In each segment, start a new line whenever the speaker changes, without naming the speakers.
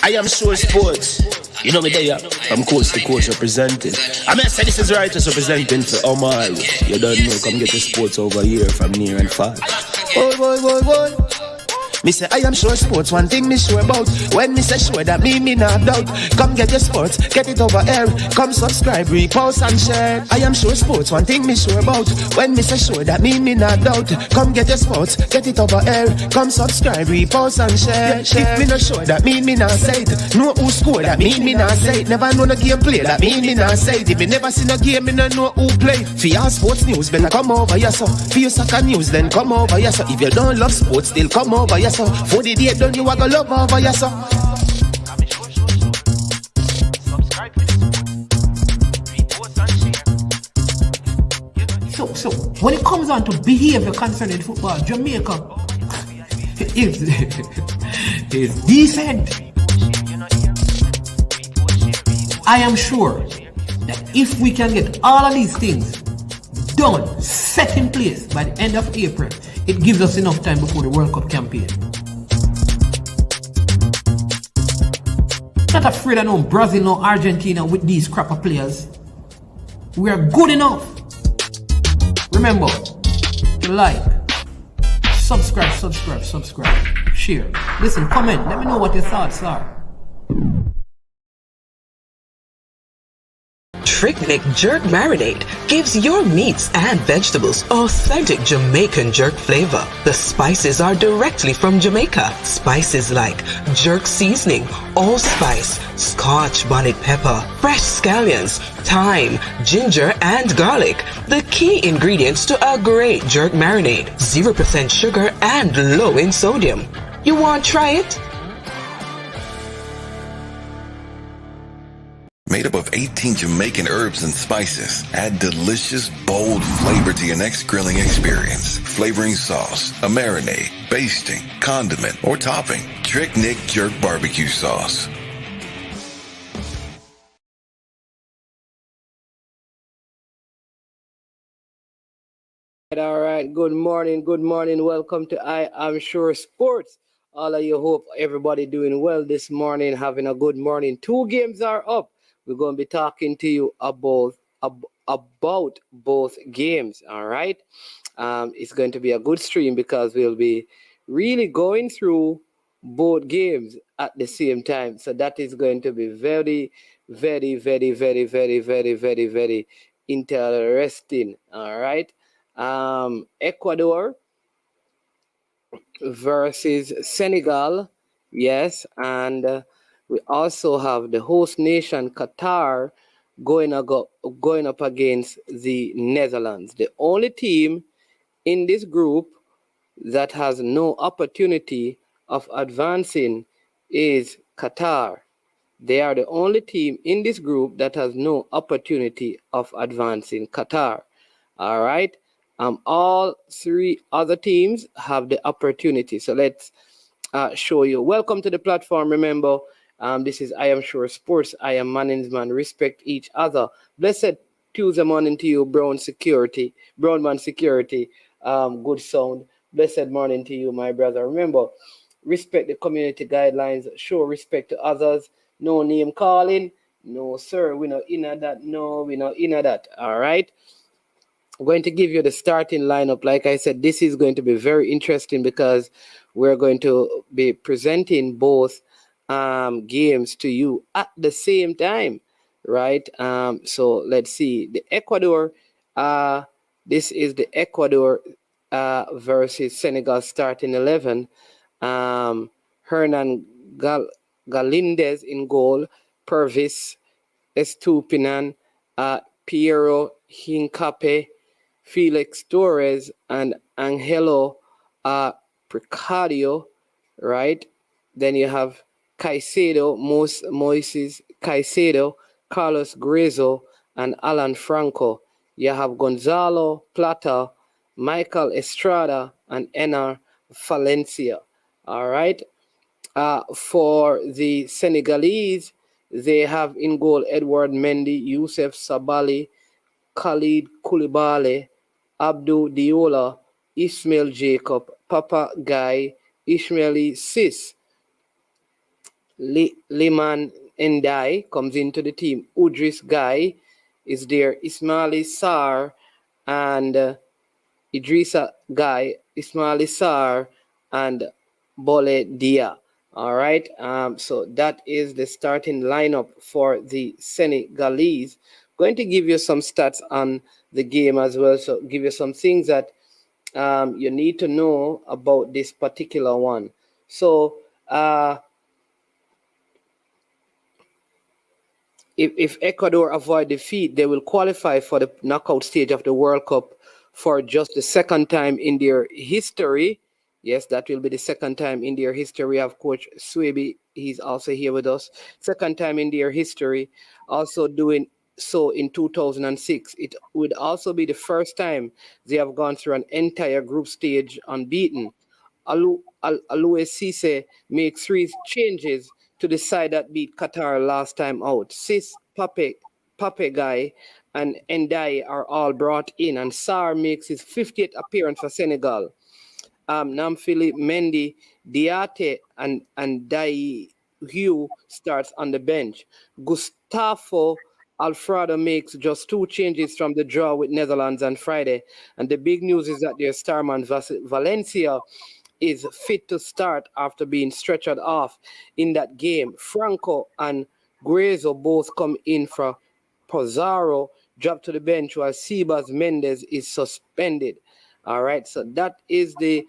I am sure sports. You know me there, from coast to coast representing. I mean, I say this is righteous representing for Omar. You don't know, come get your sports over here from near and far. Boy. Me say I am sure sports, one thing me sure about. When me say sure, that me not doubt. Come get your sports, get it over here. Come subscribe, repost and share. I am sure sports, one thing me sure about. When me say sure, that me not doubt. Come get your sports, get it over here. Come subscribe, repost and share. If me not sure, that me not say it. Know who score, that me not say it. Never know the game play, that me not say it. If me never seen a game, me not know who play. For your sports news, better come over here so. For your soccer news, then come over here so. If you don't love sports, still come over here so. For the day done, you are gonna love over your son.
So when it comes on to behavior concerning football, Jamaica is decent. I am sure that if we can get all of these things done, set in place by the end of April, it gives us enough time before the World Cup campaign. Not afraid of no Brazil, no Argentina with these crapper players. We are good enough. Remember to like, subscribe, share. Listen, comment. Let me know what your thoughts are.
Trick-Nick Jerk Marinade gives your meats and vegetables authentic Jamaican jerk flavor. The spices are directly from Jamaica. Spices like jerk seasoning, allspice, Scotch bonnet pepper, fresh scallions, thyme, ginger, and garlic. The key ingredients to a great jerk marinade. 0% sugar and low in sodium. You want to try it?
Made up of 18 Jamaican herbs and spices. Add delicious, bold flavor to your next grilling experience. Flavoring sauce, a marinade, basting, condiment, or topping. Trick-Nick Jerk Barbecue Sauce.
All right, good morning. Welcome to I Am Sure Sports. All of you, hope everybody doing well this morning, having a good morning. 2 games are up. We're going to be talking to you about both games, all right? It's going to be a good stream because we'll be really going through both games at the same time. So that is going to be very, very, very, very, very, very, very, very interesting, all right? Ecuador versus Senegal, yes, and we also have the host nation Qatar going up against the Netherlands. The only team in this group that has no opportunity of advancing is Qatar. They are the only team in this group that has no opportunity of advancing, Qatar. All right. All 3 other teams have the opportunity. So let's show you. Welcome to the platform. Remember, this is I Am Sure Sports. I am management. Respect each other. Blessed Tuesday morning to you, Brownman Security. Good sound. Blessed morning to you, my brother. Remember, respect the community guidelines. Show respect to others. No name calling. No, sir. We're not in that. No, we're not in that. All right. I'm going to give you the starting lineup. Like I said, this is going to be very interesting because we're going to be presenting both games to you at the same time, right? So let's see. The Ecuador, this is the Ecuador versus Senegal starting 11. Hernan Galindez in goal, Pervis Estupinan, Piero Hincape, Felix Torres, and Angelo Precadio, right? Then you have Caicedo, Moises Caicedo, Carlos Gruezo, and Alan Franco. You have Gonzalo Plata, Michael Estrada, and Enar Valencia. All right. For the Senegalese, they have in goal Edward Mendy, Youssef Sabali, Khalid Koulibaly, Abdou Diola, Ismail Jacob, Papa Guy, Ismaili Sis. Liman Ndai comes into the team. Udris Guy is there. Ismaili Sarr and Idrissa Guy, Ismaili Sarr, and Bole Dia. All right. So that is the starting lineup for the Senegalese. Going to give you some stats on the game as well. So give you some things that you need to know about this particular one. So if Ecuador avoid defeat, they will qualify for the knockout stage of the World Cup for just the second time in their history. Yes, that will be the second time in their history. We have Coach Swaby. He's also here with us. Second time in their history. Also doing so in 2006. It would also be the first time they have gone through an entire group stage unbeaten. Alou Cisse made three changes to the side that beat Qatar last time out. Sis, Pape Guy, and Ndai are all brought in, and Sarr makes his 50th appearance for Senegal. Namphili Mendy, Diate, and Dai Hugh starts on the bench. Gustavo Alfredo makes just two changes from the draw with Netherlands on Friday. And the big news is that their starman Valencia is fit to start after being stretchered off in that game. Franco and Guezo both come in for Pizarro, dropped to the bench while Sebas Mendes is suspended. All right, so that is the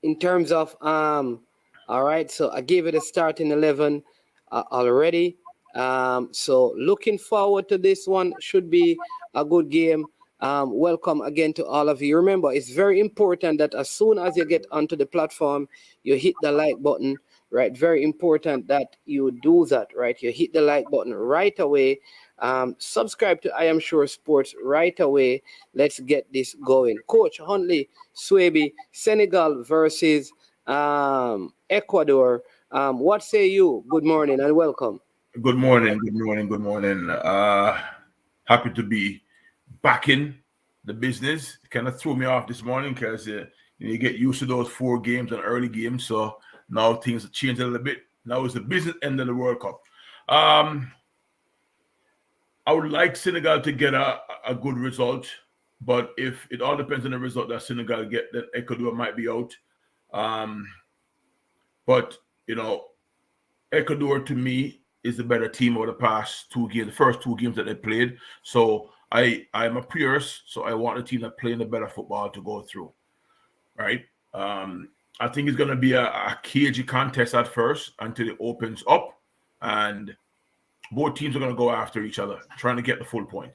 in terms of all right, so I gave it a starting 11 already. So looking forward to this one. Should be a good game. Welcome again to all of you. Remember, it's very important that as soon as you get onto the platform, you hit the like button, right? Very important that you do that, right? You hit the like button right away. Subscribe to I Am Sure Sports right away. Let's get this going. Coach Huntley Swaby, Senegal versus Ecuador. What say you? Good morning and welcome.
Good morning, good morning, good morning. Happy to be back in the business. It kind of threw me off this morning because you get used to those 4 games and early games. So now things have changed a little bit. Now it's the business end of the World Cup. I would like Senegal to get a good result, but if it all depends on the result that Senegal get, then Ecuador might be out. But Ecuador to me is the better team over the past 2 games, the first 2 games that they played. So I'm a purist, so I want a team that playing the better football to go through, right? I think it's going to be a cagey contest at first until it opens up, and both teams are going to go after each other, trying to get the full point.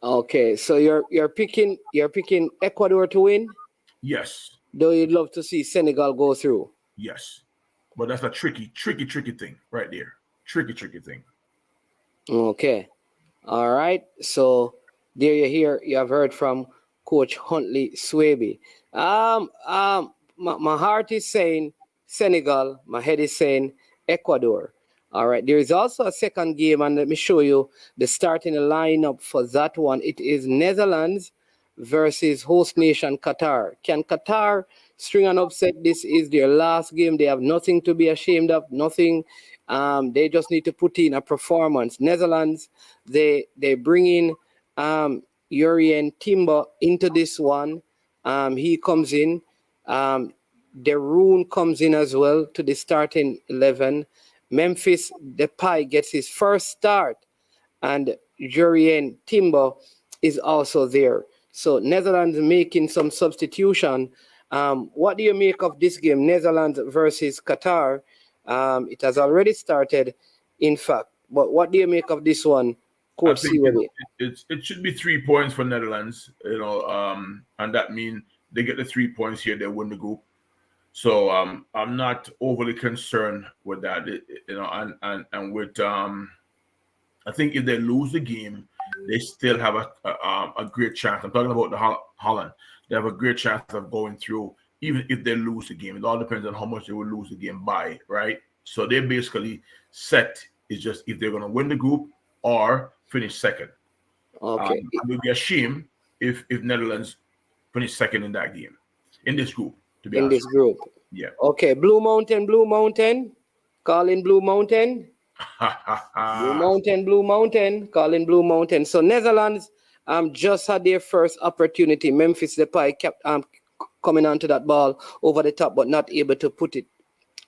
Okay, so you're picking Ecuador to win?
Yes.
Though you'd love to see Senegal go through.
Yes. But that's a tricky thing right there. Tricky thing.
Okay. All right. So there you have heard from Coach Huntley Swaby. My heart is saying Senegal. My head is saying Ecuador. All right. There is also a second game, and let me show you the starting lineup for that one. It is Netherlands versus host nation Qatar. Can Qatar string an upset? This is their last game. They have nothing to be ashamed of. Nothing. They just need to put in a performance. Netherlands, they bring in Jurien Timber into this one. He comes in. Deroon comes in as well to the starting 11. Memphis Depay gets his first start, and Jurien Timber is also there. So Netherlands making some substitution. What do you make of this game, Netherlands versus Qatar? It has already started, in fact. But what do you make of this one, Coach Siwebe?
It should be 3 points for Netherlands, and that means they get the 3 points here, they win the group. So I'm not overly concerned with that, and with I think if they lose the game, they still have a great chance. I'm talking about the Holland. They have a great chance of going through, even if they lose the game. It all depends on how much they will lose the game by, right? So they're basically set. It's just if they're going to win the group or finish second.
Okay.
It would be a shame if Netherlands finish second in that game, in this group. To be
in
honest.
this group.
Yeah.
Okay, Blue Mountain. Calling Blue Mountain. Blue Mountain. Calling Blue Mountain. So Netherlands just had their first opportunity. Memphis Depay kept coming onto that ball over the top, but not able to put it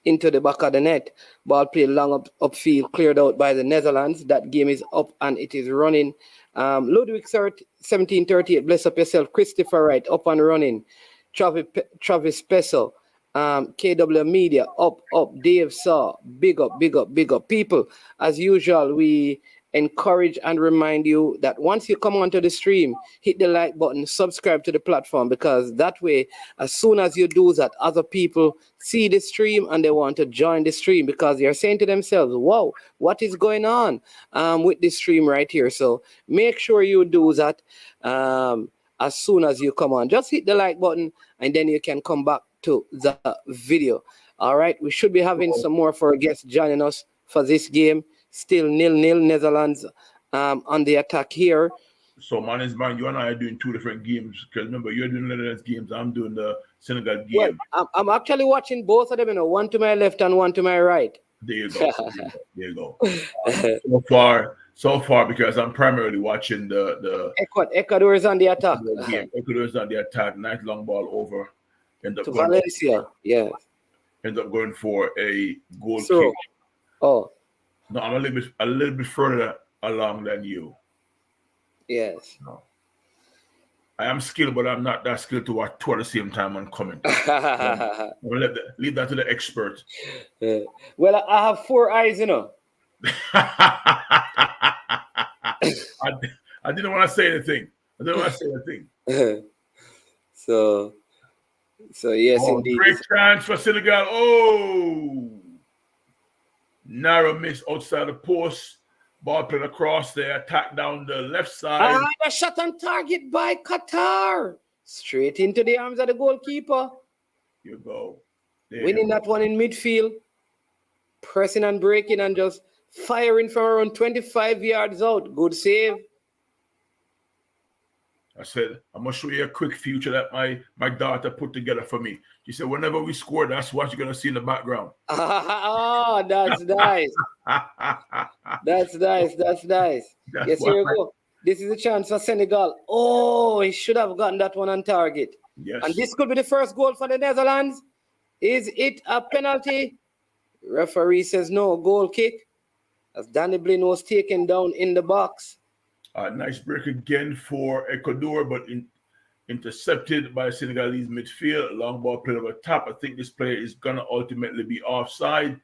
into the back of the net. Ball played long upfield, cleared out by the Netherlands. That game is up and it is running. Ludwig 1738, bless up yourself. Christopher Wright, up and running. Travis Peso, KW Media, up. Dave Saw, big up. People, as usual, we encourage and remind you that once you come onto the stream, hit the like button, subscribe to the platform, because that way, as soon as you do that, other people see the stream and they want to join the stream because they're saying to themselves, wow, what is going on with this stream right here? So make sure you do that as soon as you come on. Just hit the like button and then you can come back to the video. All right, we should be having some more for our guests joining us for this game. Still 0-0, Netherlands on the attack here.
So, man, you and I are doing two different games. Because remember, you're doing Netherlands games. I'm doing the Senegal game.
Well, I'm actually watching both of them, one to my left and one to my right.
There you go. There you go. So far, because I'm primarily watching the
Ecuador is on the attack.
Ecuador is on the attack. Nice long ball over.
To Valencia, yeah.
End up going for a goal
kick. Oh.
No, I'm a little bit further along than you.
Yes.
No. I am skilled, but I'm not that skilled to watch two at the same time and comment. Leave that to the expert.
Well, I have 4 eyes,
I didn't want to say anything.
So yes, indeed.
Great chance for Senegal. Oh, narrow miss outside the post. Ball played across there. Attack down the left side.
A shot on target by Qatar. Straight into the arms of the goalkeeper.
You go.
Winning that one in midfield. Pressing and breaking and just firing from around 25 yards out. Good save.
I said, I'm going to show you a quick feature that my daughter put together for me. She said, whenever we score, that's what you're going to see in the background.
Oh, that's nice. That's nice. Yes, here you go. This is a chance for Senegal. Oh, he should have gotten that one on target.
Yes.
And this could be the first goal for the Netherlands. Is it a penalty? Referee says no. Goal kick. As Danny Blin was taken down in the box.
Nice break again for Ecuador, but intercepted by Senegalese midfield. Long ball played over top. I think this player is going to ultimately be offside.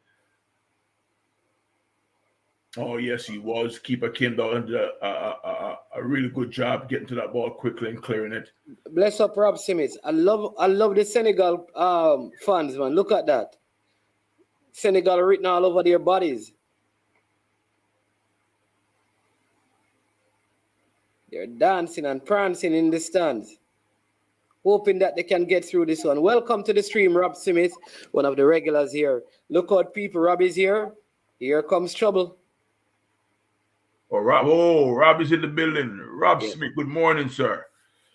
Oh, yes, he was. Keeper came down and did a really good job getting to that ball quickly and clearing it.
Bless up Rob Simmons. I love the Senegal fans, man. Look at that. Senegal written all over their bodies. They're dancing and prancing in the stands, hoping that they can get through this one. Welcome to the stream, Rob Smith, one of the regulars here. Look out, people. Rob is here. Here comes trouble.
Rob is in the building. Rob Smith, good morning, sir.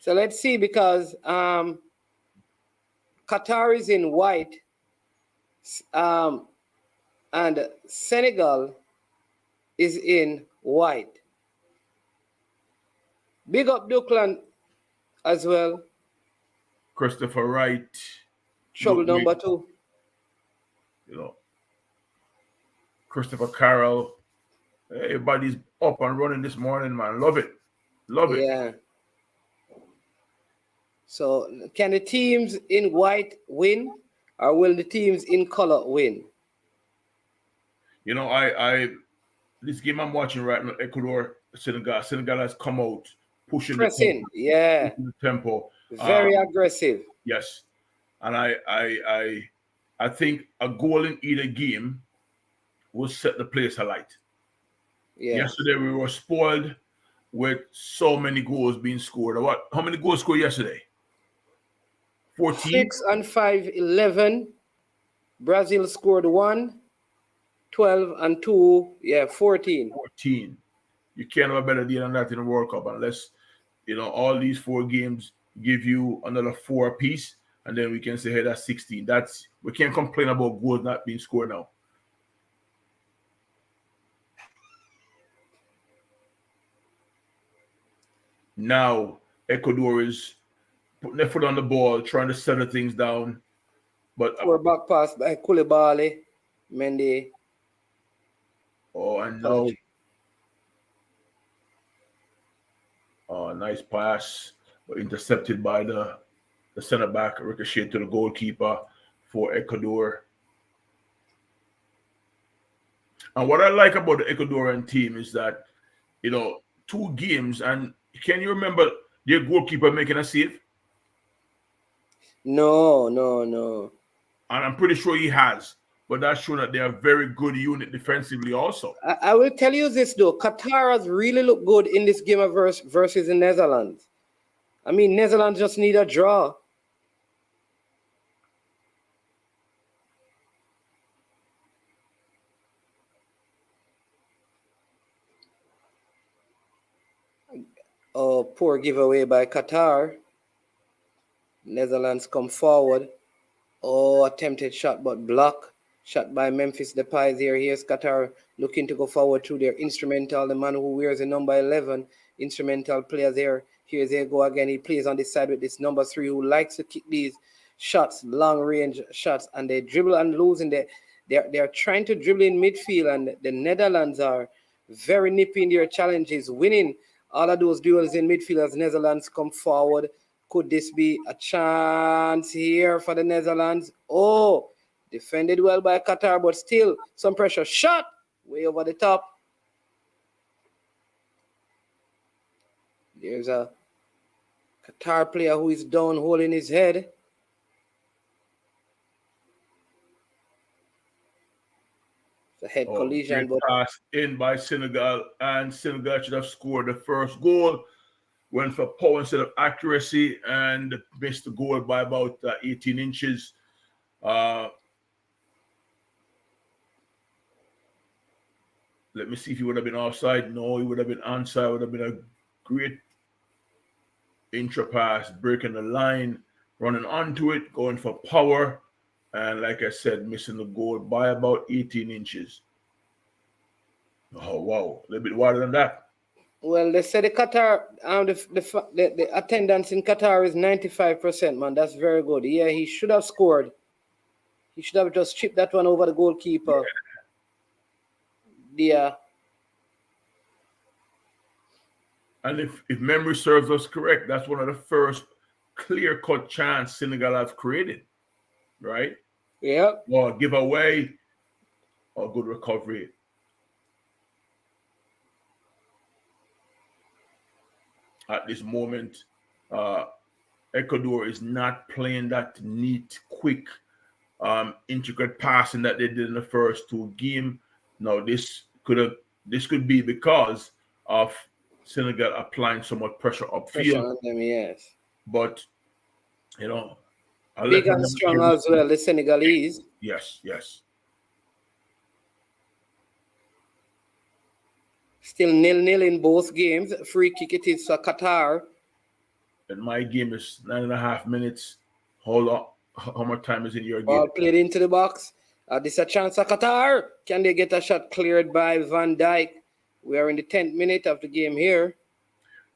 So let's see, because Qatar is in white, and Senegal is in white. Big up Duckland as well.
Christopher Wright.
Trouble number 2.
You know, Christopher Carroll. Everybody's up and running this morning, man. Love it.
Yeah. So can the teams in white win, or will the teams in color win?
You know, I this game I'm watching right now, Ecuador, Senegal. Senegal has come out pushing
pressing,
the tempo.
Very aggressive.
Yes. And I think a goal in either game will set the place alight.
Yeah.
Yesterday we were spoiled with so many goals being scored. How many goals scored yesterday? 14?
6 and 5, 11. Brazil scored 1. 12 and 2, 14.
14. You can't have a better deal than that in the World Cup unless, all these 4 games give you another 4 apiece. and then we can say, hey, that's 16. We can't complain about goals not being scored now. Now Ecuador is putting their foot on the ball, trying to settle things down. But
Poor back pass by Koulibaly, Mendy.
and now nice pass, but intercepted by the center back, ricochet to the goalkeeper for Ecuador. And what I like about the Ecuadorian team is that, 2 games, and can you remember their goalkeeper making a save?
No.
And I'm pretty sure he has, but that's showing that they are a very good unit defensively also.
I will tell you this though, Qatar has really looked good in this game of versus the Netherlands. I mean, Netherlands just need a draw. Oh, poor giveaway by Qatar. Netherlands come forward. Oh, attempted shot, but block. Shot by Memphis Depay there. Here's Qatar looking to go forward through their instrumental, the man who wears the number 11, instrumental player there. Here they go again. He plays on this side with this number 3 who likes to kick these shots, long range shots, and they dribble and lose. And they're trying to dribble in midfield, and the Netherlands are very nippy in their challenges, winning all of those duels in midfield as Netherlands come forward. Could this be a chance here for the Netherlands? Oh, defended well by Qatar, but still some pressure. Shot way over the top. There's a Qatar player who is down holding his head. It's a head collision.
But pass in by Senegal, and Senegal should have scored the first goal. Went for power instead of accuracy and missed the goal by about 18 inches. Let me see if he would have been offside. No, he would have been onside. Would have been a great intra pass, breaking the line, running onto it, going for power, and like I said, missing the goal by about 18 inches. Oh wow, a little bit wider than that.
Well, they said the Qatar, the attendance in Qatar is 95%, man. That's very good. Yeah, he should have scored. He should have just chipped that one over the goalkeeper. Yeah.
And if memory serves us correct, that's one of the first clear-cut chance Senegal have created, right?
Yeah.
Or give away, or good recovery. At this moment, Ecuador is not playing that neat, quick, intricate passing that they did in the first 2 games. Now, this could be because of Senegal applying so much pressure upfield.
Pressure on them, yes.
But
big and strong as well, the Senegalese.
Yes.
Still 0-0 in both games. Free kick it is for Qatar.
And my game is 9.5 minutes. Hold on. How much time is in your game?
Ball played into the box. This is a chance for Qatar. Can they get a shot cleared by Van Dijk? We are in the 10th minute of the game here.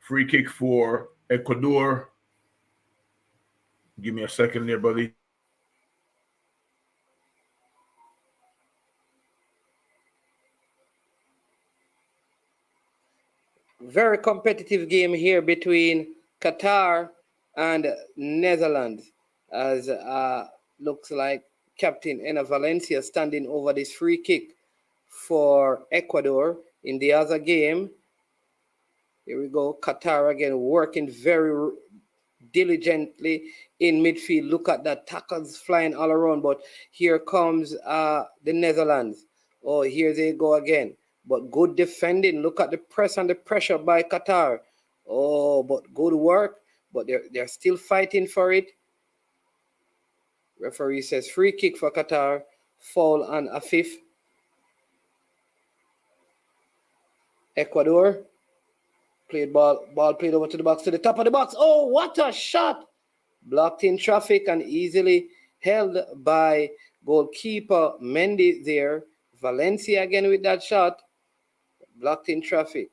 Free kick for Ecuador. Give me a second there, buddy.
Very competitive game here between Qatar and Netherlands, as looks like Captain Enna Valencia standing over this free kick for Ecuador. In the other game, here we go, Qatar again working very diligently in midfield. Look at that, tackles flying all around, but here comes the Netherlands. Oh, here they go again. But good defending. Look at the press and the pressure by Qatar. Oh, but good work. But they're still fighting for it. Referee says free kick for Qatar. Foul on Afif. Ecuador. Ball played over to the box, to the top of the box. Oh, what a shot blocked in traffic and easily held by goalkeeper Mendy there. Valencia again with that shot, blocked in traffic.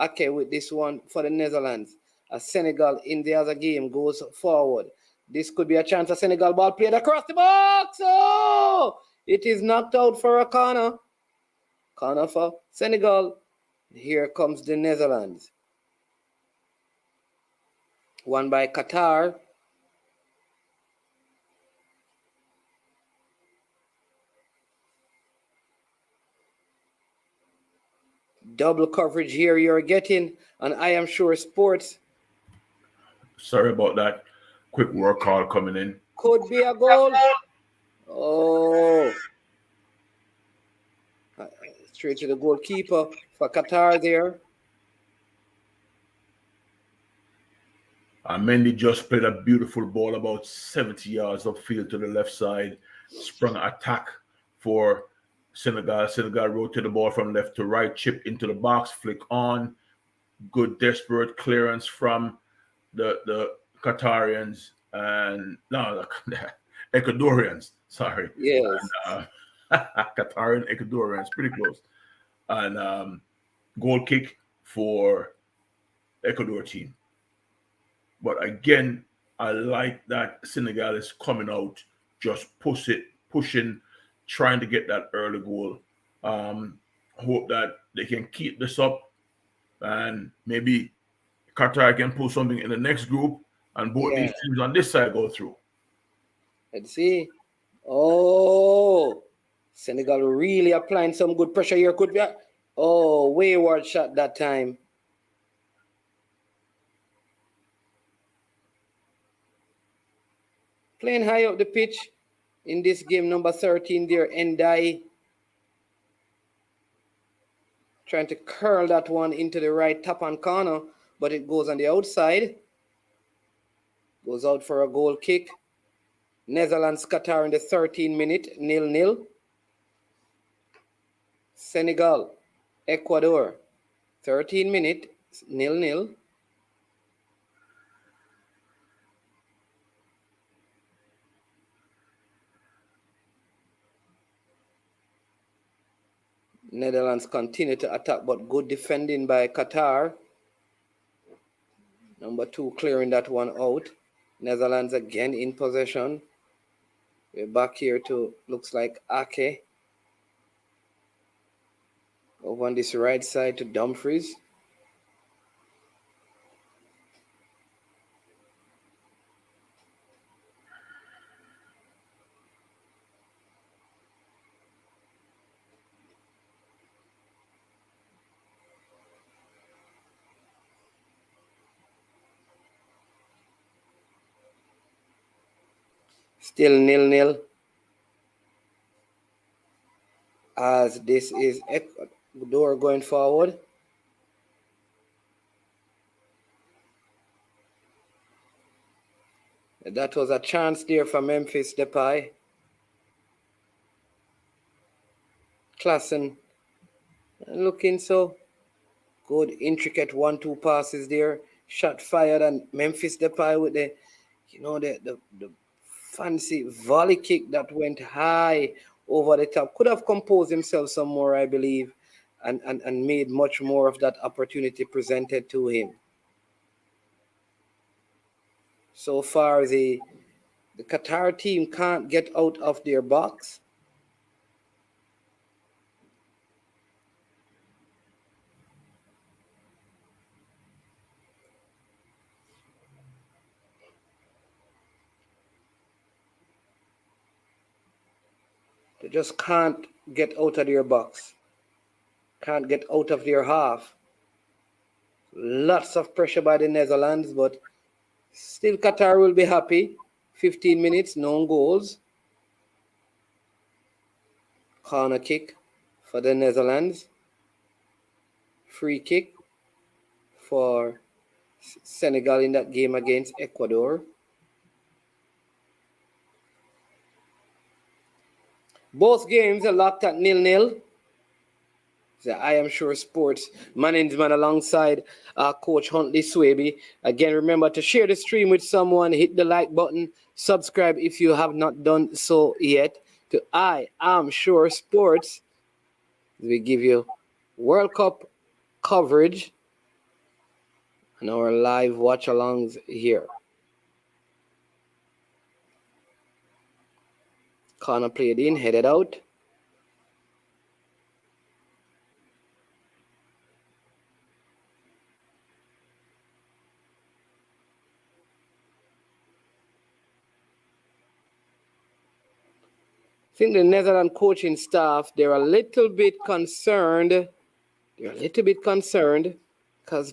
Ake with this one for the Netherlands. As Senegal in the other game goes forward. This could be a chance. A Senegal ball played across the box. Oh! It is knocked out for a corner. Corner for Senegal. Here comes the Netherlands. Won by Qatar. Double coverage here you're getting on I Am Sure Sports.
Sorry about that. Quick work call coming in.
Could be a goal. Oh. Straight to the goalkeeper for Qatar there.
Mendy just played a beautiful ball about 70 yards upfield to the left side. Sprung attack for Senegal. Senegal rotated the ball from left to right, chip into the box, flick on. Good desperate clearance from the Qatarians and no, the Ecuadorians. Sorry.
Yes.
And, Qatarian Ecuadorians, pretty close. And goal kick for Ecuador team. But again, I like that Senegal is coming out, just pushing, trying to get that early goal. Hope that they can keep this up and maybe Qatar can pull something in the next group and both these teams on this side go through.
Let's see. Oh, Senegal really applying some good pressure here. Could be wayward shot that time. Playing high up the pitch in this game, number 13 there, Ndai. Trying to curl that one into the right top hand corner, but it goes on the outside. Goes out for a goal kick. Netherlands, Qatar in the 13th minute, 0-0. Senegal, Ecuador, 13 minute, 0-0. Netherlands continue to attack, but good defending by Qatar. Number 2 clearing that one out. Netherlands again in possession. We're back here to, looks like Ake. Over on this right side to Dumfries. Still 0-0. As this is Ecuador going forward. That was a chance there for Memphis Depay. Klassen looking so good, intricate 1-2 passes there. Shot fired, and Memphis Depay with the fancy volley kick that went high over the top. Could have composed himself some more, I believe, and made much more of that opportunity presented to him. So far, the Qatar team can't get out of their box. They just can't get out of their box. Can't get out of their half. Lots of pressure by the Netherlands, but still Qatar will be happy. 15 minutes, no goals. Corner kick for the Netherlands. Free kick for Senegal in that game against Ecuador. Both games are locked at 0-0. I Am Sure Sports management alongside Coach Huntley Swaby. Again, remember to share the stream with someone, hit the like button, subscribe if you have not done so yet to I Am Sure Sports. We give you World Cup coverage and our live watch alongs here. Corner played in, headed out. I think the Netherlands coaching staff, they're a little bit concerned. Because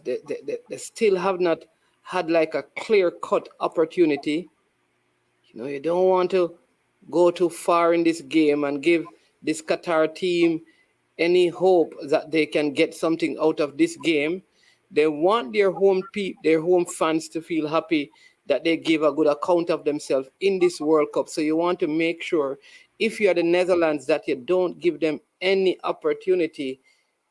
they still have not had like a clear-cut opportunity. You know, you don't want to go too far in this game and give this Qatar team any hope that they can get something out of this game. They want their home fans to feel happy that they give a good account of themselves in this World Cup. So you want to make sure, if you are the Netherlands, that you don't give them any opportunity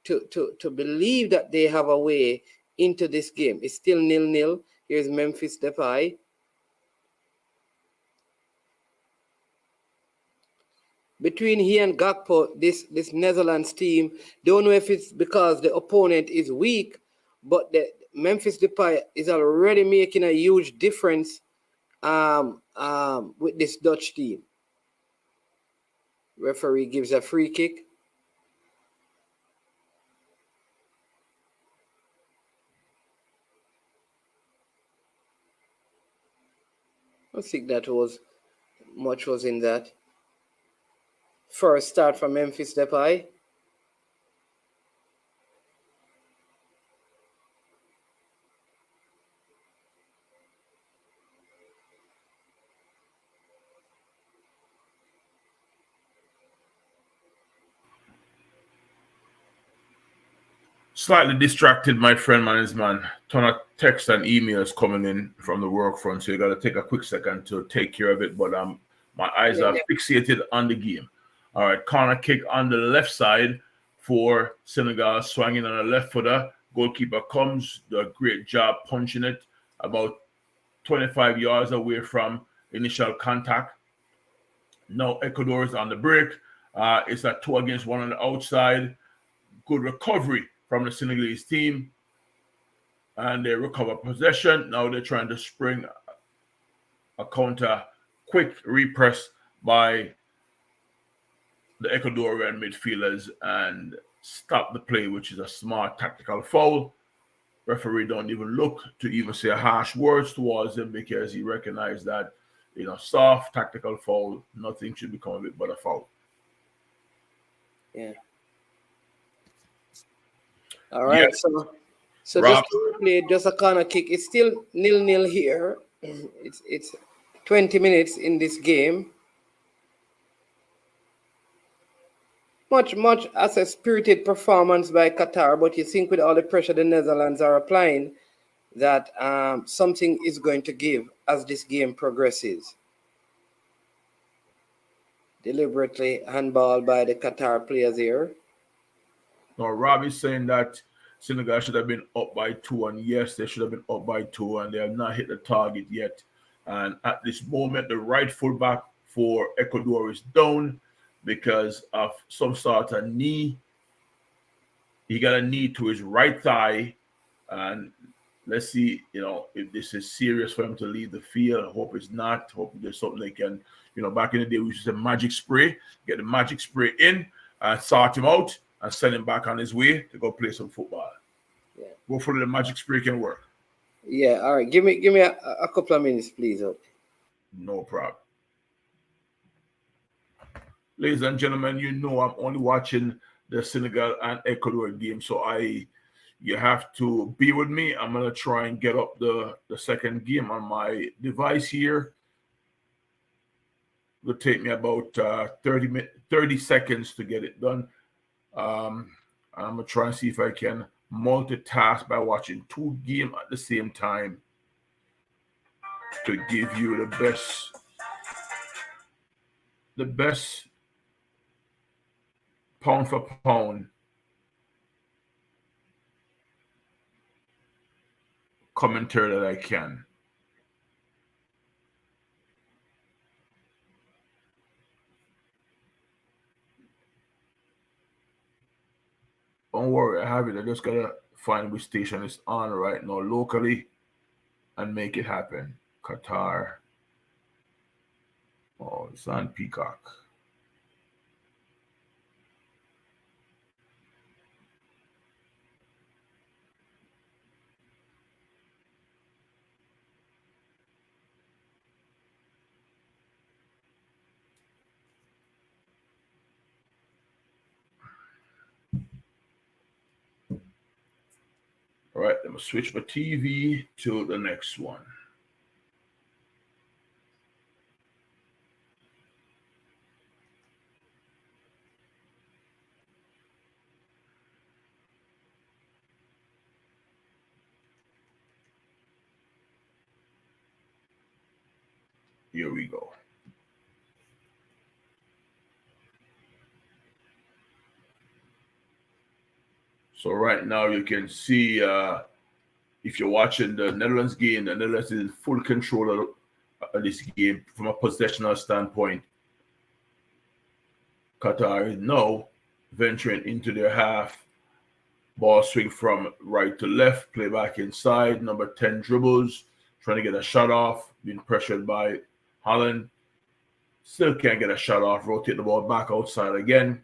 to believe that they have a way into this game. It's still 0-0. Here's Memphis Depay. Between he and Gakpo, this Netherlands team, don't know if it's because the opponent is weak, but the Memphis Depay is already making a huge difference with this Dutch team. Referee gives a free kick. I don't think that was much was in that. First start from Memphis Depay.
Slightly distracted, my friend, man. Is man. Ton of texts and emails coming in from the work front, so you got to take a quick second to take care of it. But my eyes are fixated on the game. All right, corner kick on the left side for Senegal, swinging on the left footer. Goalkeeper comes, does a great job punching it about 25 yards away from initial contact. Now Ecuador is on the break. It's a 2 against 1 on the outside. Good recovery from the Senegalese team, and they recover possession. Now they're trying to spring a counter, quick repress by the Ecuadorian midfielders and stop the play, which is a smart tactical foul. Referee don't even look to even say harsh words towards him because he recognized that, soft tactical foul, nothing should become of it but a foul.
Yeah. All right,
yes.
so
Rob,
just a corner kick. It's still 0-0 here. It's 20 minutes in this game. Much as a spirited performance by Qatar, but you think with all the pressure the Netherlands are applying, that something is going to give as this game progresses. Deliberately handball by the Qatar players here.
No, Rob is saying that Senegal should have been up by 2, and yes, they should have been up by 2, and they have not hit the target yet. And at this moment, the right fullback for Ecuador is down because of some sort of knee. He got a knee to his right thigh, and let's see, if this is serious for him to leave the field. I hope it's not. Hope there's something they can, back in the day, we used to say magic spray. Get the magic spray in and sort him out and send him back on his way to go play some football.
Yeah.
Hopefully the magic spray can work.
Yeah, all right. Give me a couple of minutes, please. Okay.
No problem. Ladies and gentlemen, I'm only watching the Senegal and Ecuador game, so you have to be with me. I'm gonna try and get up the second game on my device here. It'll take me about 30 seconds to get it done. I'm gonna try and see if I can multitask by watching 2 games at the same time to give you the best pound for pound commentary that I can. Don't worry, I have it. I just gotta find which station is on right now locally and make it happen. Qatar. Oh, it's on Peacock. All right, let me switch my TV to the next one. Here we go. So right now you can see if you're watching the Netherlands game, the Netherlands is in full control of this game from a possessional standpoint. Qatar is now venturing into their half. Ball swing from right to left, play back inside. Number 10 dribbles, trying to get a shot off, being pressured by Holland. Still can't get a shot off, rotate the ball back outside again.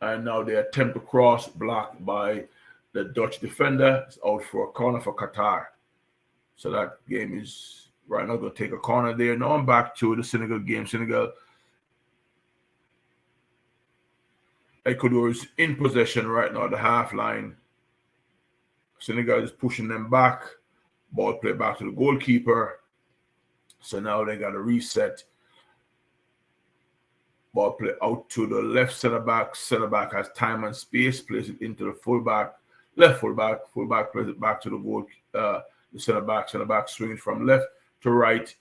And now they attempt to cross, blocked by the Dutch defender. It's out for a corner for Qatar. So that game is right now going to take a corner there. Now I'm back to the Senegal game. Senegal, Ecuador is in possession right now at the half line. Senegal is pushing them back. Ball play back to the goalkeeper. So now they got to reset. Ball play out to the left center back. Center back has time and space. Plays it into the fullback. Left fullback. Fullback plays it back to the goal. The center back. Center back swinging from left to right.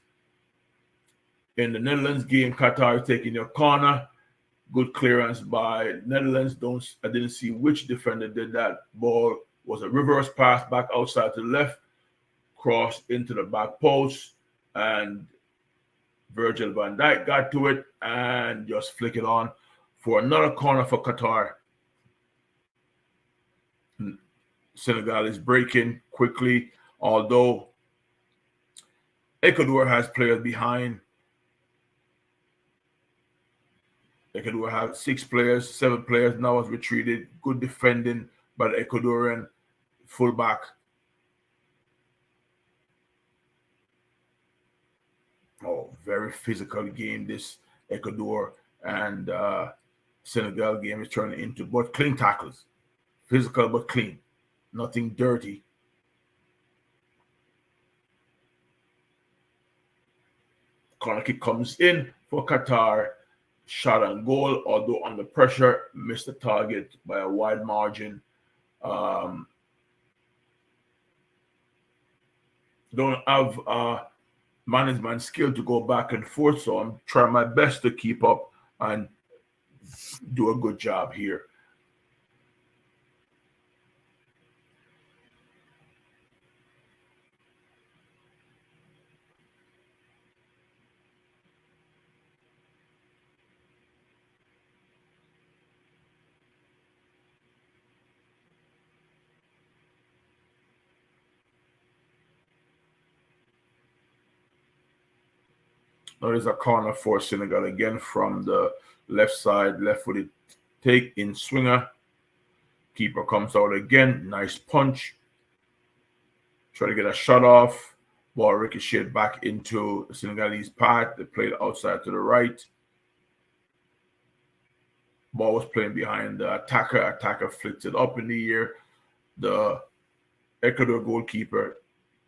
In the Netherlands game, Qatar is taking your corner. Good clearance by Netherlands. I didn't see which defender did that. Ball was a reverse pass back outside to the left. Cross into the back post. And Virgil van Dijk got to it and just flick it on for another corner for Qatar. Senegal is breaking quickly, although Ecuador has players behind. Ecuador has 6 players, 7 players now has retreated. Good defending by the Ecuadorian fullback. Oh, very physical game. This Ecuador and Senegal game is turning into but clean tackles. Physical but clean. Nothing dirty. Corner kick comes in for Qatar. Shot and goal, although under pressure, missed the target by a wide margin. Don't have management skill to go back and forth, so I'm trying my best to keep up and do a good job here. Now there's a corner for Senegal again from the left side, left-footed take in swinger. Keeper comes out again. Nice punch. Try to get a shot off. Ball ricocheted back into the Senegalese path. They played outside to the right. Ball was playing behind the attacker. Attacker flicked it up in the air. The Ecuador goalkeeper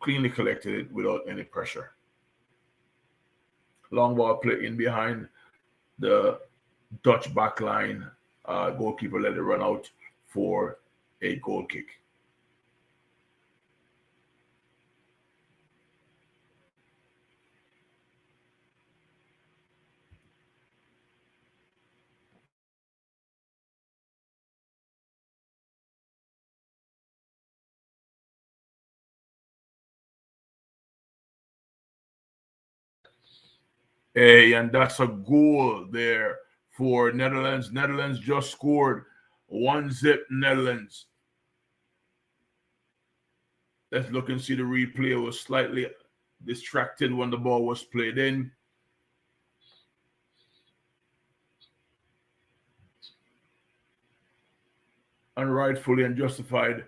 cleanly collected it without any pressure. Long ball play in behind the Dutch back line. Goalkeeper let it run out for a goal kick. Hey, and that's a goal there for Netherlands. Netherlands just scored 1-0 Netherlands. Let's look and see the replay. It was slightly distracted when the ball was played in. Unrightfully and justified.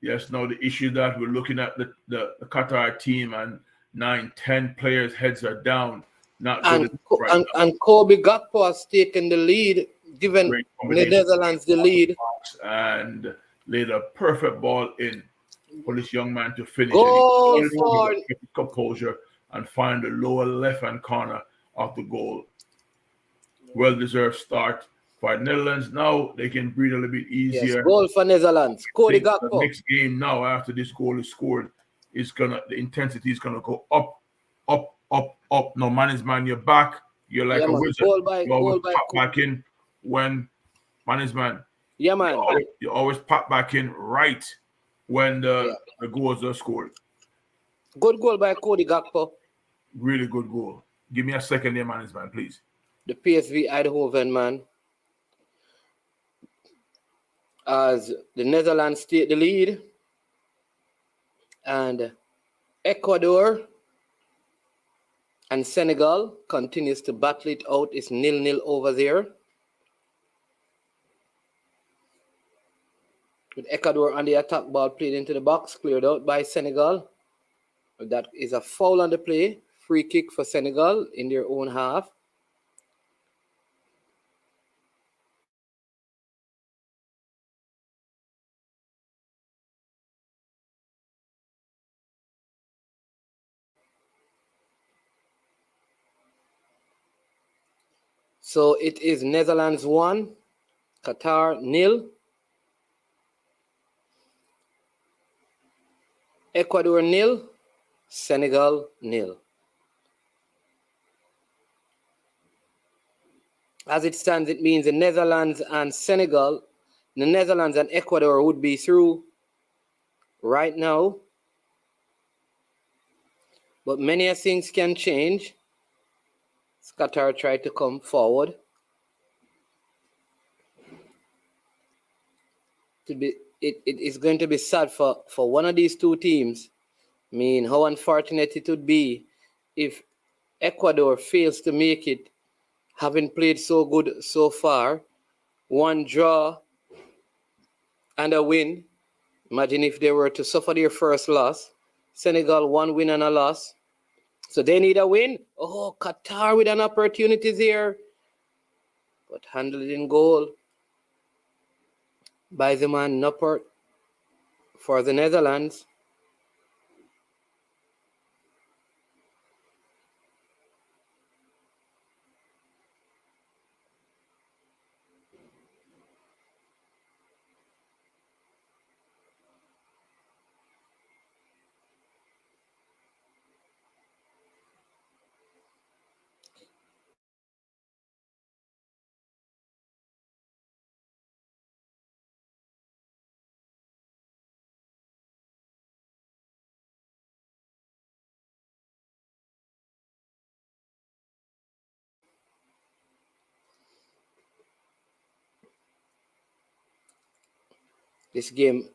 Yes, now the issue that we're looking at the Qatar team and 9-10 players' heads are down. Not good right now.
And Kobe Gakpo has taken the lead, given
Great
the
combination.
Netherlands the lead.
And laid a perfect ball in for this young man to finish.
Goal
And he
for
keep composure and find the lower left-hand corner of the goal. Well-deserved start for Netherlands. Now they can breathe a little bit easier.
Yes, goal for Netherlands. Cody Gakpo.
The next game now, after this goal is scored, the intensity is gonna go up, up, up, up. No man is man, you're back. You're like a wizard. You always pop back in when man is man.
Yeah, man.
You always pop back in right when the goals are scored.
Good goal by Cody Gakpo.
Really good goal. Give me a second there, man is man, please.
The PSV Eindhoven, man. As the Netherlands take the lead, and Ecuador and Senegal continues to battle it out. It's 0-0 over there, with Ecuador on the attack, ball played into the box, cleared out by Senegal. That is a foul on the play. Free kick for Senegal in their own half. So it is Netherlands 1, Qatar 0, Ecuador 0, Senegal 0. As it stands, it means the Netherlands and Ecuador would be through right now. But many things can change. Qatar tried to come forward. It is going to be sad for one of these two teams. I mean, how unfortunate it would be if Ecuador fails to make it, having played so good so far. One draw and a win. Imagine if they were to suffer their first loss. Senegal, 1 win and a loss. So they need a win. Oh, Qatar with an opportunity there. But handled in goal by the man Noppert for the Netherlands. This game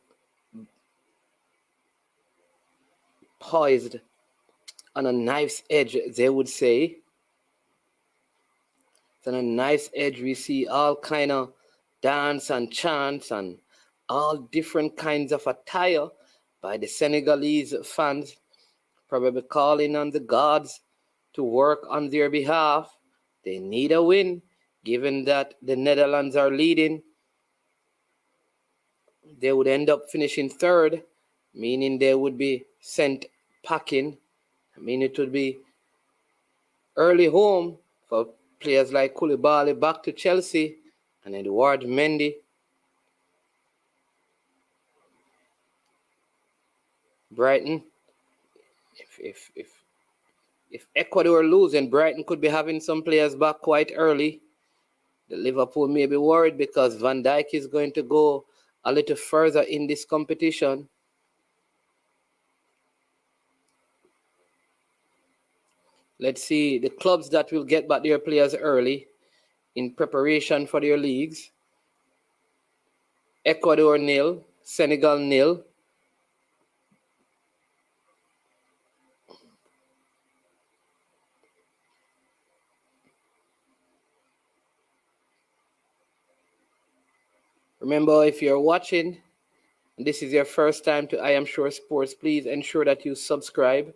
poised on a knife's edge, they would say. It's on a knife's edge. We see all kind of dance and chants and all different kinds of attire by the Senegalese fans, probably calling on the gods to work on their behalf. They need a win, given that the Netherlands are leading. They would end up finishing third, meaning they would be sent packing. I mean, it would be early home for players like Koulibaly back to Chelsea and Edouard Mendy. Brighton, if Ecuador lose, and Brighton could be having some players back quite early. The Liverpool may be worried because Van Dijk is going to go a little further in this competition. Let's see the clubs that will get back their players early in preparation for their leagues. Ecuador 0, Senegal 0. Remember, if you're watching and this is your first time to I Am Sure Sports, please ensure that you subscribe,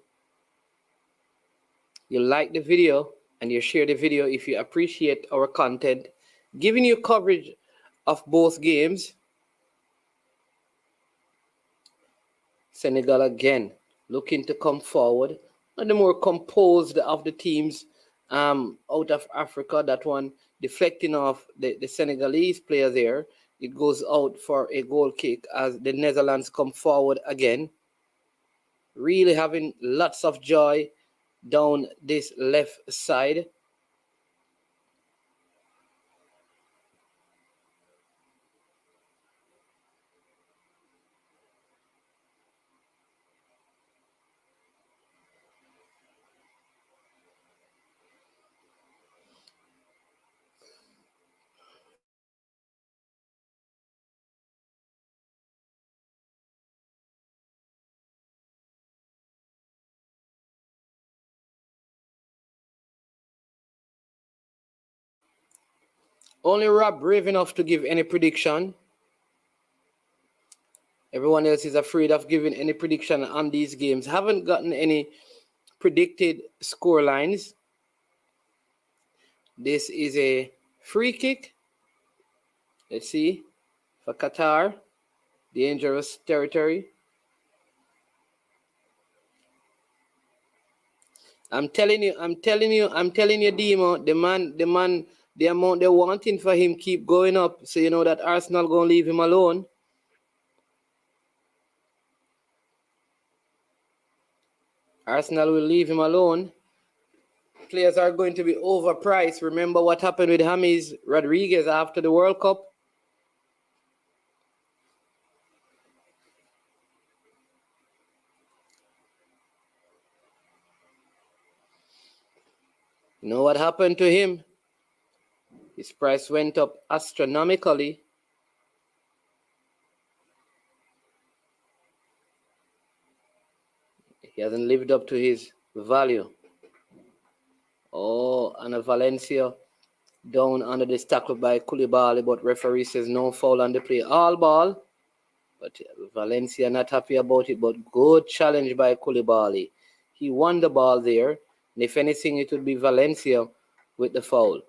you like the video, and you share the video if you appreciate our content, giving you coverage of both games. Senegal again looking to come forward, and the more composed of the teams out of Africa. That one deflecting off the Senegalese player there. It goes out for a goal kick as the Netherlands come forward again. Really having lots of joy down this left side. Only Rob brave enough to give any prediction. Everyone else is afraid of giving any prediction on these games. Haven't gotten any predicted score lines. This is a free kick. Let's see. For Qatar. Dangerous territory. I'm telling you, Demo, the amount they're wanting for him keep going up. So you know that Arsenal gonna leave him alone. Arsenal will leave him alone. Players are going to be overpriced. Remember what happened with James Rodriguez after the World Cup? You know what happened to him? His price went up astronomically. He hasn't lived up to his value. Oh, and a Valencia down under this tackle by Koulibaly, but referee says no foul on the play. All ball. But Valencia not happy about it, but good challenge by Koulibaly. He won the ball there. And if anything, it would be Valencia with the foul.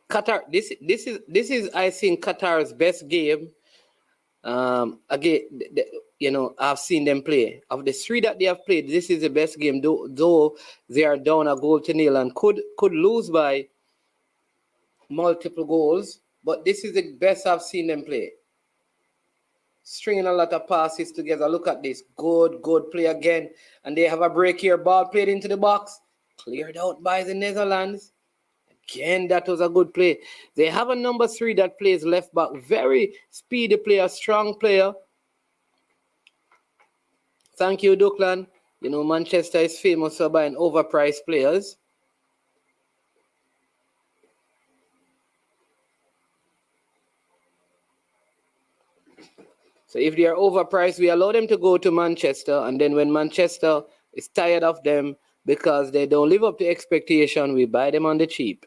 Qatar, this is I think Qatar's best game. Again, I've seen them play. Of the three that they have played, this is the best game. Though they are down a goal to nil and could lose by multiple goals, but this is the best I've seen them play. Stringing a lot of passes together. Look at this. Good play again. And they have a break here. Ball played into the box. Cleared out by the Netherlands. Again, that was a good play. They have a number 3 that plays left back. Very speedy player, strong player. Thank you, Duckland. You know, Manchester is famous for buying overpriced players. So if they are overpriced, we allow them to go to Manchester. And then when Manchester is tired of them because they don't live up to expectation, we buy them on the cheap.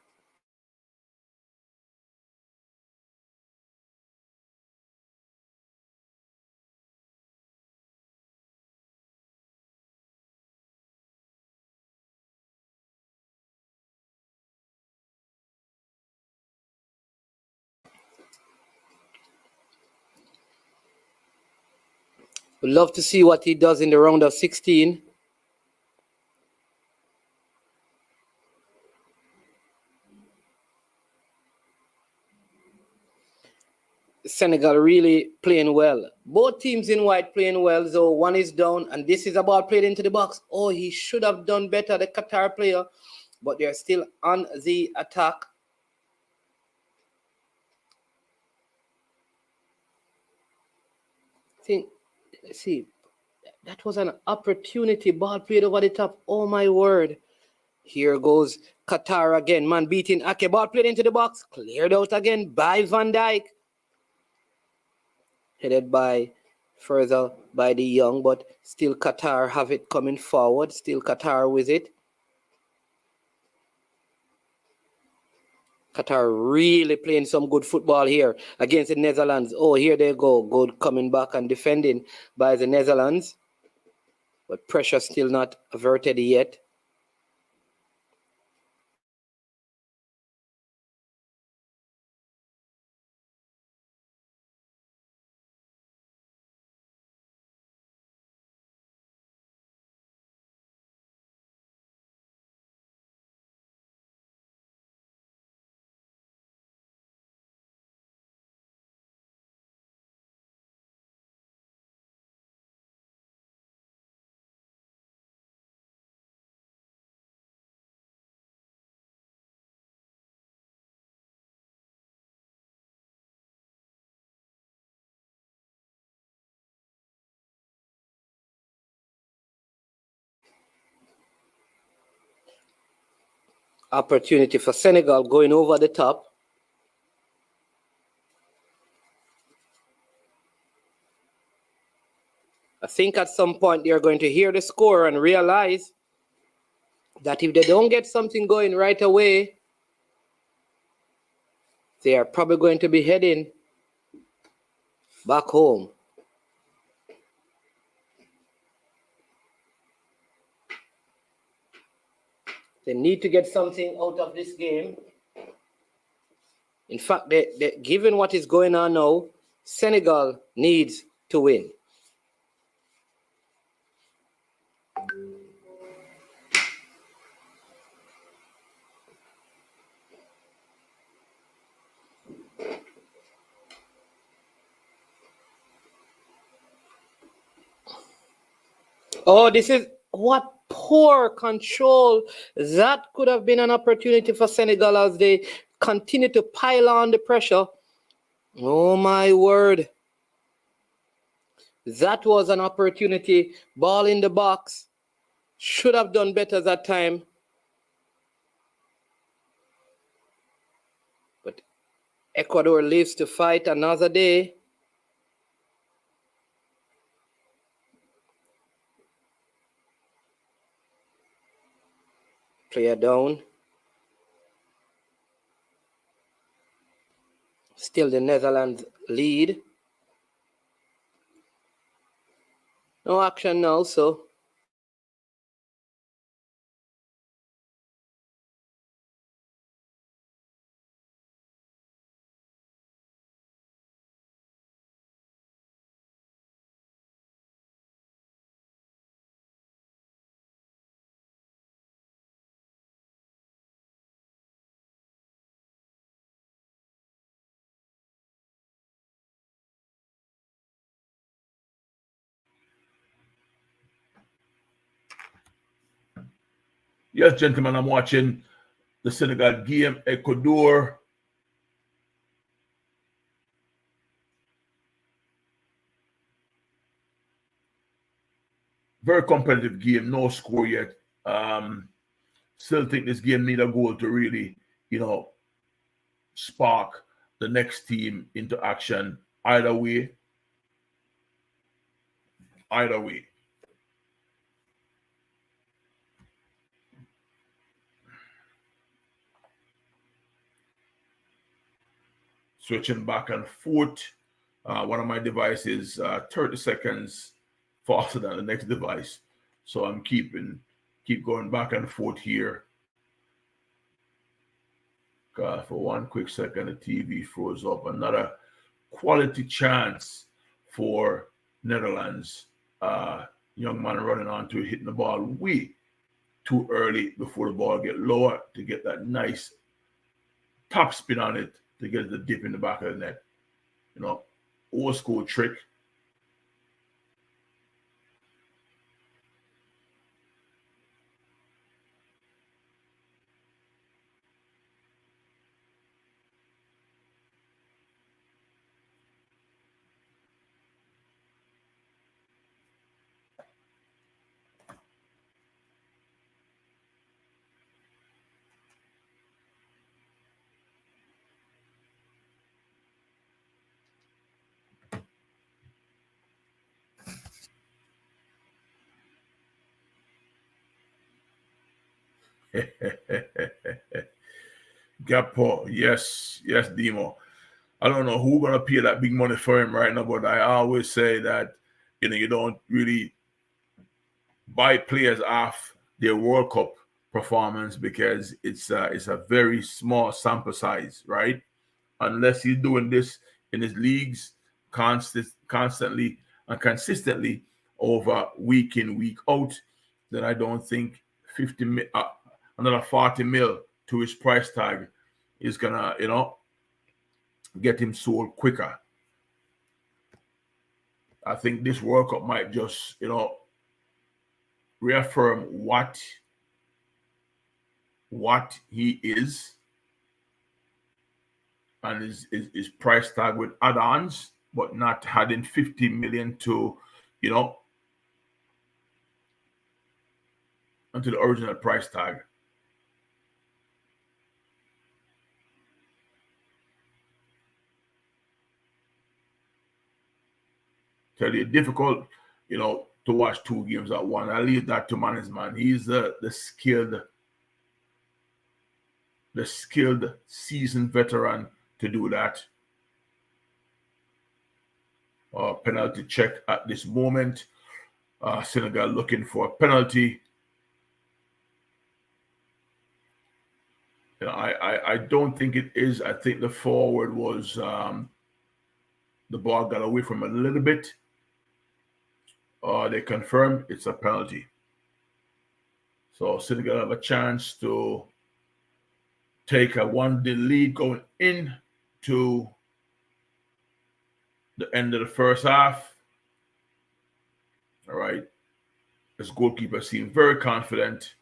We'd love to see what he does in the round of 16. Senegal really playing well. Both teams in white playing well, so one is down, and this is a ball played into the box. Oh, he should have done better, the Qatar player, but they're still on the attack. See, that was an opportunity. Ball played over the top. Oh, my word. Here goes Qatar again. Man beating Ake. Ball played into the box. Cleared out again by Van Dijk. Headed by further by the young, but still Qatar have it coming forward. Still Qatar with it. Qatar really playing some good football here against the Netherlands. Oh, here they go. Good coming back and defending by the Netherlands. But pressure still not averted yet. Opportunity for Senegal going over the top. I think at some point they're going to hear the score and realize that if they don't get something going right away, they are probably going to be heading back home. They need to get something out of this game. In fact, given what is going on now, Senegal needs to win. Oh, this is what poor control. That could have been an opportunity for Senegal as they continue to pile on the pressure. Oh, my word. That was an opportunity. Ball in the box. Should have done better that time. But Ecuador lives to fight another day. Player down. Still the Netherlands lead. No action now, so.
Yes, gentlemen, I'm watching the Senegal game, Ecuador. Very competitive game, no score yet. Still think this game need a goal to really, spark the next team into action. Either way. Switching back and forth. One of my devices 30 seconds faster than the next device. So I'm keep going back and forth here. God, for one quick second, the TV froze up. Another quality chance for Netherlands. Young man running onto it, hitting the ball way too early before the ball get lower to get that nice top spin on it to get the dip in the back of the net. old school trick. Gapo, yes, Demo. I don't know who's gonna pay that big money for him right now, but I always say that you don't really buy players off their World Cup performance because it's a very small sample size, right? Unless he's doing this in his leagues constantly and consistently over week in, week out, then I don't think another 40 mil to his price tag is gonna, get him sold quicker. I think this World Cup might just, reaffirm what he is and his price tag with add-ons, but not adding 50 million to, onto the original price tag. Tell you, difficult, to watch two games at once. I leave that to management. He's the skilled, seasoned veteran to do that. Penalty check at this moment. Senegal looking for a penalty. I don't think it is. I think the forward was the ball got away from a little bit. They confirmed it's a penalty. So Senegal have a chance to take a 1-0 lead going into the end of the first half. All right. This goalkeeper seemed very confident.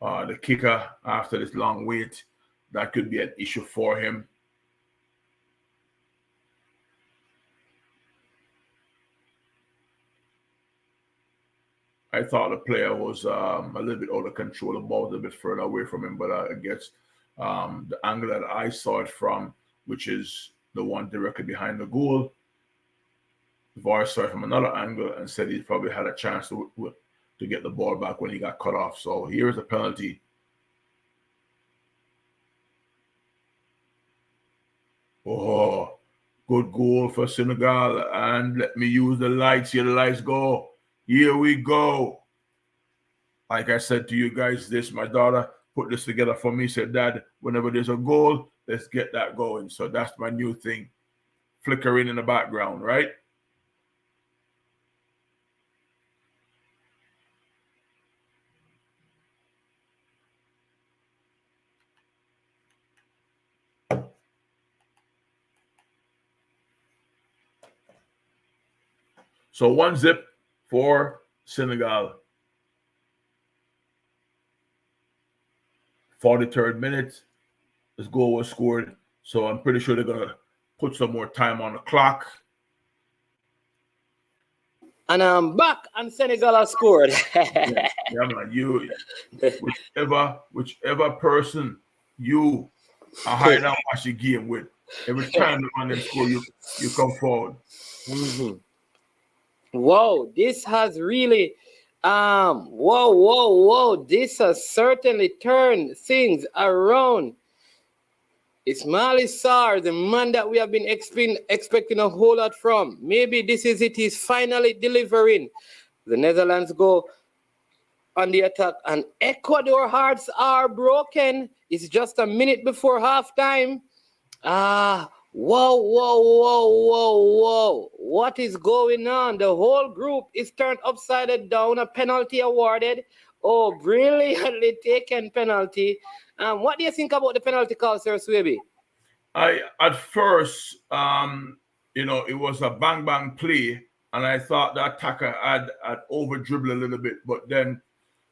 The kicker, after this long wait, that could be an issue for him. I thought the player was a little bit out of control, the ball was a bit further away from him, but I guess the angle that I saw it from, which is the one directly behind the goal, the VAR saw it from another angle and said he probably had a chance to get the ball back when he got cut off. So here is a penalty. Oh, good goal for Senegal. And let me use the lights. Here the lights go. Here we go. Like I said to you guys, my daughter put this together for me. Said, Dad, whenever there's a goal, let's get that going. So that's my new thing. Flickering in the background, right? So 1-0 for Senegal. 43rd minute, this goal was scored. So I'm pretty sure they're going to put some more time on the clock.
And I'm back, and Senegal has scored.
yeah, man, whichever person you are hiding out watch the game with, every time the man score, you come forward.
Mm-hmm. Whoa, this has really, whoa. This has certainly turned things around. Ismail Sarr, the man that we have been expecting a whole lot from. Maybe this is it. He's finally delivering. The Netherlands go on the attack, and Ecuador hearts are broken. It's just a minute before halftime. Whoa. What is going on? The whole group is turned upside down. A penalty awarded. Oh, brilliantly taken penalty. What do you think about the penalty call, Sir Swaby?
At first, it was a bang bang play, and I thought that attacker had over dribbled a little bit, but then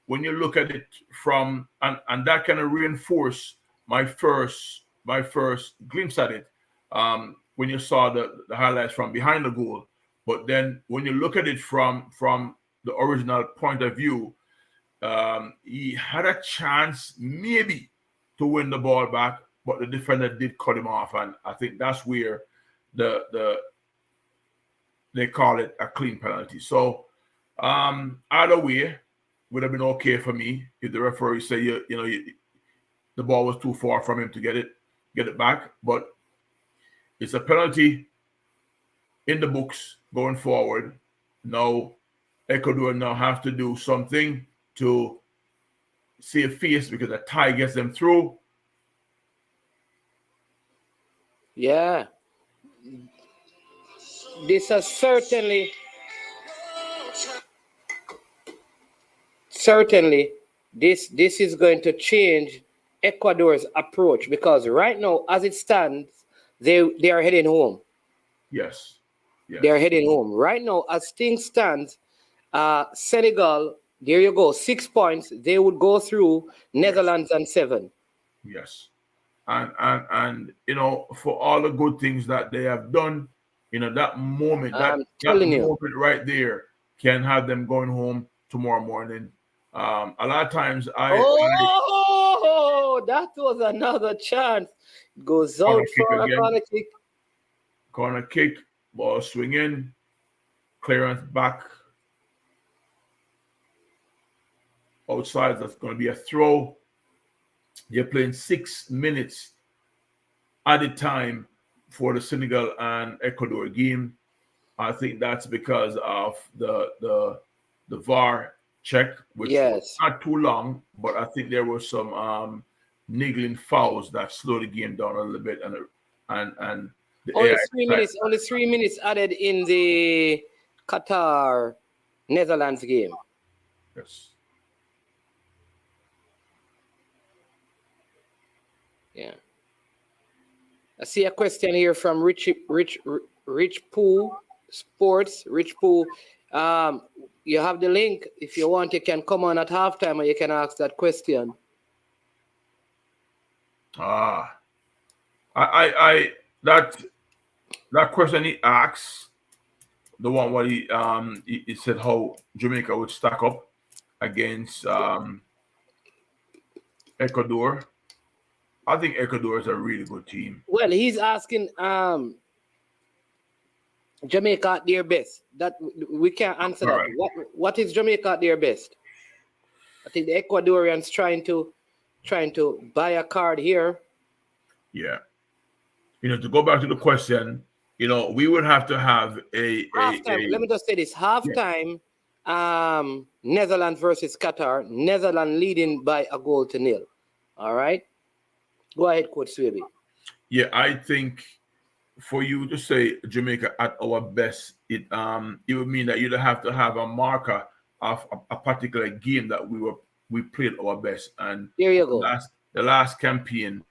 when you look at it from and that kind of reinforced my first glimpse at it when you saw the highlights from behind the goal. But then when you look at it from the original point of view, he had a chance maybe to win the ball back, but the defender did cut him off, and I think that's where they call it a clean penalty. So either way would have been okay for me if the referee said the ball was too far from him to get it back. But it's a penalty in the books going forward. Now Ecuador now have to do something to save face because a tie gets them through.
Yeah. This is certainly this is going to change Ecuador's approach, because right now, as it stands, they are heading home.
Yes.
They are heading home. Right now, as things stand, Senegal, there you go, 6 points. They would go through Netherlands and 7.
Yes. And for all the good things that they have done, that moment, that moment right there can have them going home tomorrow morning. A lot of times
that was another chance. Goes out for a corner kick.
Corner kick, ball swing in, clearance back outside. That's going to be a throw. You're playing 6 minutes at a time for the Senegal and Ecuador game. I think that's because of the VAR check, which was not too long, but I think there were some niggling fouls that slowed the game down a little bit, and the
only 3 minutes added in the Qatar Netherlands game.
Yes.
Yeah. I see a question here from Rich Poo Sports. Rich Poo, you have the link. If you want, you can come on at halftime and you can ask that question.
That question he asks, the one where he said how Jamaica would stack up against Ecuador. I think Ecuador is a really good team.
Well, he's asking Jamaica at their best. That we can't answer that. Right. What is Jamaica at their best? I think the Ecuadorians trying to buy a card here.
Yeah. To go back to the question, we would have to have a halftime.
Let me just say this: halftime, Netherlands versus Qatar. Netherlands leading by a goal to nil. All right. Go ahead, Coach Swaby.
Yeah, I think for you to say Jamaica at our best, it would mean that you'd have to have a marker of a particular game that we played our best. And
there you go.
The last campaign,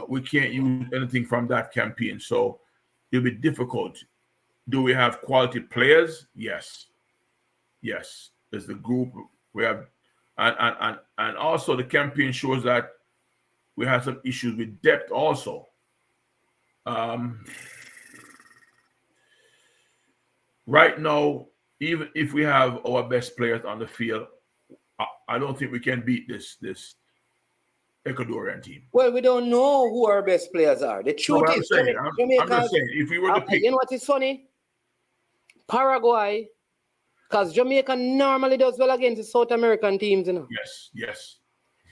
we can't use anything from that campaign, so it'll be difficult. Do we have quality players? Yes. There's the group we have, and also the campaign shows that we have some issues with depth also. Right now, even if we have our best players on the field, I don't think we can beat this Ecuadorian team.
Well, we don't know who our best players are. The truth is, Jamaica.
I'm just saying, if we were to pick,
you know what is funny? Paraguay, because Jamaica normally does well against the South American teams,
Yes.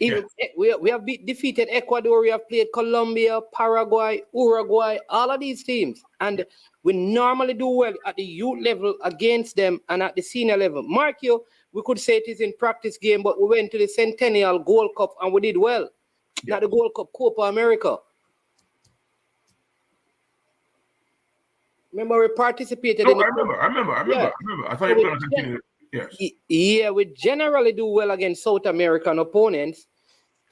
Even we have defeated Ecuador, we have played Colombia, Paraguay, Uruguay, all of these teams. And we normally do well at the youth level against them and at the senior level. Mark you, we could say it is in practice game, but we went to the Centennial Gold Cup and we did well. Not the Gold Cup, Copa America. Remember we participated
I remember. I thought you were going to continue. Yes.
Yeah, we generally do well against South American opponents.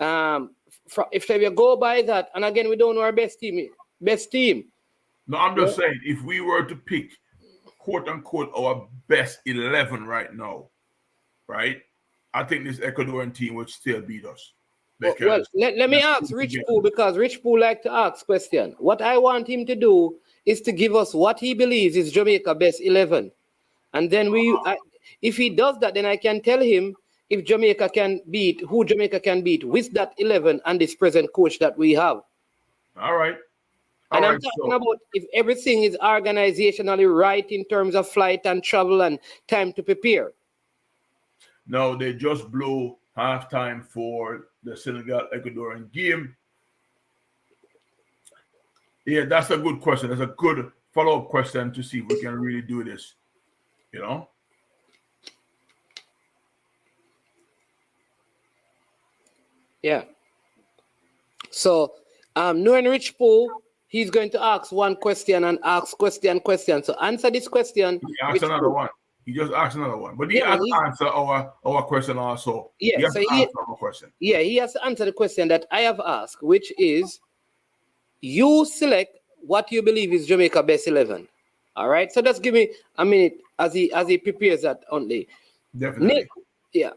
If we go by that, and again, we don't know our best team.
No, I'm just saying, if we were to pick, quote unquote, our best 11 right now, right? I think this Ecuadorian team would still beat us
Well,
because
let me
they're
ask
still
Rich
together.
Poo, because Rich Poo like to ask question. What I want him to do is to give us what he believes is Jamaica best 11. And then if he does that, then I can tell him if Jamaica can beat, who Jamaica can beat with that 11 and this present coach that we have.
All right. All
And I'm
right.
talking
So
about if everything is organizationally right in terms of flight and travel and time to prepare.
now they just blew halftime for the Senegal Ecuadorian game. Yeah, that's a good question. That's a good follow-up question to see if we can really do this. You know?
Yeah. So, knowing Rich Poe, he's going to ask one question and ask question. So answer this question,
He asked
Rich
another
Poe.
one. He just asked another one. But he
Yeah,
has
man.
to answer our question also. He
Yeah.
has
So
to answer our question.
he has to answer the question that I have asked, which is you select what you believe is Jamaica best 11. All right. So just give me a minute as he prepares that only. Nick,
Definitely.
yeah.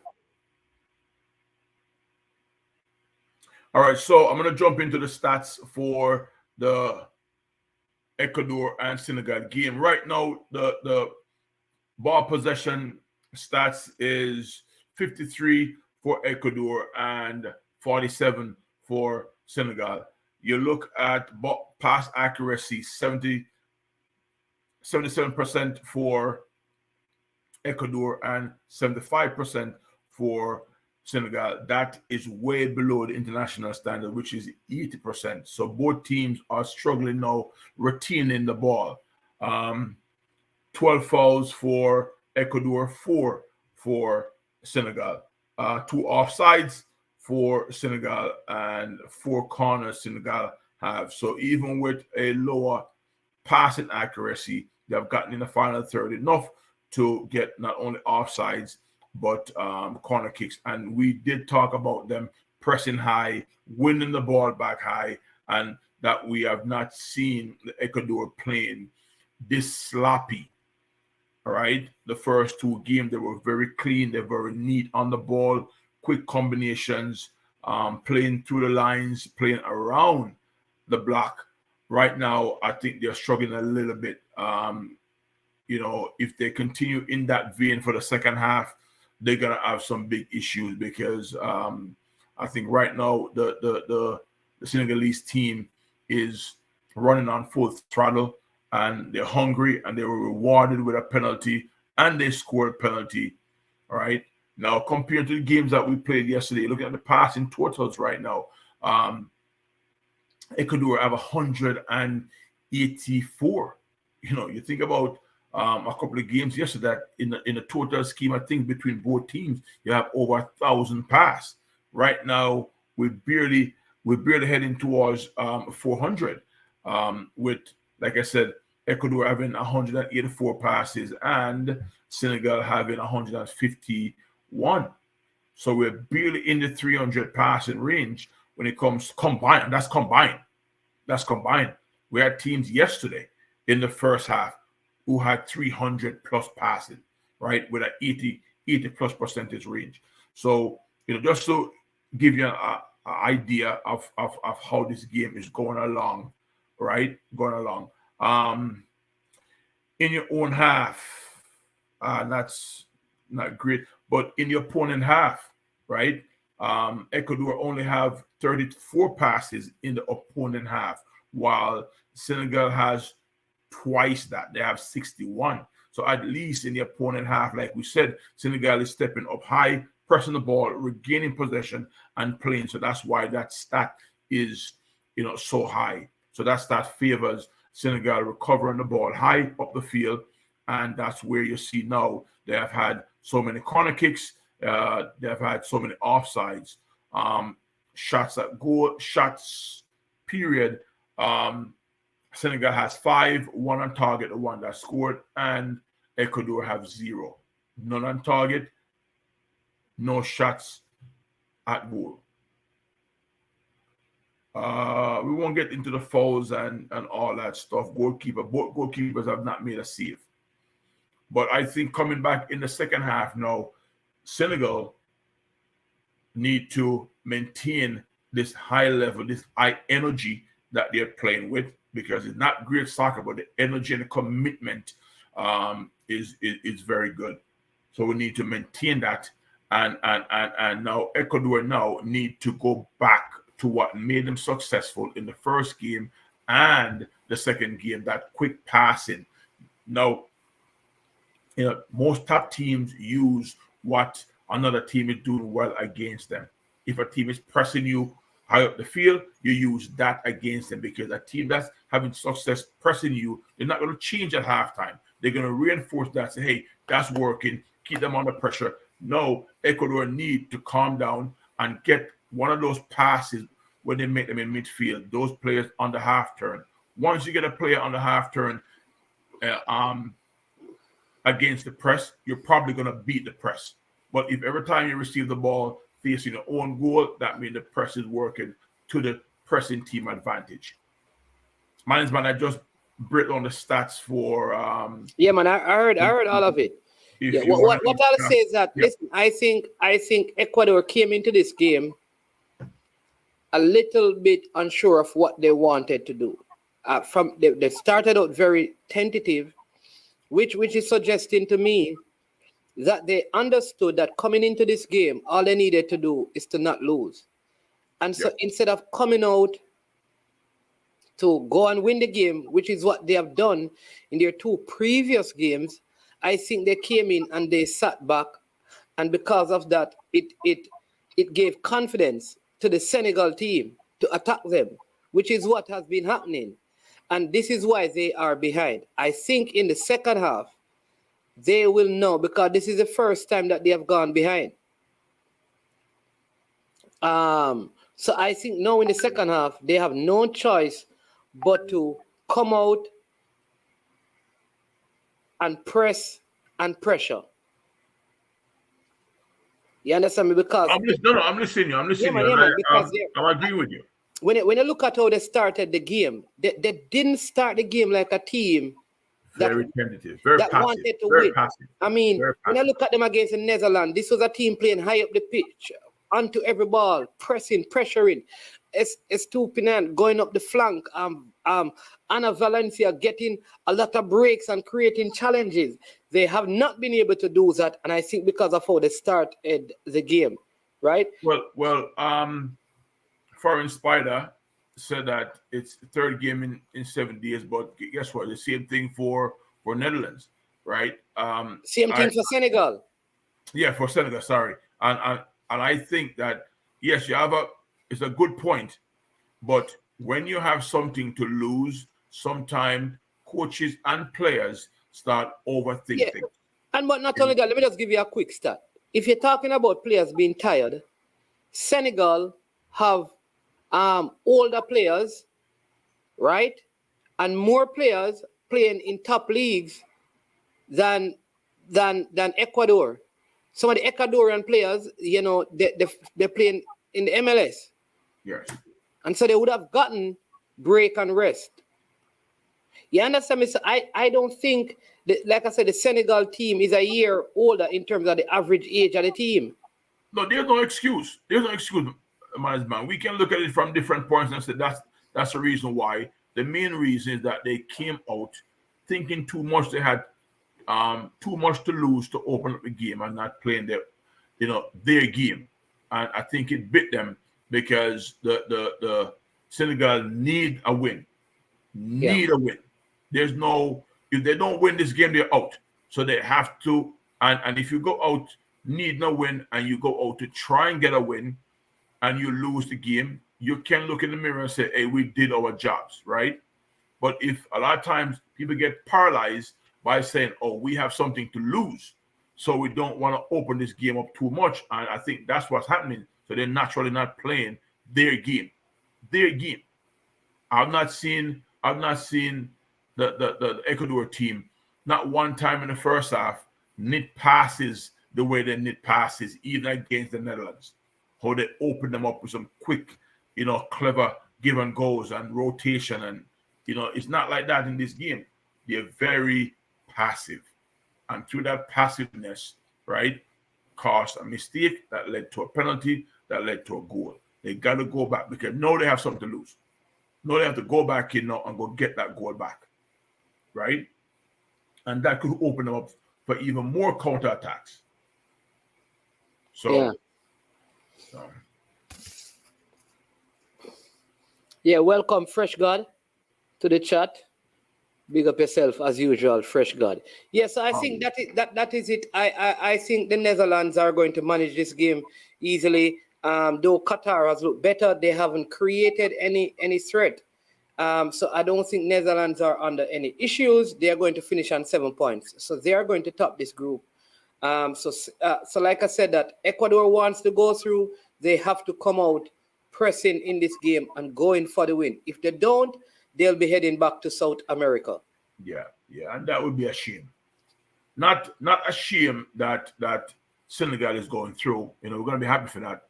All right, so I'm gonna jump into the stats for the Ecuador and Senegal game. Right now, the ball possession stats is 53 for Ecuador and 47 for Senegal. You look at pass accuracy, 77% for Ecuador and 75% for Senegal. That is way below the international standard, which is 80%. So both teams are struggling now retaining the ball. 12 fouls for Ecuador, 4 for Senegal. 2 offsides for Senegal, and 4 corners Senegal have. So even with a lower passing accuracy, they have gotten in the final third enough to get not only offsides but corner kicks. And we did talk about them pressing high, winning the ball back high, and that we have not seen the Ecuador playing this sloppy. All right, the first 2 games they were very clean, they're very neat on the ball, quick combinations, playing through the lines, playing around the block. Right now, I think they're struggling a little bit. If they continue in that vein for the second half, they're gonna have some big issues because I think right now the Senegalese team is running on full throttle and they're hungry and they were rewarded with a penalty and they scored penalty. All right. Now compared to the games that we played yesterday, looking at the passing totals right now, Ecuador have 184. You think about a couple of games yesterday in the total scheme of things between both teams, you have over 1,000 pass. Right now, we're barely heading towards 400. With, like I said, Ecuador having 184 passes and Senegal having 151. So we're barely in the 300 passing range when it comes combined. That's combined. That's combined. We had teams yesterday in the first half who had 300 plus passing, right, with an 80 plus percentage range. So, just to give you an idea of how this game is going along, right? Going along. In your own half, that's not great, but in your opponent half, right? Ecuador only have 34 passes in the opponent half, while Senegal has twice that. They have 61. So at least in the opponent half, like we said, Senegal is stepping up high, pressing the ball, regaining possession, and playing. So that's why that stat is, so high. So that stat favors Senegal recovering the ball high up the field, and that's where you see now they have had so many corner kicks, they have had so many offsides, shots at goal, shots period. Senegal has 5, 1 on target, the one that scored, and Ecuador have 0. None on target, no shots at goal. We won't get into the fouls and all that stuff. Both goalkeepers have not made a save. But I think coming back in the second half now, Senegal need to maintain this high level, this high energy that they're playing with, because it's not great soccer, but the energy and the commitment is very good. So we need to maintain that. And now Ecuador now need to go back to what made them successful in the first game and the second game, that quick passing. Now, most top teams use what another team is doing well against them. If a team is pressing you high up the field, you use that against them, because a team that's having success pressing you, they're not going to change at halftime. They're going to reinforce that, say, hey, that's working, keep them under pressure. No, Ecuador need to calm down and get one of those passes when they make them in midfield, those players on the half turn. Once you get a player on the half turn against the press, you're probably going to beat the press. But if every time you receive the ball facing your own goal, that means the press is working to the pressing team advantage. Man, I just break on the stats for.
Yeah, man, I heard all of it. Yeah, what I'll say is that, listen, I think Ecuador came into this game a little bit unsure of what they wanted to do. They started out very tentative, which is suggesting to me that they understood that coming into this game, all they needed to do is to not lose. And so instead of coming out to go and win the game, which is what they have done in their two previous games, I think they came in and they sat back. And because of that, it gave confidence to the Senegal team to attack them, which is what has been happening. And this is why they are behind. I think in the second half, they will know, because this is the first time that they have gone behind. So I think now in the second half, they have no choice but to come out and press and pressure. You understand me? Because
I'm listening. I'm listening. I agree with you.
When you look at how they started the game, they didn't start the game like a team
very tentative, very passive,
wanted to
very
win.
passive.
I mean, when I look at them against the Netherlands, this was a team playing high up the pitch, onto every ball, pressing, pressuring. Estupinan going up the flank. Ana Valencia getting a lot of breaks and creating challenges. They have not been able to do that, and I think because of how they started the game, right?
Well, Foreign Spider said that it's the third game in 7 days, but guess what? The same thing for Netherlands, right?
Same thing for Senegal.
Yeah, for Senegal. Sorry, and I think that yes, it's a good point, but when you have something to lose, sometimes coaches and players start overthinking.
Yeah. But not only that, let me just give you a quick stat. If you're talking about players being tired, Senegal have older players, right? And more players playing in top leagues than Ecuador. Some of the Ecuadorian players, they're playing in the MLS.
Yes.
And so they would have gotten break and rest. You understand me? So I don't think, like I said, the Senegal team is a year older in terms of the average age of the team.
No, there's no excuse. Man. We can look at it from different points and say that's the reason why. The main reason is that they came out thinking too much. They had too much to lose to open up the game and not playing their game. And I think it bit them because the Senegal need a win. A win. If they don't win this game, they're out. So they have to, and if you go out, need no win, and you go out to try and get a win, and you lose the game, you can look in the mirror and say, hey, we did our jobs, right? But if a lot of times people get paralyzed by saying, oh, we have something to lose, so we don't want to open this game up too much, and I think that's what's happening. So they're naturally not playing their game. I've not seen the Ecuador team not one time in the first half knit passes the way they knit passes, even against the Netherlands. How they open them up with some quick, clever give and goes and rotation, and it's not like that in this game. They're very passive, and through that passiveness, right, caused a mistake that led to a penalty that led to a goal. They got to go back because now they have something to lose. Now they have to go back in now and go get that goal back, right? And that could open them up for even more counterattacks. So,
welcome, Fresh God, to the chat. Big up yourself as usual, Fresh God. Yes, I think that is it. I think the Netherlands are going to manage this game easily. Though Qatar has looked better, they haven't created any threat. So I don't think Netherlands are under any issues. They are going to finish on 7 points. So they are going to top this group. So like I said, that Ecuador wants to go through, they have to come out pressing in this game and going for the win. If they don't, they'll be heading back to South America.
Yeah, and that would be a shame. Not a shame that Senegal is going through. We're going to be happy for that.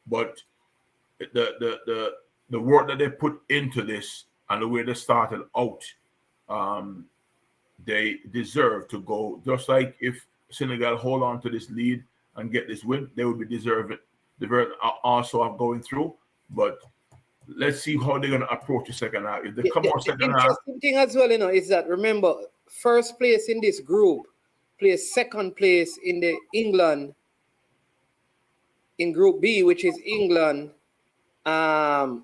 But the work that they put into this and the way they started out, they deserve to go. Just like if Senegal hold on to this lead and get this win, they would be deserving also of going through. But let's see how they're going to approach the second half. If they come out second half.
The interesting thing as well, is that, remember, first place in this group plays second place in the England, in Group B, which is England and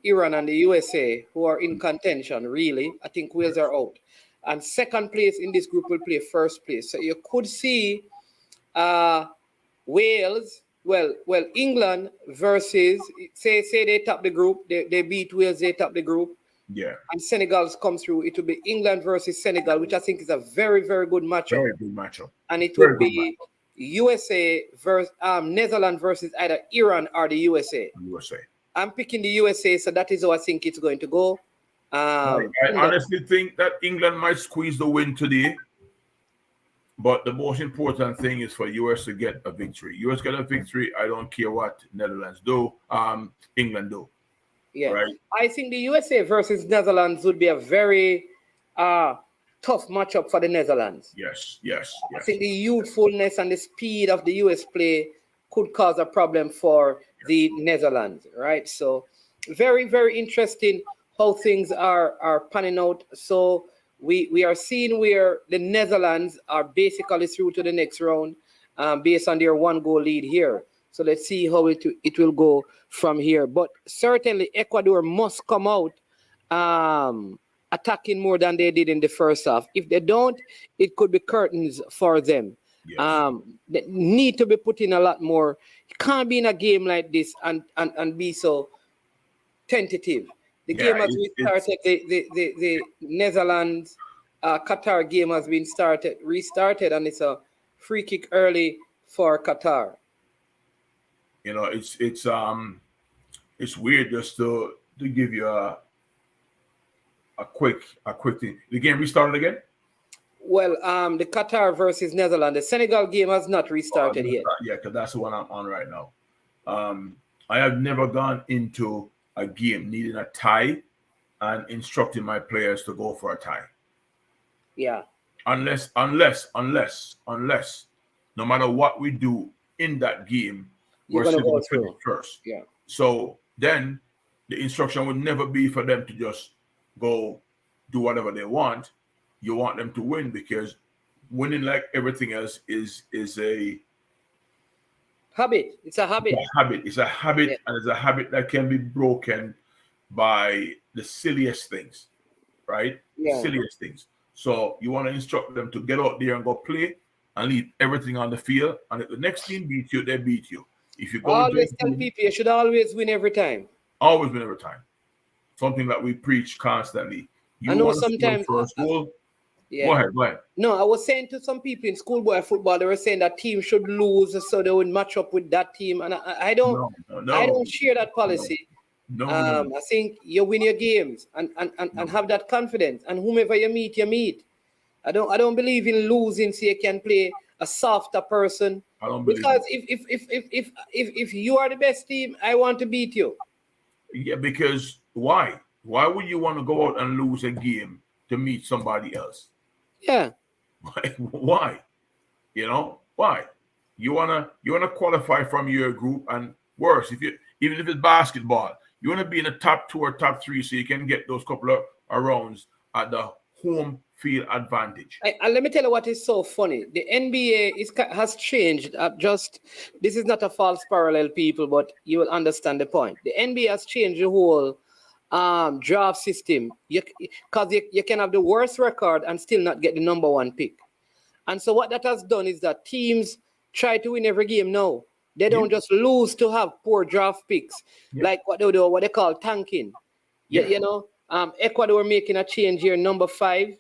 Iran and the USA, who are in contention, really. I think Wales are out. And second place in this group will play first place. So you could see Wales, England versus, say they top the group, they beat Wales, they top the group.
Yeah.
And Senegal's come through. It will be England versus Senegal, which I think is a very, very good matchup.
Very good matchup.
And it will be USA versus Netherlands versus either Iran or the USA. I'm picking the USA, so that is how I think it's going to go.
I honestly think that England might squeeze the win today, but the most important thing is for US to get a victory. US get a victory. I don't care what Netherlands do, England do.
Yeah,
right?
I think the USA versus Netherlands would be a very tough matchup for the Netherlands.
Yes.
I think the youthfulness and the speed of the US play could cause a problem for the Netherlands, right? So very, very interesting how things are panning out. So we are seeing where the Netherlands are basically through to the next round based on their 1-goal lead here. So let's see how it will go from here. But certainly Ecuador must come out attacking more than they did in the first half. If they don't, it could be curtains for them. Yes. They need to be put in a lot more. You can't be in a game like this and be so tentative. The game has restarted. The Netherlands Qatar game has been restarted, and it's a free kick early for Qatar.
It's weird just to give you a quick thing. The game restarted again?
Well, the Qatar versus Netherlands, the Senegal game has not restarted yet.
Yeah, because that's the one I'm on right now. I have never gone into a game needing a tie and instructing my players to go for a tie.
Yeah.
Unless, no matter what we do in that game, we're still going to finish first.
Yeah.
So then the instruction would never be for them to just go do whatever they want. You want them to win, because winning, like everything else, is a
habit. It's a habit.
It's a habit, yeah. And it's a habit that can be broken by the silliest things, right?
Yeah.
Silliest things. So you want to instruct them to get out there and go play and leave everything on the field. And if the next team beats you, they beat you. If you go
always tell people you should always win every time.
Always win every time. Something that we preach constantly.
I know sometimes.
First goal.
Yeah.
Go ahead.
No, I was saying to some people in schoolboy football, they were saying that team should lose so they would match up with that team, and I don't. No. I don't share that policy.
No.
I think you win your games and have that confidence, and whomever you meet, you meet. I don't believe in losing so you can play a softer person.
I don't believe
because if you are the best team, I want to beat you.
Yeah, because why? Why would you want to go out and lose a game to meet somebody else?
Yeah.
Why? You know why? You wanna qualify from your group, and worse, if you even if it's basketball, you wanna be in the top 2 or top 3 so you can get those couple of rounds at the home field advantage.
And let me tell you what is so funny. The NBA has changed. Just this is not a false parallel, people, but you will understand the point. The NBA has changed the whole draft system. Because you can have the worst record and still not get the number 1 pick. And so what that has done is that teams try to win every game now. They don't just lose to have poor draft picks, like what they do, what they call tanking. You know, Ecuador making a change here, number 5,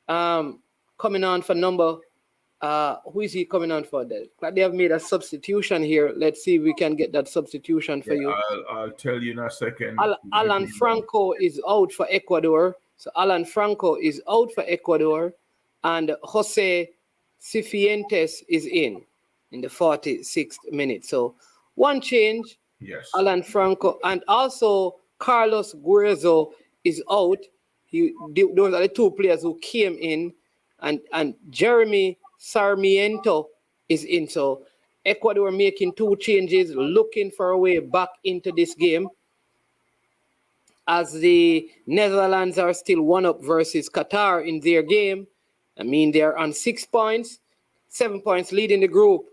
coming on for number. Who is he coming on for? They have made a substitution here. Let's see if we can get that substitution for you.
I'll tell you in a second.
Alan Franco is out for Ecuador. So Alan Franco is out for Ecuador, and Jose Cifuentes is in the 46th minute. So one change.
Yes.
Alan Franco, and also Carlos Guerzo is out. Those are the 2 players who came in, and Jeremy Sarmiento is in. So Ecuador making 2 changes, looking for a way back into this game, as the Netherlands are still 1-up versus Qatar in their game. I mean, they're on 6 points, 7 points leading the group,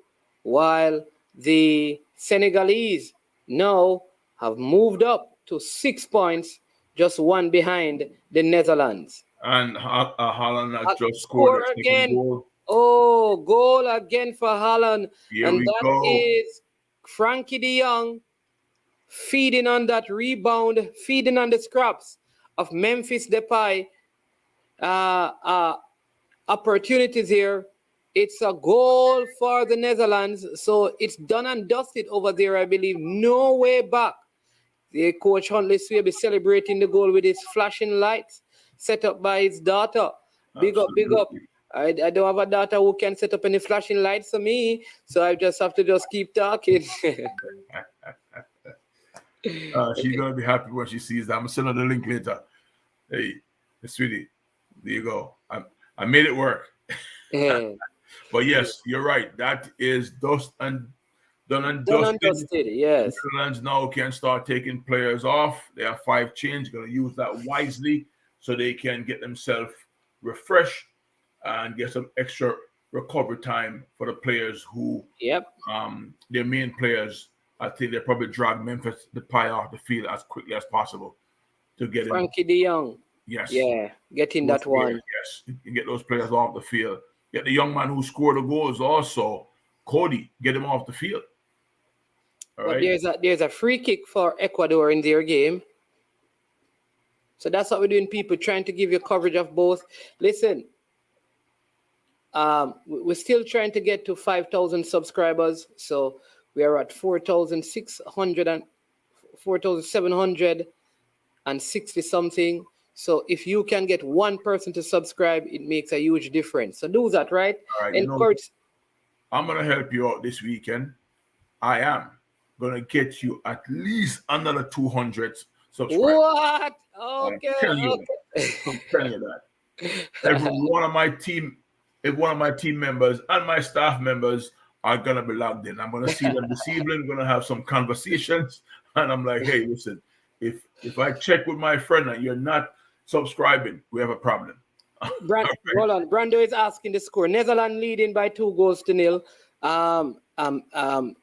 while the Senegalese now have moved up to 6 points, just 1 behind the Netherlands.
And Holland has just scored
again.
Goal.
Oh, goal again for Holland.
Here
and
we
that
go.
is Frankie de Jong feeding on that rebound, feeding on the scraps of Memphis Depay. Opportunities here. It's a goal for the Netherlands, so it's done and dusted over there, I believe. No way back. The coach Huntley will be celebrating the goal with his flashing lights set up by his daughter. Big up, big up. I don't have a daughter who can set up any flashing lights for me, so I just have to just keep talking.
She's gonna be happy when she sees that. I'm gonna send her the link later. Hey, sweetie, there you go. I made it work.
Yeah.
But yes, you're right. That is done and dusted.
Yes.
The Netherlands now can start taking players off. They have 5 change. Going to use that wisely so they can get themselves refreshed and get some extra recovery time for the players who, their main players. I think they probably drag Memphis Depay off the field as quickly as possible to get
Frankie de Jong.
Yes.
Yeah, getting that one.
Yes, you get those players off the field. Get the young man who scored the goals also, Cody, get him off the field. All
but
right.
there's a free kick for Ecuador in their game. So that's what we're doing, people, trying to give you coverage of both. Listen, we're still trying to get to 5,000 subscribers. So we are at 4,600 and 4,760 something. So if you can get one person to subscribe, it makes a huge difference. So do that, right?
All right.
Encourage.
I'm going to help you out this weekend. I am going to get you at least another 200 subscribers.
What? Okay.
I'm telling you that. Every one of my team members and my staff members are going to be logged in. I'm going to see them this evening. We're going to have some conversations. And I'm like, hey, listen, if I check with my friend and you're not subscribing, we have a problem.
Hold on. Brando is asking the score. Netherlands leading by 2-0.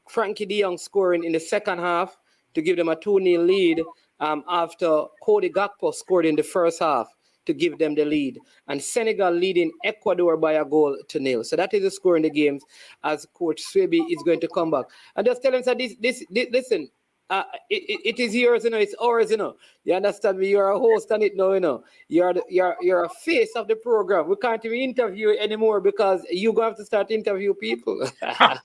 Frankie de Jong scoring in the second half to give them a 2-0 lead after Cody Gakpo scored in the first half to give them the lead. And Senegal leading Ecuador by 1-0. So that is the score in the games as Coach Swaby is going to come back. And just tell him that this listen, it is yours, it's ours, You understand me? You're a host on it now, You're a face of the program. We can't even interview you anymore because you're going to have to start interview people.
Hey,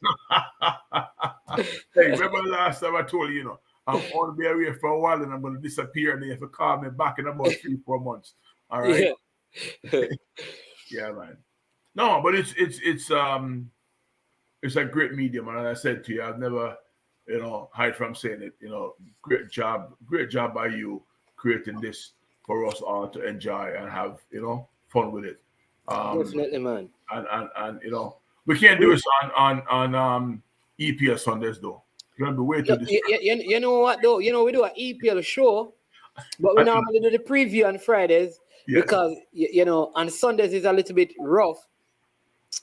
remember last time I told you, I'm going to be away for a while and I'm going to disappear and you have to call me back in about 3-4 months. All right?
Yeah.
Yeah, man. No, but it's a great medium. And as I said to you, hide from saying it. Great job by you creating this for us all to enjoy and have fun with it.
Definitely, man.
And we can't do this on EPS Sundays though. It's gonna be way too distracting.
You know what though? We do an EPL show, but we normally do the preview on Fridays because on Sundays is a little bit rough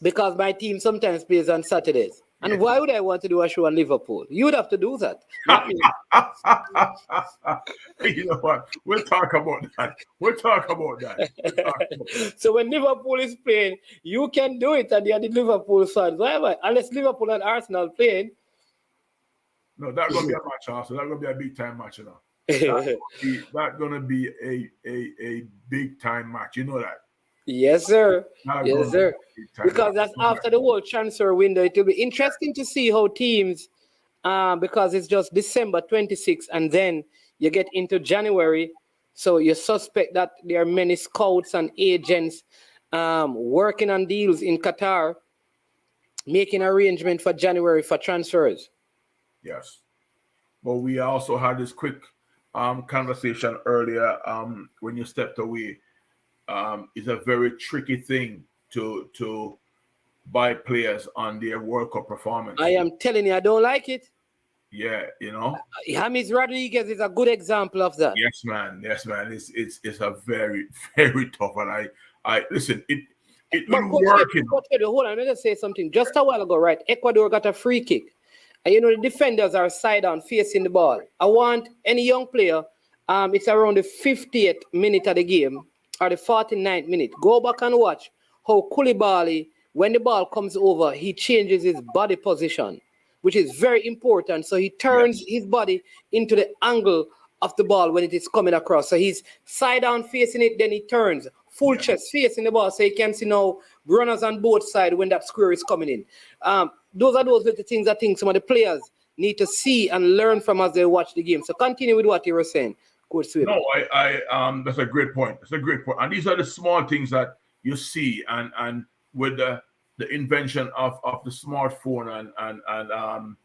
because my team sometimes plays on Saturdays. And why would I want to do a show on Liverpool? You would have to do that. Not me.
You know what? We'll talk about that.
So when Liverpool is playing, you can do it, and you're the Liverpool fans. Whatever. Unless Liverpool and Arsenal playing.
No, that's gonna be a match, also. That's gonna be a big time match, That's gonna be a big time match. You know that.
Yes, sir. Yes, sir. Because that's after the whole transfer window. It will be interesting to see how teams, because it's just December 26th, and then you get into January. So you suspect that there are many scouts and agents working on deals in Qatar, making arrangement for January for transfers.
Yes. But we also had this quick conversation earlier when you stepped away. It's a very tricky thing to buy players on their World Cup performance.
I am telling you, I don't like it.
Yeah,
James Rodriguez is a good example of that.
Yes, man. It's a very, very tough one. I listen. It will work.
Hold on, let me say something. Just a while ago, right? Ecuador got a free kick, and the defenders are side on facing the ball. I want any young player. It's around the 50th minute of the game. Or the 49th minute, go back and watch how Koulibaly, when the ball comes over, he changes his body position, which is very important. So he turns his body into the angle of the ball when it is coming across. So he's side down facing it, then he turns full chest facing the ball, so you can see now runners on both sides when that square is coming in. Those are those little things I think some of the players need to see and learn from as they watch the game. So continue with what you were saying.
No, I that's a great point. And these are the small things that you see, and with the invention of the smartphone and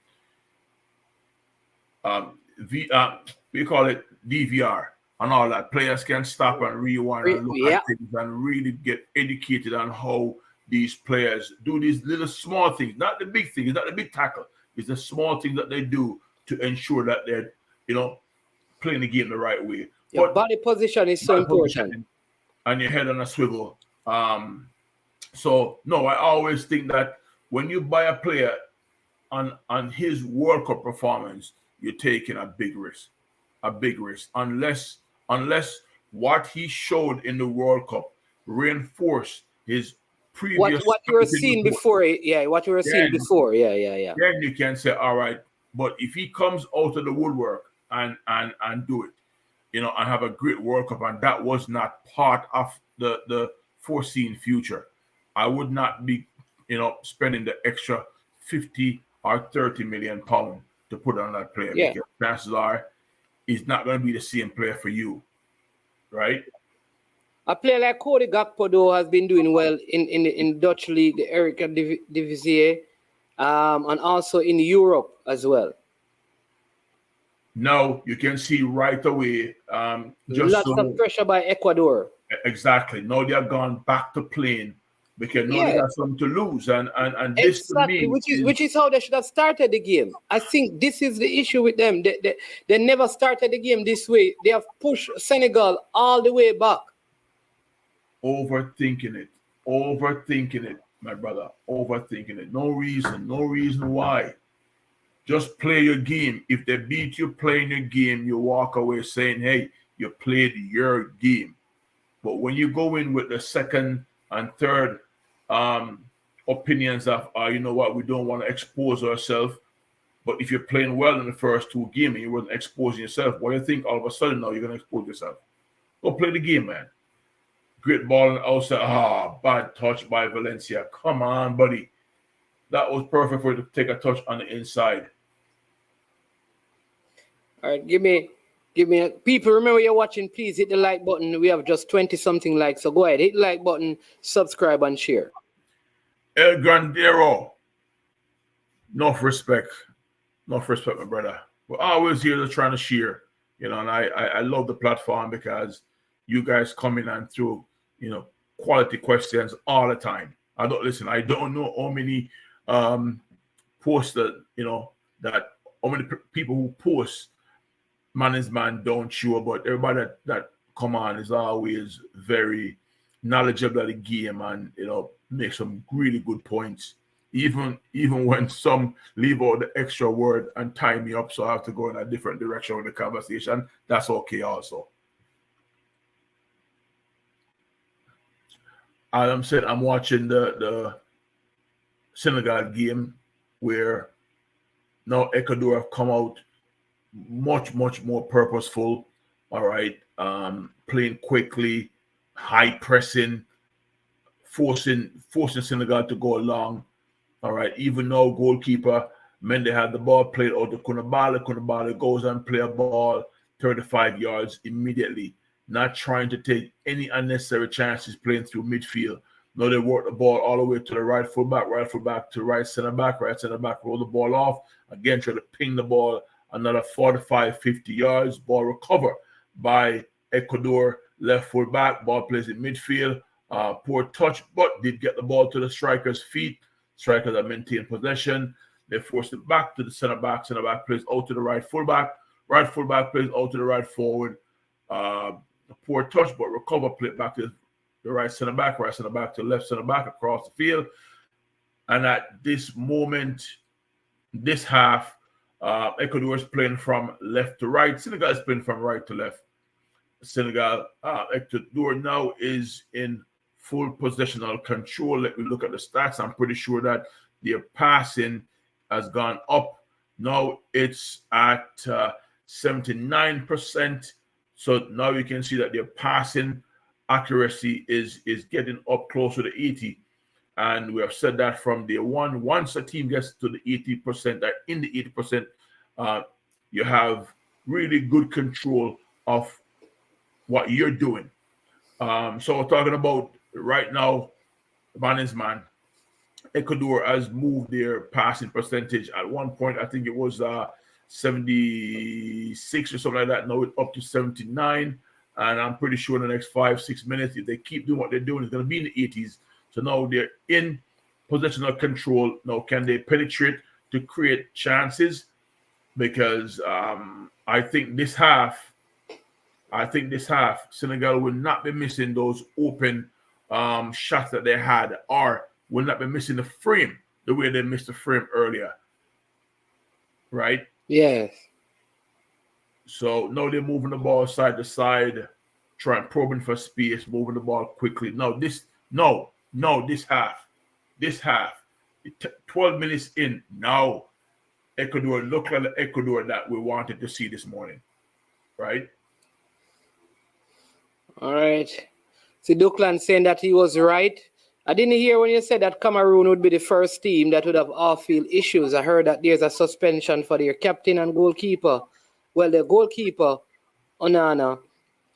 we call it DVR and all that. Players can stop and rewind and look at things and really get educated on how these players do these little small things, not the big things, not the big tackle. It's the small things that they do to ensure that they're playing the game the right way.
Your body position is so important.
And your head on a swivel. So no, I always think that when you buy a player on his World Cup performance, you're taking a big risk. Unless what he showed in the World Cup reinforced his previous
what you were seeing before. What you were seeing before. Yeah.
Then you can say, all right, but if he comes out of the woodwork and do it, and have a great World Cup, and that was not part of the foreseen future, I would not be, spending the extra 50 or 30 million pounds to put on that player, because chances are he's not going to be the same player for you, right?
A player like Cody Gakpo, though, has been doing well in Dutch league, the Eredivisie, and also in Europe as well.
Now you can see right away.
Lots of pressure by Ecuador.
Exactly. Now they have gone back to playing because now they got something to lose, and this
exactly,
to me
which is how they should have started the game. I think this is the issue with them. They never started the game this way. They have pushed Senegal all the way back.
Overthinking it, my brother. Overthinking it. No reason why. Just play your game. If they beat you playing your game, you walk away saying, hey, you played your game. But when you go in with the second and third opinions of, you know what, we don't want to expose ourselves. But if you're playing well in the first two games and you weren't exposing yourself, what do you think all of a sudden now you're going to expose yourself? Go play the game, man. Great ball on the outside. Bad touch by Valencia. Come on, buddy. That was perfect for you to take a touch on the inside.
All right, give me people, remember you're watching, please hit the like button. We have just 20-something likes, so go ahead, hit the like button, subscribe, and share.
El Grandero. Enough respect. Enough respect, my brother. We're always here to trying to share, and I love the platform because you guys come in and through, quality questions all the time. I don't know how many posts that, that how many people who post man is man don't show, but everybody that come on is always very knowledgeable of the game and make some really good points. Even when some leave out the extra word and tie me up, so I have to go in a different direction with the conversation. That's okay also. As I'm saying, I'm watching the Senegal game where now Ecuador have come out much more purposeful. All right, playing quickly, high pressing, forcing Senegal to go along. All right, even though goalkeeper Mendy had the ball played out to Kunabale goes and play a ball 35 yards immediately, not trying to take any unnecessary chances playing through midfield. No, they work the ball all the way to the right fullback to right center back, roll the ball off. Again, try to ping the ball another 45, 50 yards. Ball recover by Ecuador, left fullback. Ball plays in midfield. Poor touch, but did get the ball to the striker's feet. Strikers that maintain possession. They forced it back to the center back. Center back plays out to the right fullback. Right fullback plays out to the right forward. A poor touch, but recover, play back to the right center back to left center back across the field. And at this moment, this half, Ecuador is playing from left to right. Senegal is playing from right to left. Ecuador now is in full possessional control. Let me look at the stats. I'm pretty sure that their passing has gone up. Now it's at 79%. So now you can see that their passing accuracy is getting up closer to 80. And we have said that from day one. Once a team gets to the 80%, that in the 80%, you have really good control of what you're doing. So we're talking about right now, man is man. Ecuador has moved their passing percentage. At one point, I think it was 76 or something like that. Now it's up to 79. And I'm pretty sure in the next 5-6 minutes, if they keep doing what they're doing, it's going to be in the 80s. So now they're in positional control. Now, can they penetrate to create chances? Because I think this half, Senegal will not be missing those open shots that they had, or will not be missing the frame the way they missed the frame earlier. Right?
Yes.
So now they're moving the ball side to side, trying probing for space, moving the ball quickly. This half, 12 minutes in, now Ecuador look like the Ecuador that we wanted to see this morning, right?
All right. See, Duckland saying that he was right. I didn't hear when you said that Cameroon would be the first team that would have off-field issues. I heard that there's a suspension for their captain and goalkeeper. Well, the goalkeeper, Onana,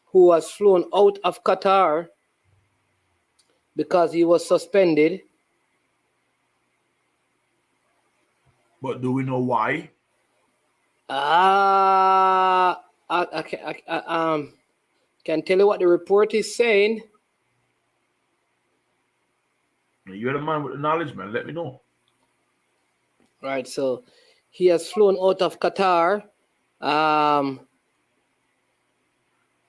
who was flown out of Qatar because he was suspended.
But do we know why?
I can tell you what the report is saying.
You're the man with the knowledge, man. Let me know.
Right, so he has flown out of Qatar.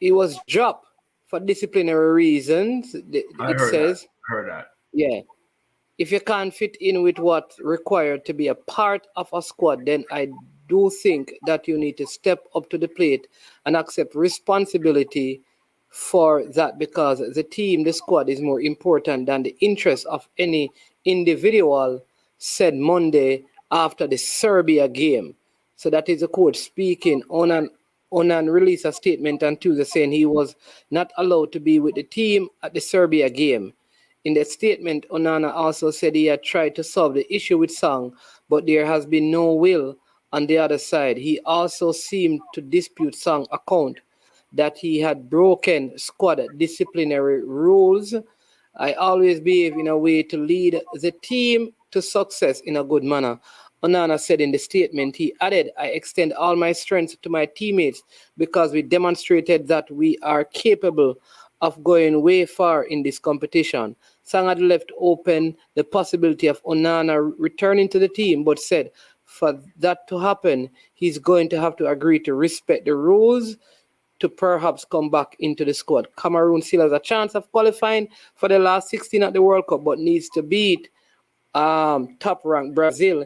He was dropped for disciplinary reasons.
I heard that.
Yeah. If you can't fit in with what's required to be a part of a squad, then I do think that you need to step up to the plate and accept responsibility for that, because the team, the squad is more important than the interest of any individual, said Monday after the Serbia game. So that is the coach speaking. Onan released a statement on Tuesday saying he was not allowed to be with the team at the Serbia game. In that statement, Onana also said he had tried to solve the issue with Song, but there has been no will on the other side. He also seemed to dispute Song's account that he had broken squad disciplinary rules. I always behave in a way to lead the team to success in a good manner. Onana said in the statement. He added, I extend all my strength to my teammates because we demonstrated that we are capable of going way far in this competition. Sang had left open the possibility of Onana returning to the team, but said for that to happen, he's going to have to agree to respect the rules to perhaps come back into the squad. Cameroon still has a chance of qualifying for the last 16 at the World Cup, but needs to beat top-ranked Brazil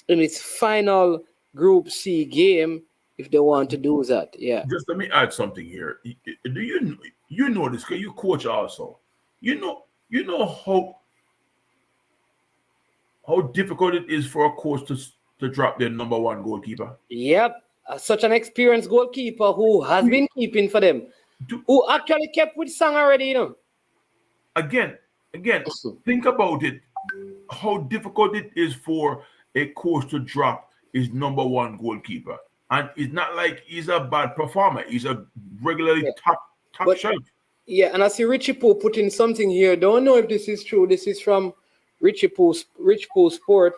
in its final Group C game if they want to do that. Yeah.
Just let me add something here. Do you know this? Because you coach also. You know how difficult it is for a coach to drop their number one goalkeeper.
Yep. Such an experienced goalkeeper who has been keeping for them, who actually kept with Sang already, you know.
Again, think about it. How difficult it is for a coach to drop his number one goalkeeper. And it's not like he's a bad performer. He's a regularly top shelf.
Yeah, and I see Richie Poo putting something here. Don't know if this is true. This is from Rich Poo Sport,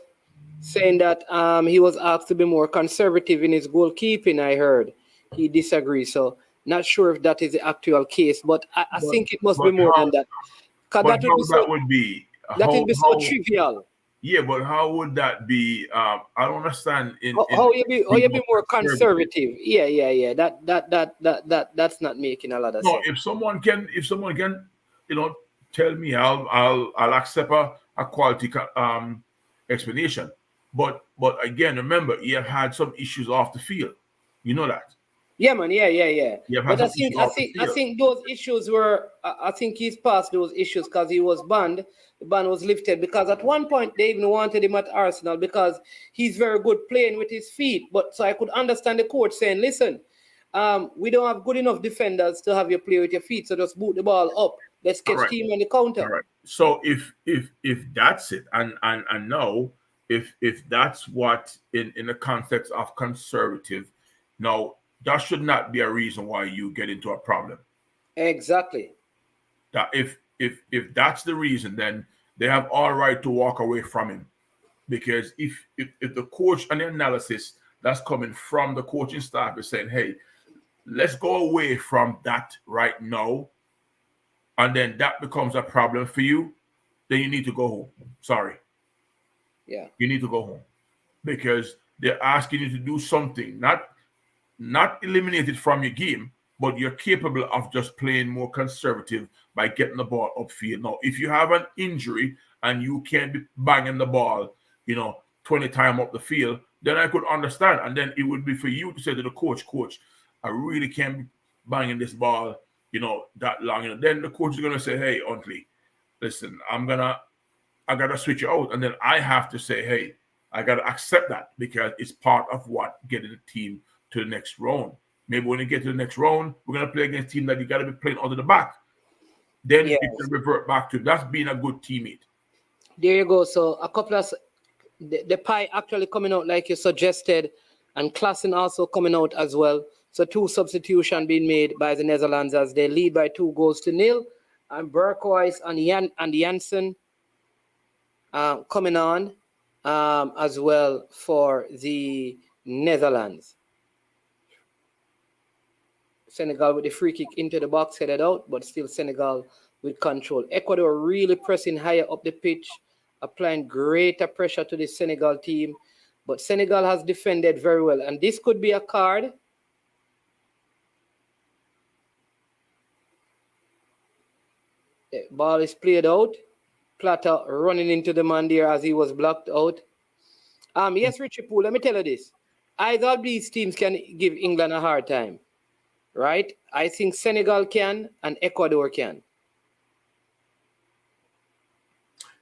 saying that he was asked to be more conservative in his goalkeeping. I heard he disagrees. So not sure if that is the actual case, but I think it must be more than that.
But that would be
so trivial.
Yeah, but how would that be? I don't understand.
How you be more conservative? Yeah. That's not making a lot of sense.
No, if someone can, tell me, I'll accept a quality explanation. But again, remember, he have had some issues off the field. You know that.
Yeah, man. Yeah. But I think those issues were. I think he's past those issues because he was banned. The ban was lifted because at one point they even wanted him at Arsenal because he's very good playing with his feet. But so I could understand the coach saying, "Listen, we don't have good enough defenders to have you play with your feet, so just boot the ball up. Let's catch team on the counter."
All right. So if that's it, and now if that's what in the context of conservative, now that should not be a reason why you get into a problem.
Exactly.
That if that's the reason, then they have all right to walk away from him. Because if the coach and the analysis that's coming from the coaching staff is saying, hey, let's go away from that right now, and then that becomes a problem for you, then you need to go home. Sorry.
Yeah.
You need to go home. Because they're asking you to do something, not eliminate it from your game, but you're capable of just playing more conservative by getting the ball upfield. Now, if you have an injury and you can't be banging the ball, 20 times up the field, then I could understand. And then it would be for you to say to the coach, I really can't be banging this ball, that long. Then the coach is going to say, hey, Huntley, listen, I got to switch you out. And then I have to say, hey, I got to accept that because it's part of what getting the team to the next round. Maybe when you get to the next round, we're going to play against a team that you got to be playing out of the back. Then you can revert back to that's being a good teammate.
There you go. So a couple of the pie actually coming out like you suggested, and Klassen also coming out as well. So 2 substitutions being made by the Netherlands as they lead by 2-0, and Berghuis and Janssen coming on as well for the Netherlands. Senegal with the free kick into the box, headed out, but still Senegal with control. Ecuador really pressing higher up the pitch, applying greater pressure to the Senegal team. But Senegal has defended very well, and this could be a card. The ball is played out. Plata running into the man there as he was blocked out. Yes, Richie Poole, let me tell you this. Either of these teams can give England a hard time. Right? I think Senegal can and Ecuador can.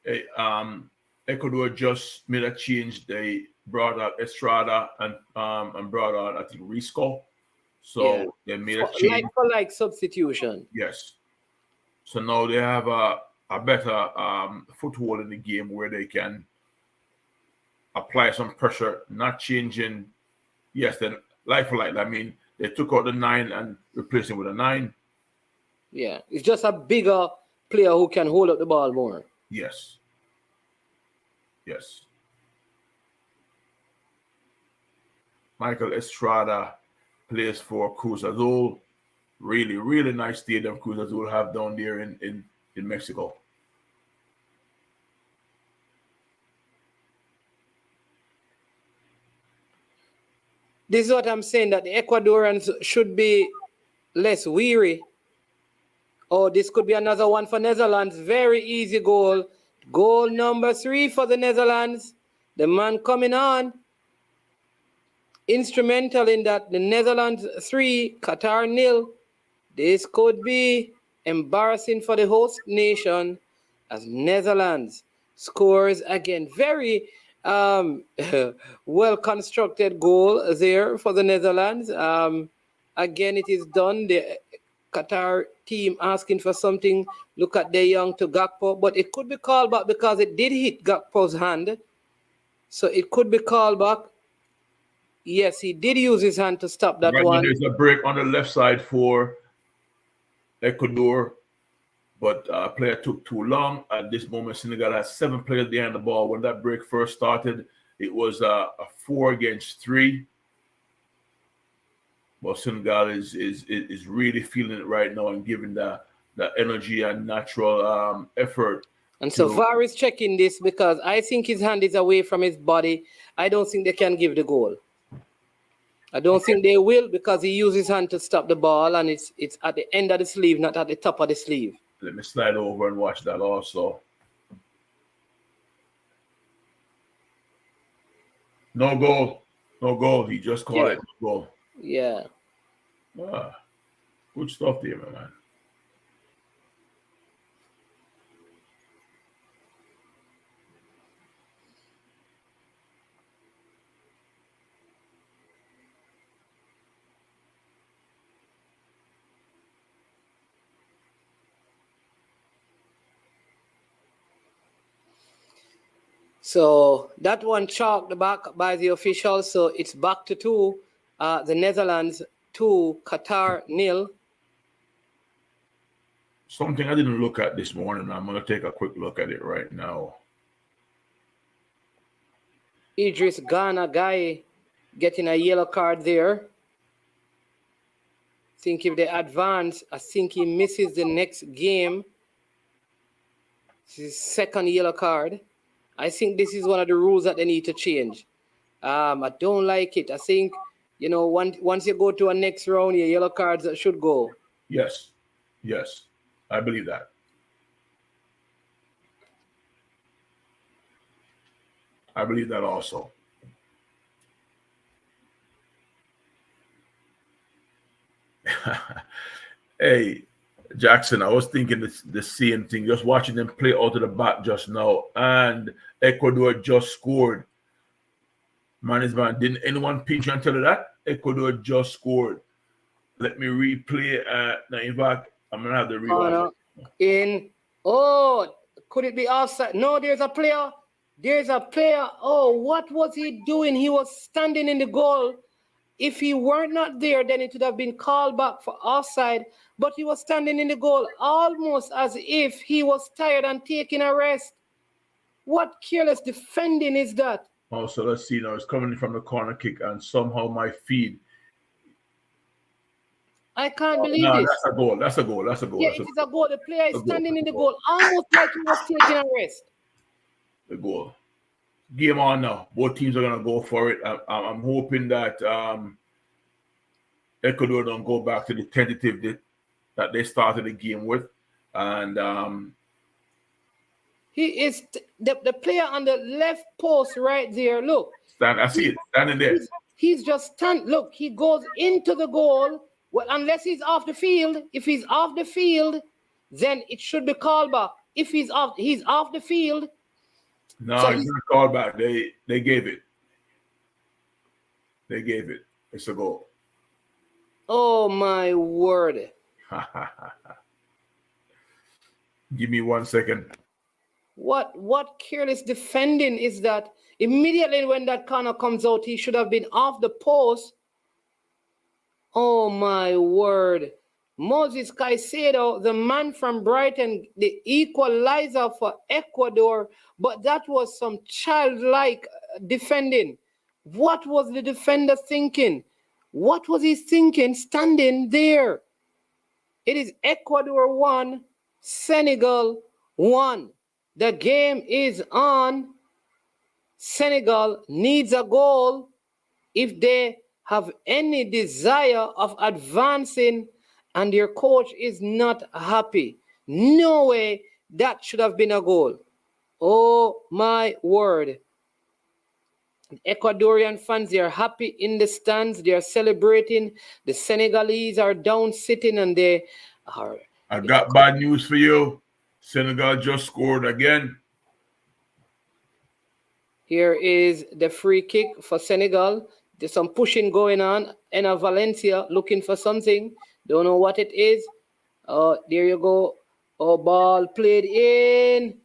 Hey, Ecuador just made a change. They brought out Estrada and brought out, I think, Risco. So they made a change.
Like substitution.
Yes. So now they have a better foothold in the game where they can apply some pressure, not changing. Yes, then like for like. I mean, they took out the 9 and replaced him with a 9.
Yeah, it's just a bigger player who can hold up the ball more.
Yes. Michael Estrada plays for Cruz Azul. Really, really nice stadium Cruz Azul have down there in Mexico.
This is what I'm saying, that the Ecuadorians should be less weary. Oh, this could be another one for Netherlands. Very easy goal. Goal number 3 for the Netherlands. The man coming on. Instrumental in that. The Netherlands 3, Qatar 0. This could be embarrassing for the host nation as Netherlands scores again. Very well-constructed goal there for the Netherlands. Again, it is done. The Qatar team asking for something. Look at De Jong to Gakpo, but it could be called back because it did hit Gakpo's hand. So it could be called back. Yes, he did use his hand to stop that one.
There's a break on the left side for Ecuador, but player took too long. At this moment, Senegal has 7 players behind the ball. When that break first started, it was a 4 against 3. Well, Senegal is really feeling it right now and giving the energy and natural effort.
And so VAR is checking this because I think his hand is away from his body. I don't think they can give the goal. I don't think they will because he used his hand to stop the ball and it's at the end of the sleeve, not at the top of the sleeve.
Let me slide over and watch that also. No goal. No goal. He just called it. No goal.
Yeah.
Good stuff there, man.
So that one chalked back by the officials. So it's back to 2. The Netherlands 2, Qatar 0.
Something I didn't look at this morning. I'm going to take a quick look at it right now.
Idris Ghana guy getting a yellow card there. I think if they advance, I think he misses the next game. This is his 2nd yellow card. I think this is one of the rules that they need to change. I don't like it. I think, once you go to a next round, your yellow cards should go.
Yes. I believe that. I believe that also. Hey, Jackson, I was thinking the same thing, just watching them play out of the back just now, and Ecuador just scored. Man, didn't anyone pinch you and tell you that? Ecuador just scored. Let me replay. Now, in fact, I'm going to have the rewind.
Could it be offside? No, there's a player. Oh, what was he doing? He was standing in the goal. If he were not there, then it would have been called back for offside. But he was standing in the goal almost as if he was tired and taking a rest. What careless defending is that?
Oh, so let's see now. It's coming from the corner kick, and somehow my feed.
I can't believe this.
That's a goal.
Yeah, it is a goal. The player is standing in the goal almost like he was taking a rest.
The goal. Game on now. Both teams are going to go for it. I'm hoping that Ecuador don't go back to the tentative that they started the game with. And
he is the player on the left post right there. Look.
I see it. Standing there.
He's just Look, he goes into the goal. Well, unless he's off the field. If he's off the field, then it should be called back. If he's off the field.
No, so he's not called back. They gave it. It's a goal.
Oh my word.
Give me 1 second.
What careless defending is that? Immediately when that corner comes out, he should have been off the post. Oh my word. Moses Caicedo, the man from Brighton, the equalizer for Ecuador, but that was some childlike defending. What was the defender thinking? What was he thinking standing there? It is Ecuador 1, Senegal 1. The game is on. Senegal needs a goal if they have any desire of advancing, and their coach is not happy. No way that should have been a goal. Oh my word. Ecuadorian fans, they are happy in the stands. They are celebrating. The Senegalese are down sitting and they are.
I got bad news for you. Senegal just scored again.
Here is the free kick for Senegal. There's some pushing going on. Ena Valencia looking for something. Don't know what it is. Oh, there you go. Oh, ball played in.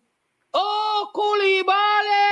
Oh, Koulibaly!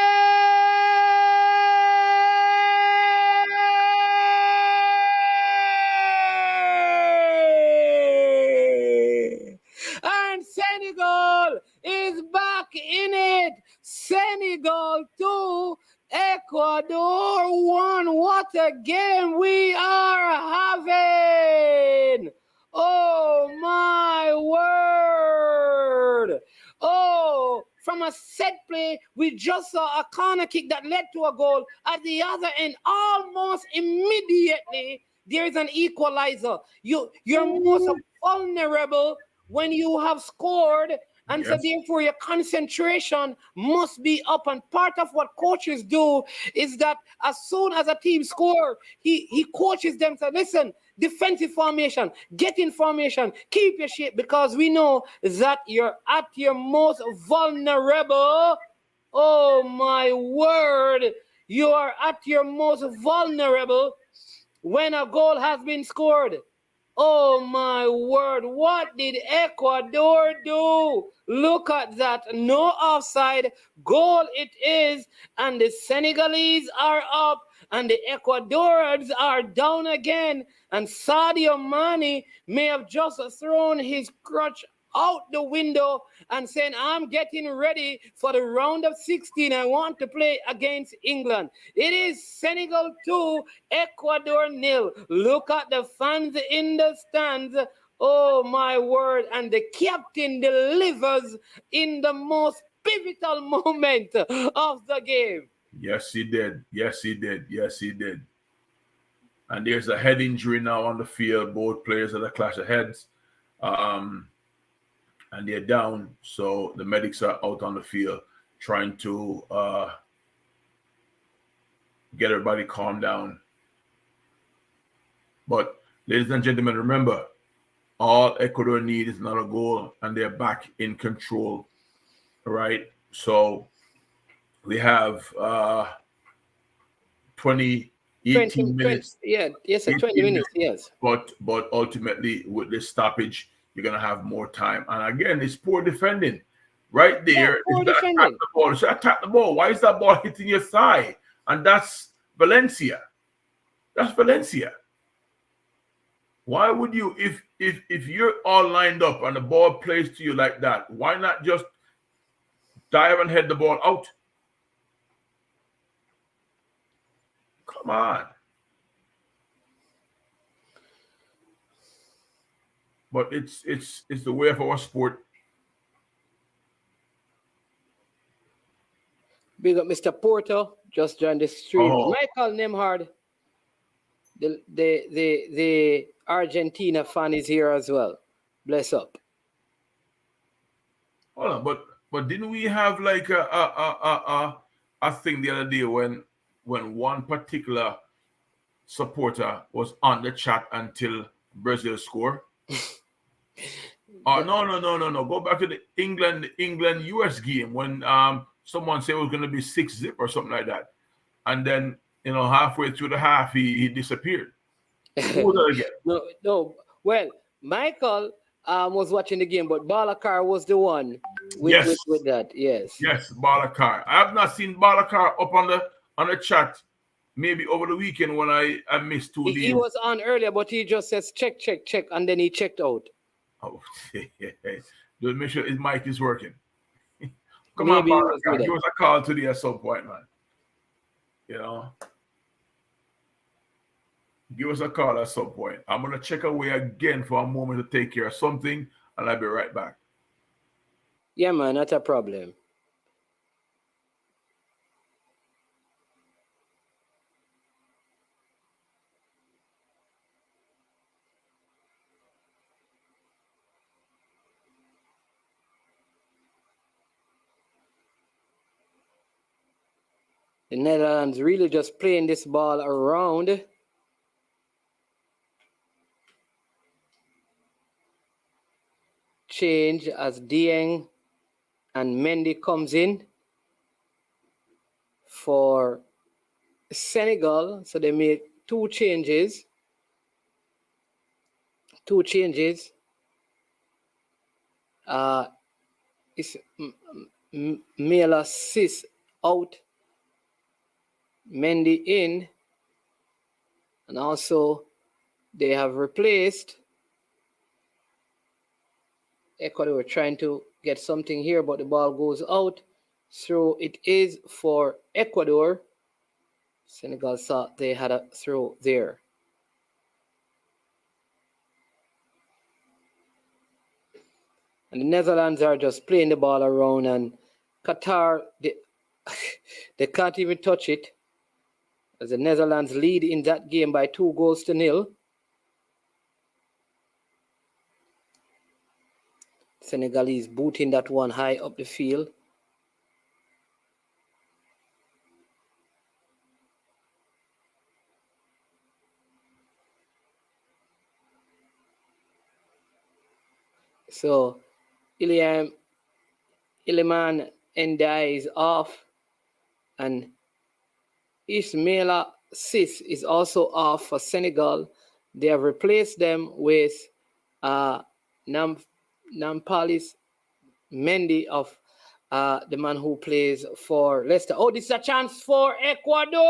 And Senegal is back in it. Senegal 2, Ecuador 1. What a game we are having. Oh, my word. Oh, from a set play, we just saw a corner kick that led to a goal. At the other end, almost immediately, there is an equalizer. You're most vulnerable when you have scored, and so therefore your concentration must be up. And part of what coaches do is that as soon as a team score, he coaches them to listen, defensive formation, get in formation, keep your shape, because we know that you're at your most vulnerable. Oh my word, you are at your most vulnerable when a goal has been scored. Oh my word, what did Ecuador do? Look at that, no offside, goal it is, and the Senegalese are up, and the Ecuadorians are down again, and Sadio Mane may have just thrown his crutch out the window and saying, I'm getting ready for the round of 16. I want to play against England. It is Senegal 2, Ecuador 0. Look at the fans in the stands. Oh, my word. And the captain delivers in the most pivotal moment of the game.
Yes, he did. Yes, he did. Yes, he did. And there's a head injury now on the field. Both players had a clash of heads. And they're down. So the medics are out on the field trying to get everybody calmed down. But, ladies and gentlemen, remember, all Ecuador need is another goal, and they're back in control. All right? So we have 18 minutes.
20 minutes, yes.
But ultimately, with this stoppage, you're going to have more time. And again, it's poor defending. Right there.
Poor defending.
Attack the ball. Why is that ball hitting your thigh? And that's Valencia. That's Valencia. Why would you, if you're all lined up and the ball plays to you like that, why not just dive and head the ball out? Come on. But it's the way of our sport.
Big up Mr. Porter, just joined the stream.
Oh.
Michael Nemhard, the Argentina fan, is here as well. Bless up.
Hold on, but didn't we have like a thing the other day when one particular supporter was on the chat until Brazil scored? Oh no. Go back to the England US game when someone said it was going to be 6-0 or something like that, and then halfway through the half he disappeared. Who was that again?
No. Well, Michael was watching the game, but Balakar was the one with that. Yes,
Balakar. I have not seen Balakar up on the chat. Maybe over the weekend when I missed 2 days.
He was on earlier, but he just says check, and then he checked out.
Oh, just make sure his mic is working. Come
Maybe
on, Balakar. Give us a call today at some point, man. Give us a call at some point. I'm gonna check away again for a moment to take care of something, and I'll be right back.
Yeah, man, not a problem. The Netherlands really just playing this ball around. Change as Dieng and Mendy comes in for Senegal. So they made two changes. It's Mela Sis out, Mendy in, and also they have replaced Ecuador trying to get something here, but the ball goes out. Throw it is for Ecuador. Senegal thought they had a throw there. And the Netherlands are just playing the ball around, and Qatar, they can't even touch it, as the Netherlands lead in that game by 2-0. Senegalese booting that one high up the field. So Iliman Ndiaye is off, and Ismaila Sis is also off for Senegal. They have replaced them with Nampalis Mendy of the man who plays for Leicester. Oh, this is a chance for Ecuador!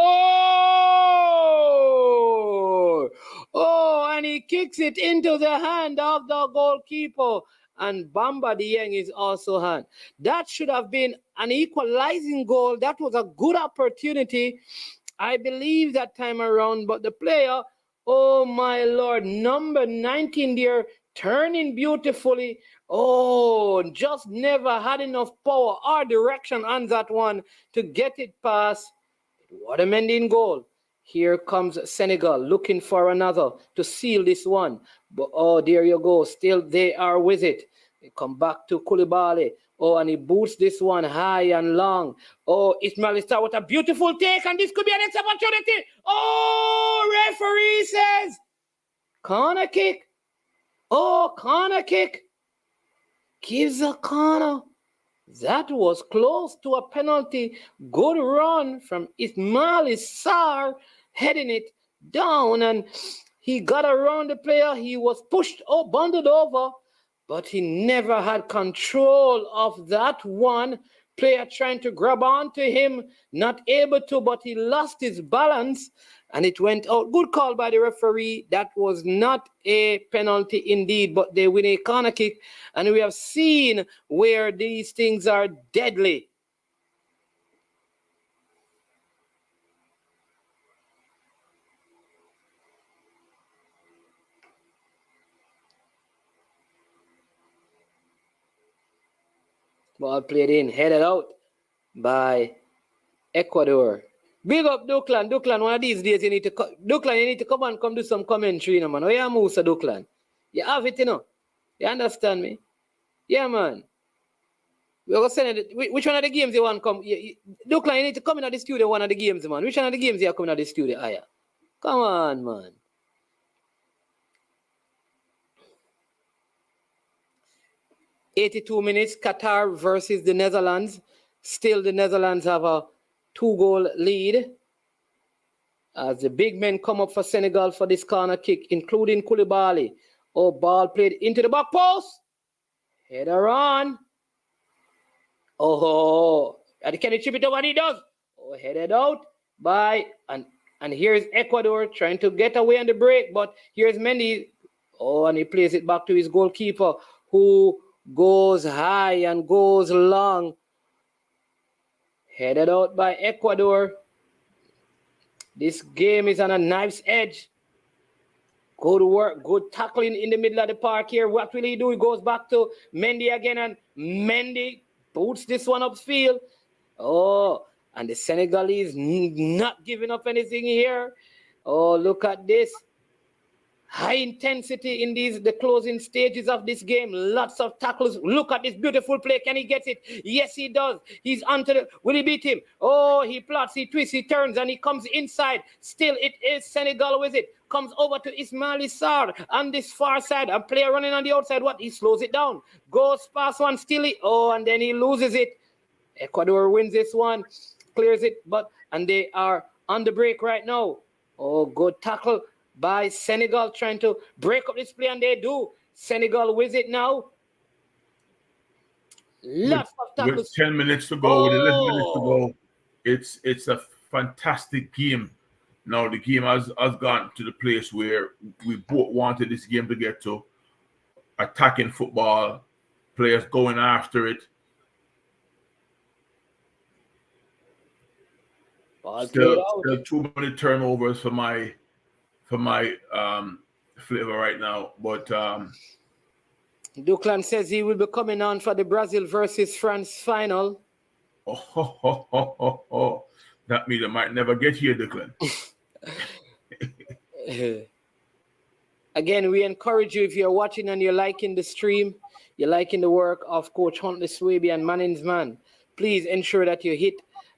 Oh, and he kicks it into the hand of the goalkeeper. And Bamba Dieng is also hand. That should have been an equalizing goal. That was a good opportunity, I believe, that time around. But the player, oh my Lord, number 19 there, turning beautifully. Oh, just never had enough power or direction on that one to get it past. What a Mendy goal. Here comes Senegal looking for another to seal this one. But oh, there you go. Still they are with it. They come back to Koulibaly. Oh, and he boots this one high and long. Oh, Ismail Issa, what a beautiful take. And this could be an next opportunity. Oh, referee says corner kick. Oh, corner kick. Gives a corner. That was close to a penalty. Good run from Ismail Issa, heading it down, and he got around the player. He was pushed or bundled over, but he never had control of that one. Player trying to grab onto him, not able to, but he lost his balance and it went out. Good call by the referee. That was not a penalty indeed, but they win a corner kick, and we have seen where these things are deadly. Ball played in, headed out by Ecuador. Big up Duklan. Duklan, one of these days you need to come and come do some commentary, you know, man. Oh yeah, Musa Duklan. You have it, you know. You understand me? Yeah, man. We're gonna send it. Which one of the games you want to come? Duklan, you need to come in the studio one of the games, man. Which one of the games you are coming to the studio? Ah, yeah. Come on, man. "82 minutes, Qatar versus the Netherlands. Still, the Netherlands have a 2-goal lead. As the big men come up for Senegal for this corner kick, including Koulibaly. Oh, ball played into the back post. Header on. Oh, and can he chip it over? And he does. Oh, headed out by, and here's Ecuador trying to get away on the break, but here's Mendy. Oh, and he plays it back to his goalkeeper, who goes high and goes long. Headed out by Ecuador. This game is on a knife's edge. Good work, good tackling in the middle of the park here. What will he do? He goes back to Mendy again, and Mendy boots this one upfield. Oh, and the Senegalese not giving up anything here. Oh, look at this. High intensity in the closing stages of this game. Lots of tackles. Look at this beautiful play. Can he get it? Yes, he does. He's onto the... Will he beat him? Oh, he plots, he twists, he turns, and he comes inside. Still, it is Senegal with it. Comes over to Ismail Sarr on this far side. A player running on the outside. What? He slows it down. Goes past one, still. Oh, and then he loses it. Ecuador wins this one. Clears it. And they are on the break right now. Oh, good tackle by Senegal, trying to break up this play, and they do. Senegal with it now. Lots of tackles.
With 10 minutes to go, with 11 minutes to go, it's a fantastic game. Now the game has gone to the place where we both wanted this game to get to. Attacking football, players going after it. Still too many turnovers for my flavor right now. But
Duclan says he will be coming on for the Brazil versus France final.
That means I might never get here, Duclan.
Again, we encourage you, if you're watching and you're liking the stream, you're liking the work of Coach Huntley Swaby and Manning's Man, please ensure that you hit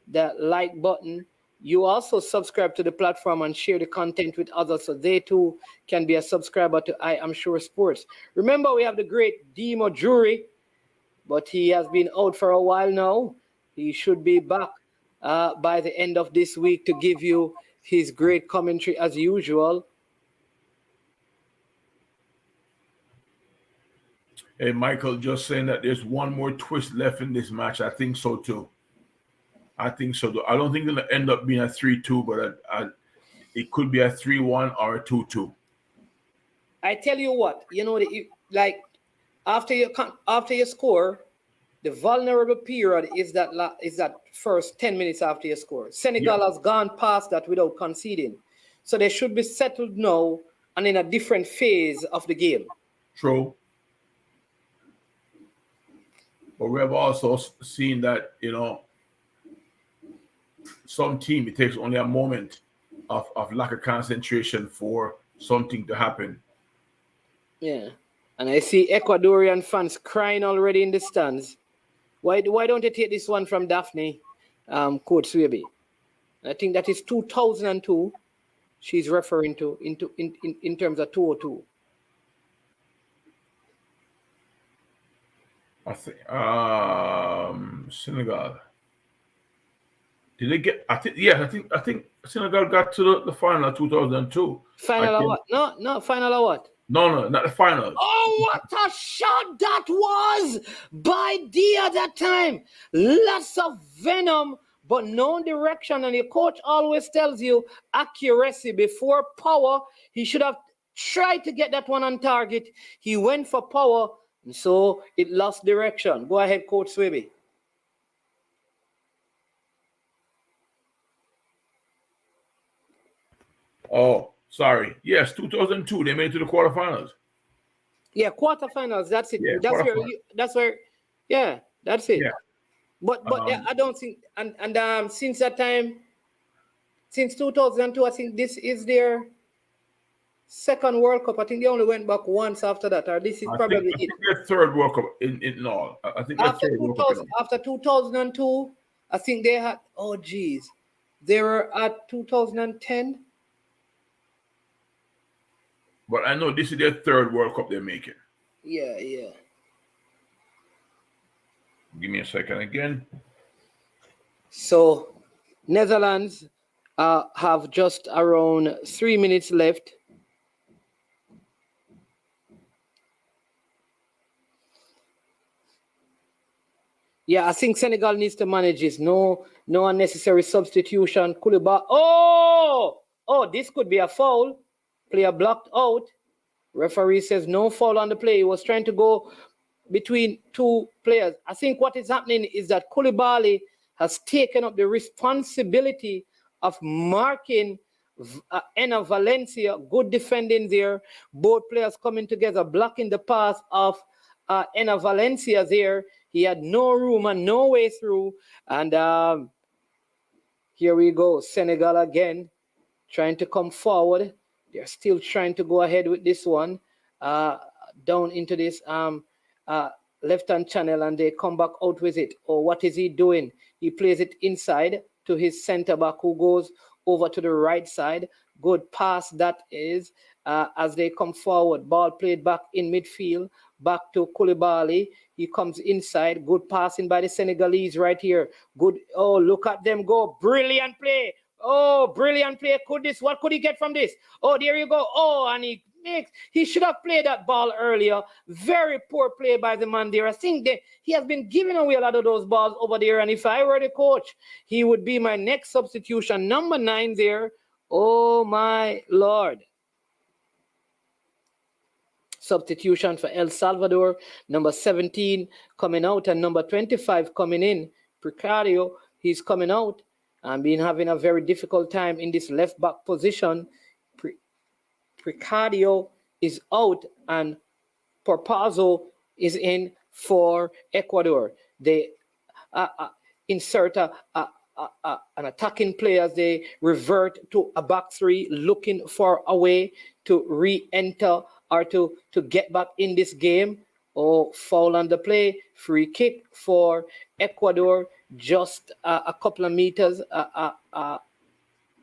that like button. You also subscribe to the platform and share the content with others so they too can be a subscriber to I Am Sure Sports. Remember, we have the great Demo Jury, but he has been out for a while now. He should be back by the end of this week to give you his great commentary as usual.
Hey, Michael, just saying that there's one more twist left in this match. I think so too. I don't think it's going to end up being a 3-2, but it could be a 3-1 or a 2-2.
I tell you what, like after you score, the vulnerable period is that first 10 minutes after you score. Senegal has gone past that without conceding. So they should be settled now and in a different phase of the game.
True. But we have also seen that, some team, it takes only a moment of lack of concentration for something to happen.
Yeah. And I see Ecuadorian fans crying already in the stands. Why don't you take this one from Daphne, Coach Swaby? I think that is 2002 she's referring to in terms of 202.
I think Senegal. Did they get? I think Senegal got to the final 2002.
Final of what? No, final of what?
No, not the final.
Oh, what a shot that was by Dia that time. Lots of venom, but no direction. And your coach always tells you accuracy before power. He should have tried to get that one on target. He went for power, and so it lost direction. Go ahead, Coach Swaby.
Oh, sorry. Yes, 2002. They made it to the quarterfinals.
Yeah, quarterfinals. That's it.
Yeah,
that's where. Yeah, that's it.
Yeah.
But I don't think. And since that time, since 2002, I think this is their second World Cup. I think they only went back once after that, or this is probably it.
I think their third World Cup in all. I think
after 2002, I think they had. Oh, geez, they were at 2010.
But I know this is their third World Cup they're making.
Yeah.
Give me a second again.
So, Netherlands have just around 3 minutes left. Yeah, I think Senegal needs to manage this. No unnecessary substitution. Koulibaly. Oh, this could be a foul. Player blocked out. Referee says no foul on the play. He was trying to go between two players. I think what is happening is that Koulibaly has taken up the responsibility of marking Enna Valencia, good defending there. Both players coming together, blocking the pass of Enna Valencia there. He had no room and no way through. And here we go. Senegal again, trying to come forward. They're still trying to go ahead with this one. Down into this left-hand channel, and they come back out with it. Or what is he doing? He plays it inside to his center-back, who goes over to the right side. Good pass that is, as they come forward. Ball played back in midfield, back to Koulibaly. He comes inside. Good passing by the Senegalese right here. Good. Oh, look at them go. Brilliant play. Oh, brilliant play. What could he get from this? Oh, there you go. Oh, and he should have played that ball earlier. Very poor play by the man there. I think he has been giving away a lot of those balls over there. And if I were the coach, he would be my next substitution. Number 9 there. Oh, my Lord. Substitution for El Salvador. Number 17 coming out and number 25 coming in. Precario, he's coming out and been having a very difficult time in this left back position. Precario is out and Porpazo is in for Ecuador. They insert an attacking player. They revert to a back three, looking for a way to re-enter or to get back in this game. Oh, foul on the play. Free kick for Ecuador, just a couple of meters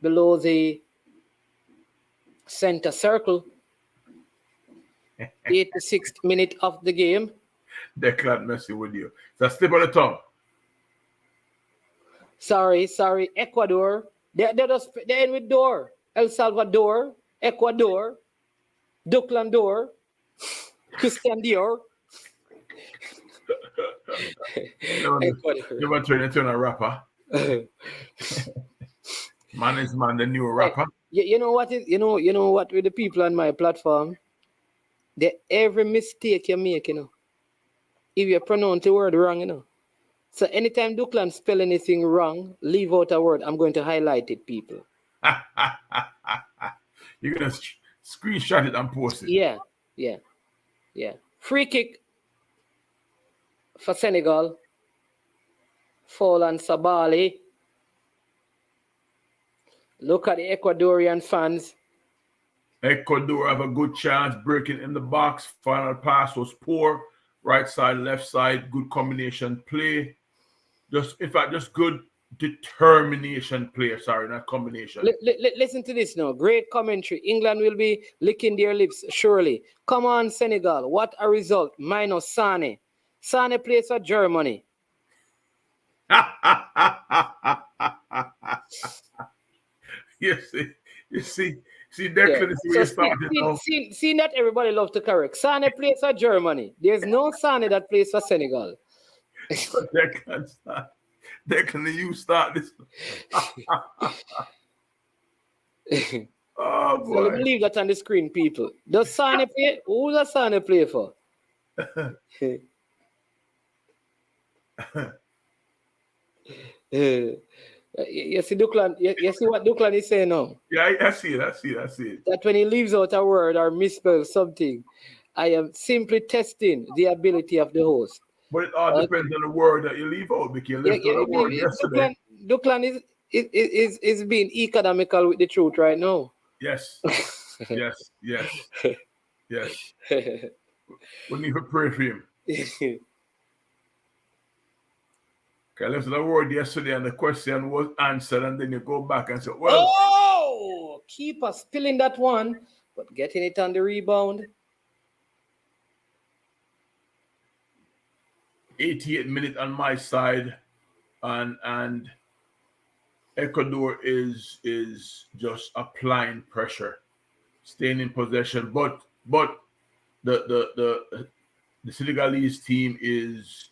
below the center circle. 86th minute of the game.
Declan messing with you. It's a slip on the tongue.
Sorry. Ecuador. They're in with door. El Salvador, Ecuador, Declan Door, Christian Dior.
Never turn into a rapper. Man is man, the new rapper.
You know what with the people on my platform, every mistake you make, if you pronounce the word wrong, So anytime Declan spell anything wrong, leave out a word, I'm going to highlight it, people.
You're gonna screenshot it and post it.
Yeah. Free kick for Senegal. Foul on Sabali. Look at the Ecuadorian fans.
Ecuador have a good chance breaking in the box. Final pass was poor. Right side, left side, good combination play. Just good determination play. Sorry, not combination.
Listen to this now. Great commentary. England will be licking their lips, surely. Come on, Senegal. What a result. Minus Sane. Sane plays for Germany.
You see, Declan is where you started.
See, not everybody loves to correct. Sane plays for Germany. There's no Sane that plays for Senegal.
Declan, you start this. Oh boy!
So leave that on the screen, people. Does Sane play? Who does Sane play for? You see Declan. You see what Declan is saying now?
Yeah, I see it.
That when he leaves out a word or misspells something, I am simply testing the ability of the host.
But it all depends on the word that you leave out. Because you left out the word yesterday.
Declan is being economical with the truth right now.
Yes. We need to pray for him. I left the word yesterday and the question was answered, and then you go back and say, well.
Oh, keeper spilling that one, but getting it on the rebound.
88 minutes on my side, and Ecuador is just applying pressure, staying in possession. But the Senegalese team is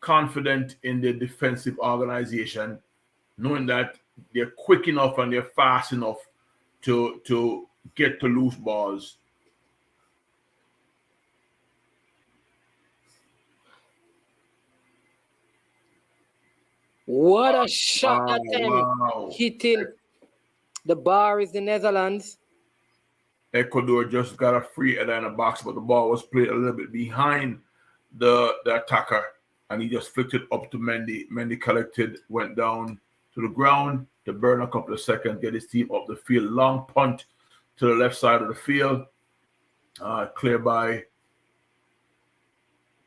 confident in their defensive organization, knowing that they're quick enough and they're fast enough to get to loose balls.
What a shot that time.
Wow.
Hitting The bar is the Netherlands.
Ecuador just got a free header in the box, but the ball was played a little bit behind the attacker, and he just flicked it up to Mendy. Mendy collected, went down to the ground to burn a couple of seconds, get his team up the field. Long punt to the left side of the field, clear by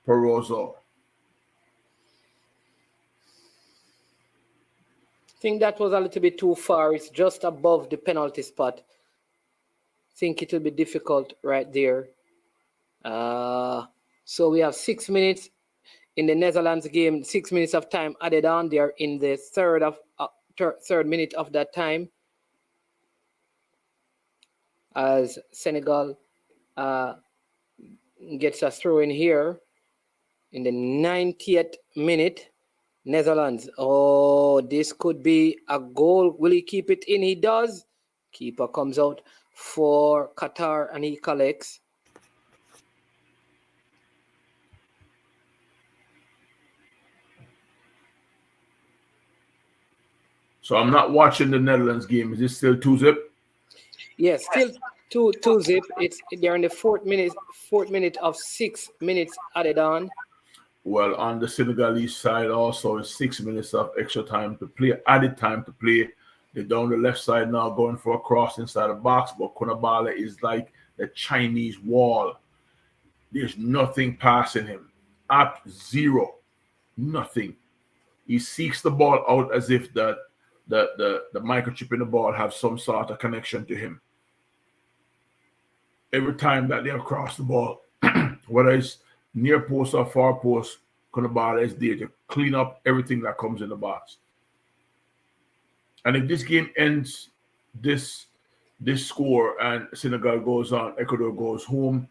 Perozo.
I think that was a little bit too far. It's just above the penalty spot. I think it will be difficult right there. So we have 6 minutes in the Netherlands game, 6 minutes of time added on there in the third minute of that time, as Senegal gets a throw in here in the 90th minute. Netherlands. Oh, this could be a goal. Will he keep it in? He does. Keeper comes out for Qatar and he collects.
So I'm not watching the Netherlands game. Is this still 2-0?
Yes, still 2-0. They're in the fourth minute of 6 minutes added on.
Well, on the Senegalese side also, it's 6 minutes of extra time to play, added time to play. They're down the left side now going for a cross inside the box, but Kunabala is like the Chinese wall. There's nothing passing him. Up zero. Nothing. He seeks the ball out as if the microchip in the ball have some sort of connection to him. Every time that they have crossed the ball, whether it's near post or far post, Kunabala is there to clean up everything that comes in the box. And if this game ends this score and Senegal goes on, Ecuador goes home,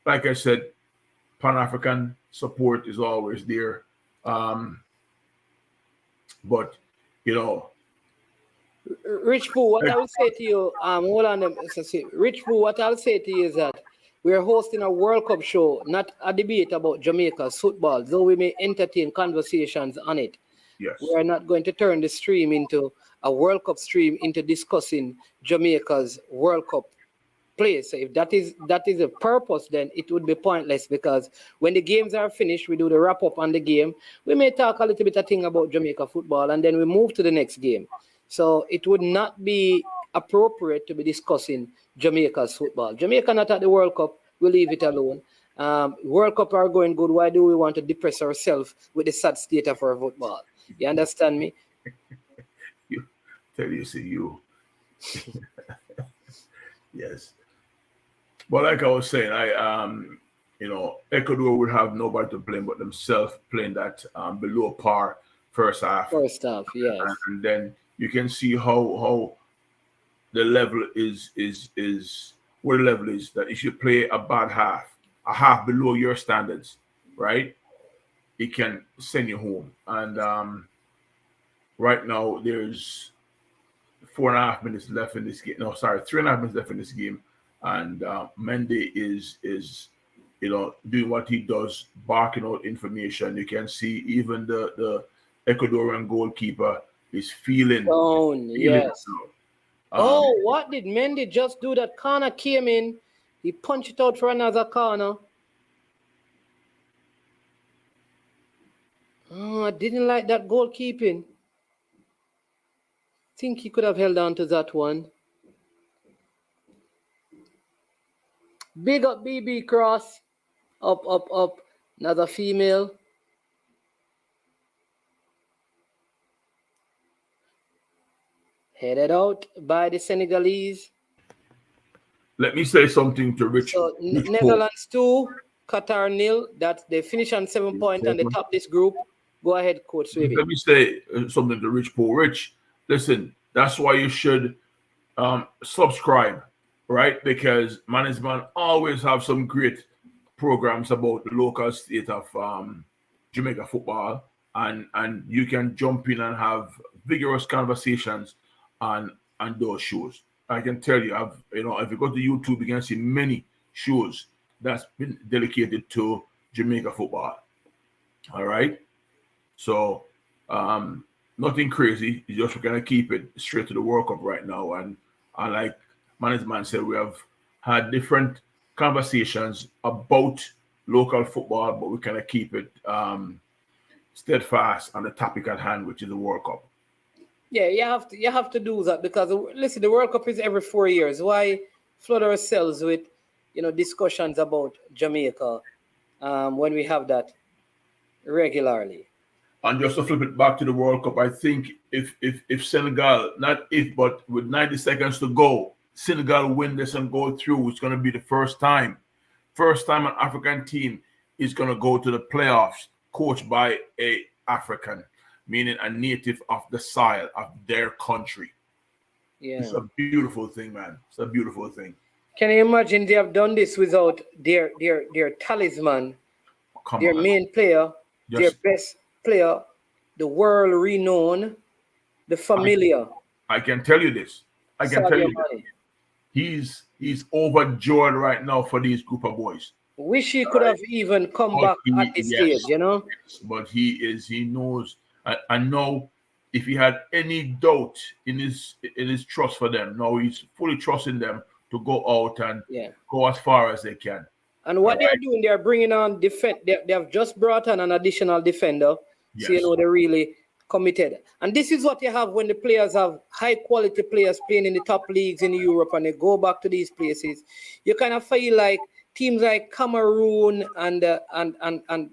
like I said, Pan-African support is always there. But, you know,
Rich Pooh, what I will say to you, hold on, Rich Pooh, what I'll say to you is that we are hosting a World Cup show, not a debate about Jamaica's football, though we may entertain conversations on it.
Yes.
We are not going to turn the stream into a World Cup stream into discussing Jamaica's World Cup play. So if that is the purpose, then it would be pointless, because when the games are finished, we do the wrap up on the game. We may talk a little bit of thing about Jamaica football, and then we move to the next game. So it would not be appropriate to be discussing Jamaica's football. Jamaica not at the World Cup, we'll leave it alone. World Cup are going good. Why do we want to depress ourselves with the sad state of our football? You understand me?
You. Yes. But like I was saying, Ecuador would have nobody to blame but themselves, playing that below par first half.
First half, yes.
And then you can see how the level is where the level is, that if you play a bad half, a half below your standards, right, it can send you home. And right now there's 4.5 minutes left in this game. No, sorry, 3.5 minutes left in this game. And Mendy is doing what he does, barking out information. You can see even the Ecuadorian goalkeeper is feeling
yes. What did Mendy just do? That corner came in. He punched it out for another corner. I didn't like that goalkeeping. Think he could have held on to that one. Big up BB Cross. Up. Another female. Headed out by the Senegalese.
Let me say something to Rich.
So Netherlands 2, Qatar 0. That they finish on 7 points and they top this group. Go ahead, Coach Swibbing.
Let me say something to Rich Paul. Rich, listen, that's why you should subscribe, right? Because management always have some great programs about the local state of Jamaica football, and you can jump in and have vigorous conversations on those shows. I can tell you, if you go to YouTube, you can see many shows that's been dedicated to Jamaica football. All right, so nothing crazy. You just gonna keep it straight to the World Cup right now, and And like management said, we have had different conversations about local football, but we kind of keep it steadfast on the topic at hand, which is the World Cup.
Yeah, you have to do that because listen, the World Cup is every 4 years. Why flood ourselves with discussions about Jamaica when we have that regularly?
And just to flip it back to the World Cup, I think if Senegal, not if, but with 90 seconds to go, Senegal win this and go through, it's going to be the first time an African team is going to go to the playoffs coached by a African, meaning a native of the soil of their country.
Yeah.
It's a beautiful thing, man. It's a beautiful thing.
Can you imagine they have done this without their talisman, main player, their best player, the world renowned, the familiar?
I can tell you this. He's overjoyed right now for these group of boys.
Wish he could have even come back at this stage,
Yes, but he knows. I know if he had any doubt in his trust for them, now he's fully trusting them to go out and go as far as they can.
And what they're doing, they're bringing on they have just brought on an additional defender.
Yes.
So they're really committed. And this is what you have when the players have high quality players playing in the top leagues in Europe and they go back to these places. You kind of feel like teams like Cameroon and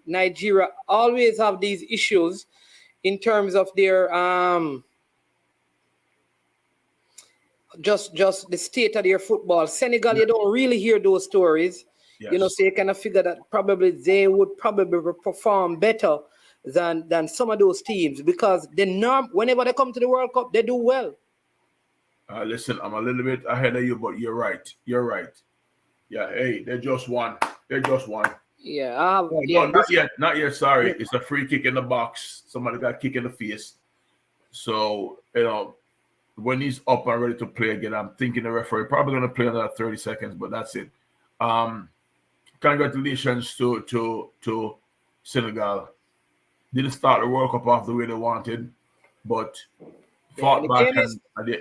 Nigeria always have these issues in terms of their just the state of their football. Senegal, you don't really hear those stories. Yes. So you kind of figure that probably they would probably perform better than some of those teams because whenever they come to the World Cup, they do well.
Listen, I'm a little bit ahead of you, but you're right. Yeah, hey, they just won.
Yeah,
not yet. Sorry, it's a free kick in the box. Somebody got kicked in the face. So when he's up and ready to play again, I'm thinking the referee probably going to play another 30 seconds, but that's it. Congratulations to Senegal. Didn't start the World Cup off the way they wanted, but fought back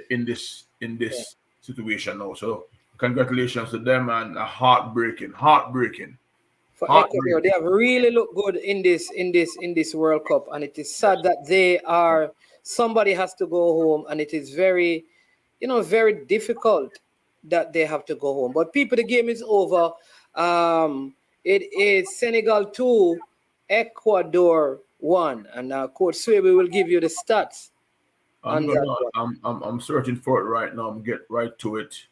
in this situation now. So congratulations to them and heartbreaking.
For Ecuador, they have really looked good in this World Cup, and it is sad that somebody has to go home, and it is very, very difficult that they have to go home. But people, the game is over. It is Senegal 2, Ecuador 1, and Coach Swebe will give you the stats.
I'm searching for it right now. I'm get right to it.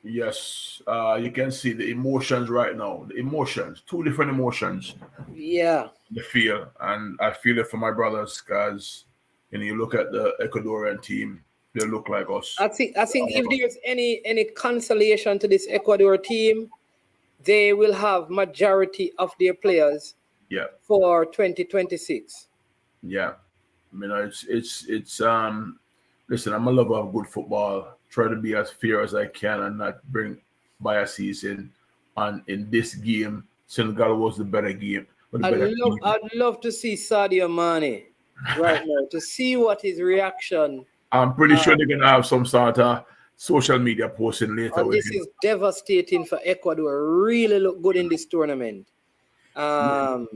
Yes, you can see the emotions right now. The emotions, two different emotions.
Yeah.
The feel, and I feel it for my brothers because you look at the Ecuadorian team, they look like us.
I think if there's any consolation to this Ecuador team, they will have majority of their players.
Yeah.
For 2026.
Yeah, I mean it's listen, I'm a lover of good football. Try to be as fair as I can and not bring biases in. And in this game, Senegal was the better game.
I'd love to see Sadio Mane right now to see what his reaction.
I'm pretty sure they're gonna have some sort of social media posting later.
This is devastating for Ecuador. Really look good in this tournament. The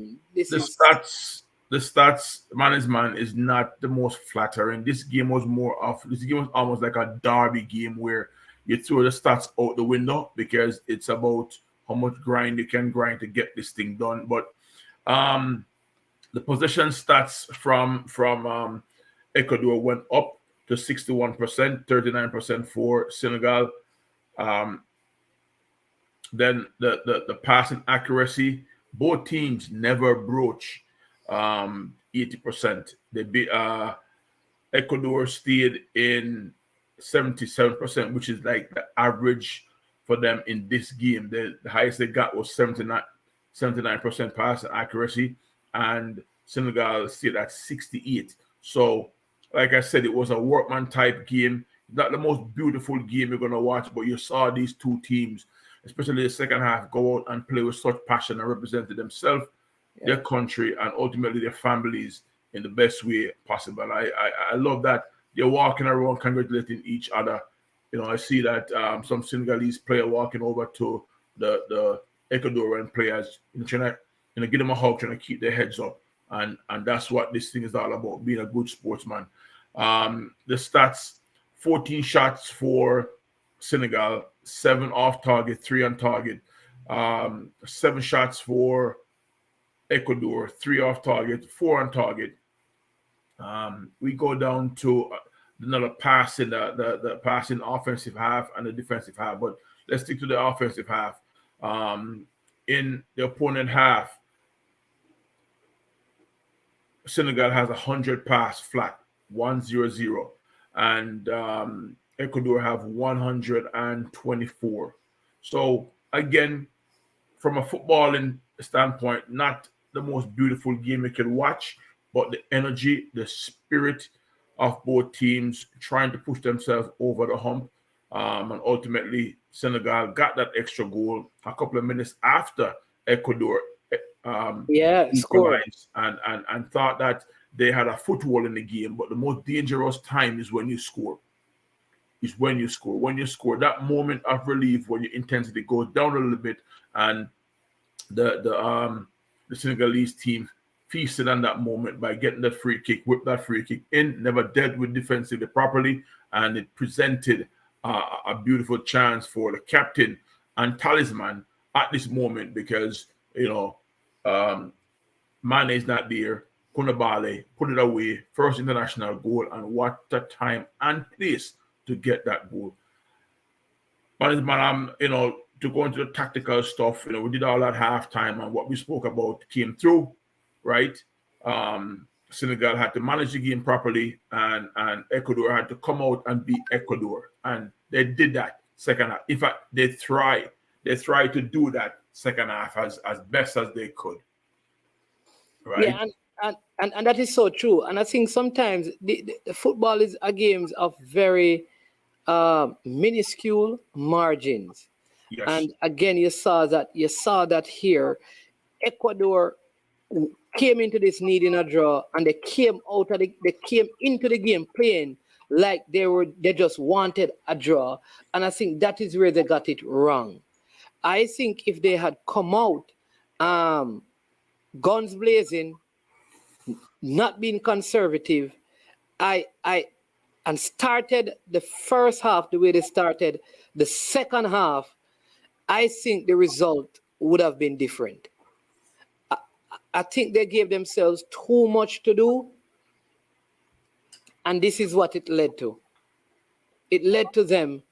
stats management is not the most flattering. This game was almost like a derby game where you throw the stats out the window because it's about how much grind you can grind to get this thing done. But the possession stats from Ecuador went up to 61%, 39% for Senegal. Then the passing accuracy. Both teams never broach 80%. Ecuador stayed in 77%, which is like the average for them in this game. The highest they got was 79% passing accuracy, and Senegal stayed at 68%. So, like I said, it was a workman type game. Not the most beautiful game you're going to watch, but you saw these two teams, especially the second half, go out and play with such passion and represent themselves, their country, and ultimately their families in the best way possible. I love that they're walking around congratulating each other. I see that some Senegalese player walking over to the Ecuadorian players, trying to give them a hug, trying to keep their heads up, and that's what this thing is all about, being a good sportsman. The stats: 14 shots for Senegal, 7 off target, 3 on target. 7 shots for Ecuador, 3 off target, 4 on target. We go down to another pass in the passing offensive half and the defensive half, but let's stick to the offensive half. In the opponent half, Senegal has 100 pass flat, 100, and Ecuador have 124. So again, from a footballing standpoint, not the most beautiful game you can watch, but the energy, the spirit of both teams trying to push themselves over the hump. And ultimately, Senegal got that extra goal a couple of minutes after Ecuador
scored.
and thought that they had a foothold in the game. But the most dangerous time is when you score. When you score, that moment of relief when your intensity goes down a little bit, and the Senegalese team feasted on that moment by getting the free kick, whipped that free kick in, never dealt with defensively properly, and it presented a beautiful chance for the captain and talisman at this moment, because Mane is not there. Koulibaly put it away, first international goal, and what a time and place to get that goal. But to go into the tactical stuff, we did all that halftime, and what we spoke about came through, right? Senegal had to manage the game properly, and Ecuador had to come out and beat Ecuador, and they did that second half. In fact, they tried to do that second half as best as they could, right?
Yeah, and that is so true. And I think sometimes the football is a game of very minuscule margins.
Yes.
And again, you saw that here. Ecuador came into this needing a draw, and they came into the game playing like they just wanted a draw. And I think that is where they got it wrong. I think if they had come out guns blazing, not being conservative, and started the first half the way they started the second half, I think the result would have been different. I think they gave themselves too much to do, and this is what it led to. It led to them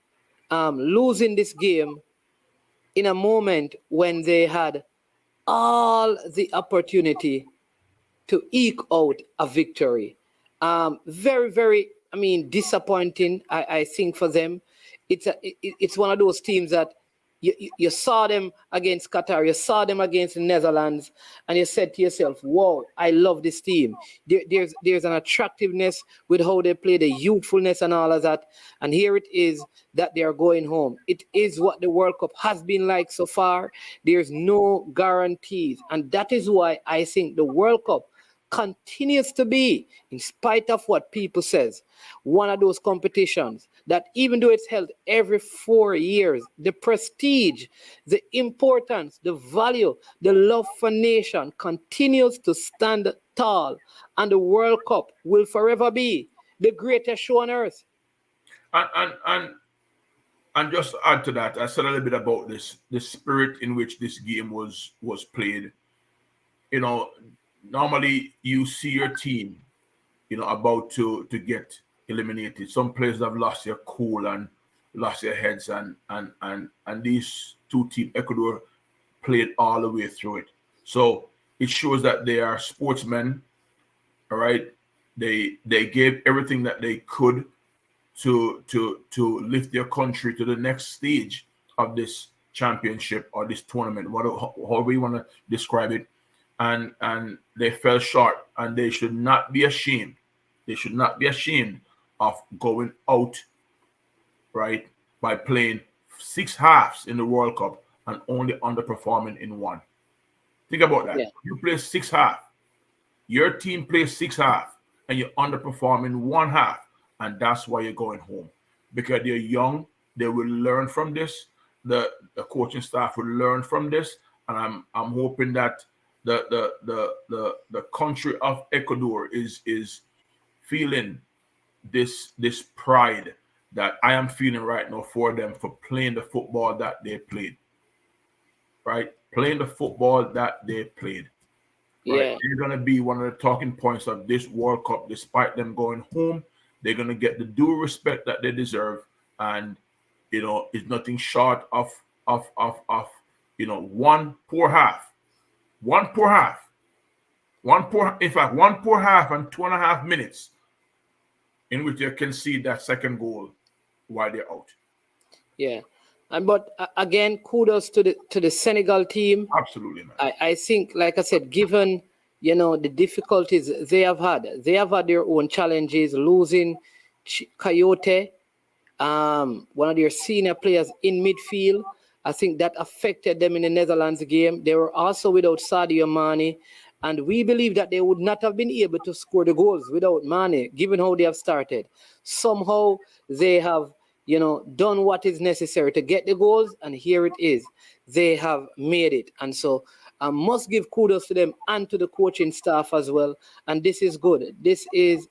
losing this game in a moment when they had all the opportunity to eke out a victory. Very, very, disappointing, I think, for them. It's one of those teams that you saw them against Qatar, you saw them against the Netherlands, and you said to yourself, "Wow, I love this team." There's an attractiveness with how they play, the youthfulness and all of that. And here it is that they are going home. It is what the World Cup has been like so far. There's no guarantees, and that is why I think the World Cup continues to be, in spite of what people says, one of those competitions that, even though it's held every 4 years, the prestige, the importance, the value, the love for nation continues to stand tall, and the World Cup will forever be the greatest show on earth.
And just to add to that, I said a little bit about the spirit in which this game was played. Normally you see your team, about to get eliminated. Some players have lost their cool and lost their heads, and these two teams, Ecuador, played all the way through it. So it shows that they are sportsmen. All right, they gave everything that they could to lift their country to the next stage of this championship or this tournament, however we want to describe it. And they fell short, and they should not be ashamed. They should not be ashamed of going out, right, by playing 6 halves in the World Cup and only underperforming in one. Think about that.
Yeah.
You play 6 halves Your team plays 6 half and you underperform in 1 half, and that's why you're going home. Because they're young, they will learn from this. The coaching staff will learn from this, and I'm hoping that the country of Ecuador is feeling this pride that I am feeling right now for them for playing the football that they played. Right? Playing the football that they played. Right?
Yeah.
They're gonna be one of the talking points of this World Cup, despite them going home. They're gonna get the due respect that they deserve, and it's nothing short of one poor half, one poor half and 2.5 minutes in which they concede that second goal while they're out.
Yeah. But again, kudos to the Senegal team.
Absolutely, man.
I think, like I said, given the difficulties they have had their own challenges, losing Coyote, one of their senior players in midfield. I think that affected them in the Netherlands game. They were also without Sadio Mane, and we believe that they would not have been able to score the goals without Mane, given how they have started. Somehow they have done what is necessary to get the goals, and here it is. They have made it. And so I must give kudos to them and to the coaching staff as well. And this is good. This is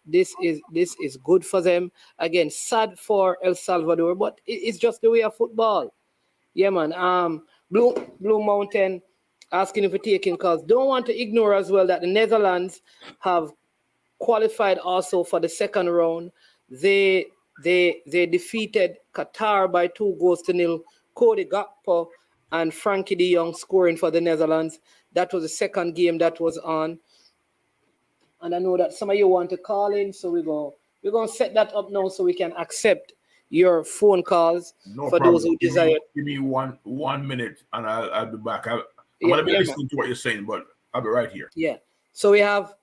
good for them. Again, sad for El Salvador, but it's just the way of football. Yeah, man. Blue Mountain asking if we're taking calls. Don't want to ignore as well that the Netherlands have qualified also for the second round. They defeated Qatar by 2-0. Cody Gakpo and Frankie de Jong scoring for the Netherlands. That was the second game that was on. And I know that some of you want to call in, so we're going to set that up now so we can accept your phone calls for those who desire.
Give me one minute and I'll be back. I'm going to be listening to what you're saying, but I'll be right here.
Yeah. So we have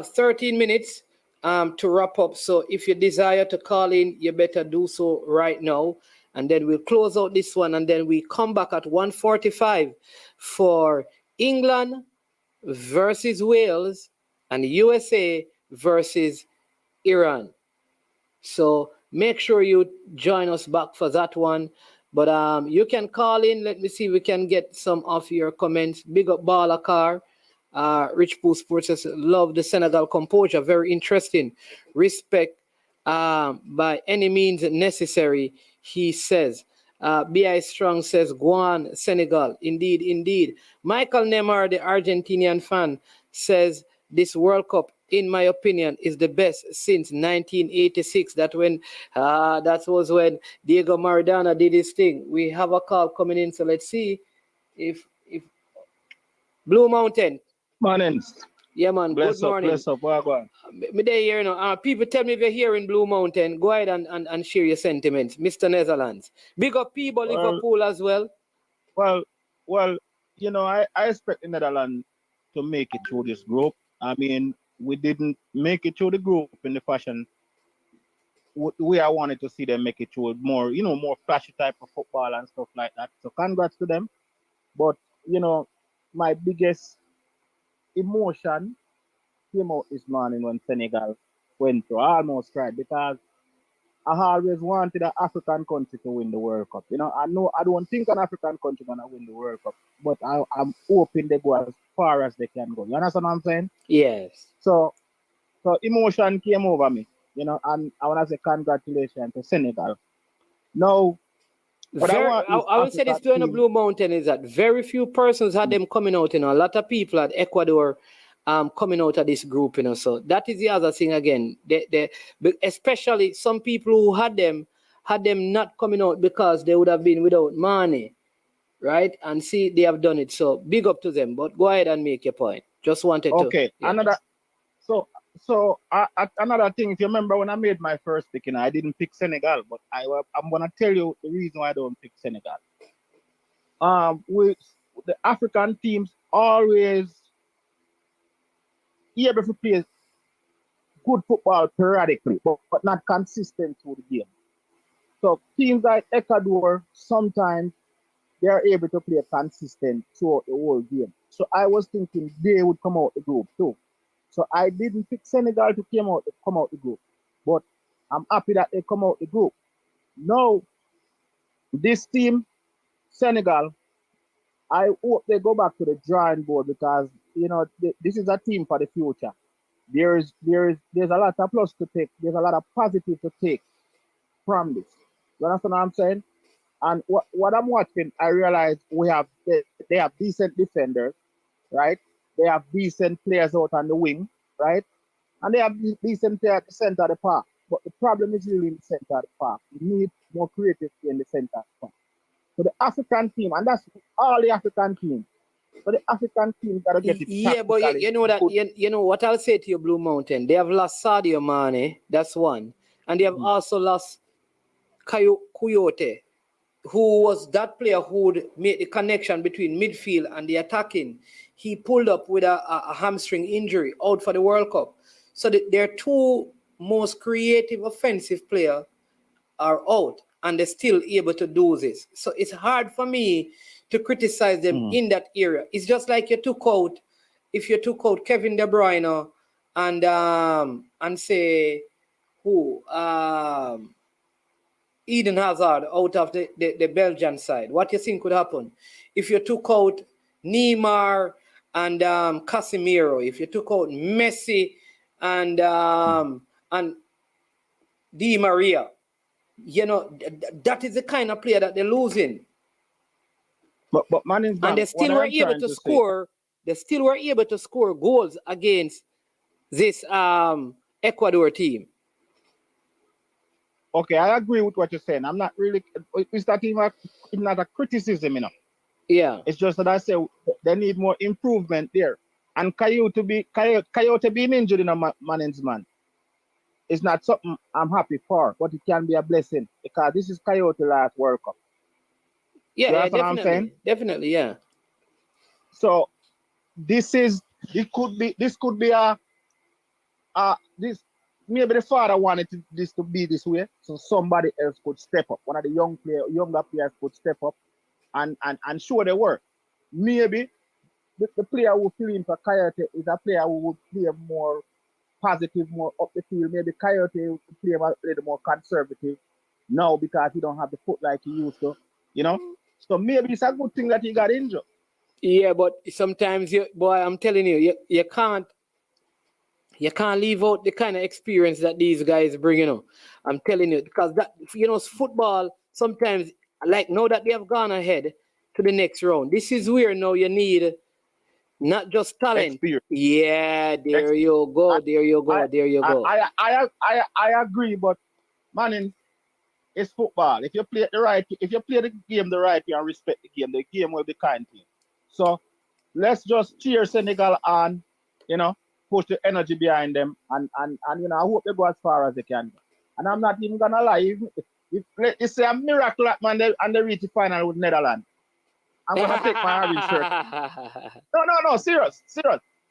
13 minutes to wrap up. So if you desire to call in, you better do so right now. And then we'll close out this one. And then we come back at 1:45 for England versus Wales and USA versus Iran. So make sure you join us back for that one. But you can call in. Let me see if we can get some of your comments. Big up Balakar. Rich Pool Sports says, love the Senegal composure. Very interesting. Respect by any means necessary, he says. B.I. Strong says, Guan, Senegal. Indeed. Michael Neymar, the Argentinian fan, says, this World Cup, in my opinion, is the best since 1986. That was when Diego Maradona did his thing. We have a call coming in, so let's see if Blue Mountain.
Morning.
Yeah, man. Good morning.
Bless up. Go
Me there here, people tell me if you're here in Blue Mountain, go ahead and share your sentiments, Mr. Netherlands. Big up people, Liverpool as well.
Well, I expect the Netherlands to make it through this group. I mean, we didn't make it through the group in the fashion we I wanted to see them make it through more flashy type of football and stuff like that. So congrats to them. But my biggest emotion came out this morning when Senegal went to. I almost cried because I always wanted an African country to win the World Cup. I don't think an African country gonna win the World Cup, but I'm hoping they go as far as they can go. You understand what I'm saying?
Yes.
So emotion came over me, and I want to say congratulations to Senegal. Now,
I would say this to the Blue Mountain is that very few persons had them coming out. A lot of people at Ecuador coming out of this group. So that is the other thing again. But especially some people who had them not coming out because they would have been without money, right? And see, they have done it. So big up to them. But go ahead and make your point. Just wanted to.
Okay. Yeah. So another thing, if you remember when I made my first pick, I didn't pick Senegal, but I'm gonna tell you the reason why I don't pick Senegal. With the African teams always able to play good football periodically, but not consistent through the game. So teams like Ecuador sometimes they are able to play consistent throughout the whole game. So I was thinking they would come out the group too. So I didn't pick Senegal to come out the group. But I'm happy that they come out the group. Now, this team, Senegal, I hope they go back to the drawing board because this is a team for the future. There's a lot of plus to take. There's a lot of positive to take from this. You understand what I'm saying? And what I'm watching, I realize they have decent defenders, right? They have decent players out on the wing, right? And they have decent players at the center of the park. But the problem is really in the center of the park. We need more creativity in the center of the park. So the African team, and that's all the African teams. But the African team gotta get it.
Yeah, but you know that you know what I'll say to you, Blue Mountain. They have lost Sadio Mane, that's one, and they have also lost Coyote, who was that player who would make the connection between midfield and the attacking. He pulled up with a hamstring injury, out for the World Cup. So their two most creative offensive players are out, and they're still able to do this. So it's hard for me to criticize them in that area. It's just like if you took out Kevin De Bruyne and say Eden Hazard out of the Belgian side. What do you think would happen? If you took out Neymar and Casemiro, if you took out Messi and Di Maria, that is the kind of player that they're losing.
But man,
and they still were able to score. They still were able to score goals against this Ecuador team.
Okay, I agree with what you're saying. I'm not really. It's not a criticism,
Yeah.
It's just that I say they need more improvement there. And Coyote being injured in a man's man is not something I'm happy for, but it can be a blessing because this is Coyote last World Cup.
Yeah,
definitely. What I'm saying?
Definitely, yeah.
So this could be this maybe the father wanted this to be this way, so somebody else could step up. One of the younger players could step up and show their work. Maybe the player who fill in for Coyote is a player who would play more positive, more up the field. Maybe Coyote would play a little more conservative now because he don't have the foot like he used to, So maybe it's a good thing that he got injured.
Yeah, but sometimes, I'm telling you, you can't leave out the kind of experience that these guys bring, I'm telling you, because that, football sometimes, like now that they have gone ahead to the next round, this is where now you need not just talent.
Experience.
Yeah, there you go.
I agree, but man, it's football. If you play the game the right way and respect the game will be kind to you. So let's just cheer Senegal on, push the energy behind them, and I hope they go as far as they can. And I'm not even gonna lie, if it's a miracle man and they reach the final with Netherlands, I'm gonna take my orange shirt. No, serious.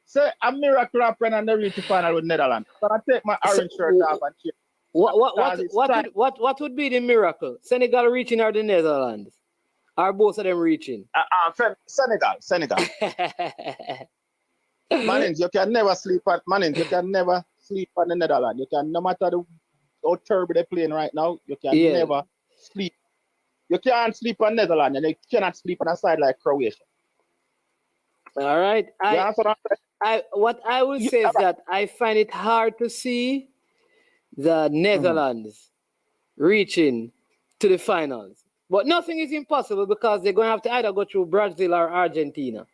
Say a miracle happen and they reach the final with Netherlands. I'm gonna take my orange shirt off and cheer.
What would be the miracle? Senegal reaching or the Netherlands? Are both of them reaching?
Senegal. Manins, you can never sleep on the Netherlands. You can, no matter how terrible they're playing right now, you can never sleep. You can't sleep on Netherlands and you cannot sleep on a side like Croatia.
All right. What I will say is that I find it hard to see the Netherlands reaching to the finals. But nothing is impossible because they're going to have to either go through Brazil or Argentina.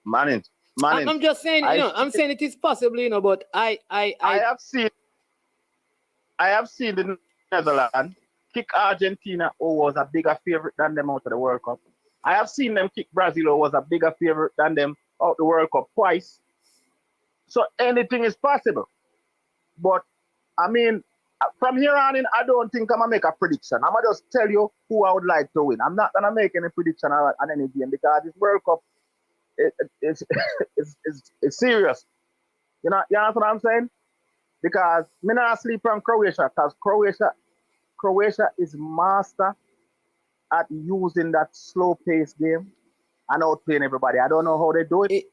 Man,
I'm just saying, I'm saying it is possible, but I
have seen the Netherlands kick Argentina, who was a bigger favorite than them out of the World Cup. I have seen them kick Brazil, who was a bigger favorite than them out the World Cup twice. So anything is possible. But I mean, from here on in, I don't think I'm gonna make a prediction. I'm gonna just tell you who I would like to win. I'm not gonna make any prediction on any game because this World Cup is serious. You know what I'm saying? Because me not sleep on Croatia because Croatia is master at using that slow-paced game and outplaying everybody. I don't know how they do it,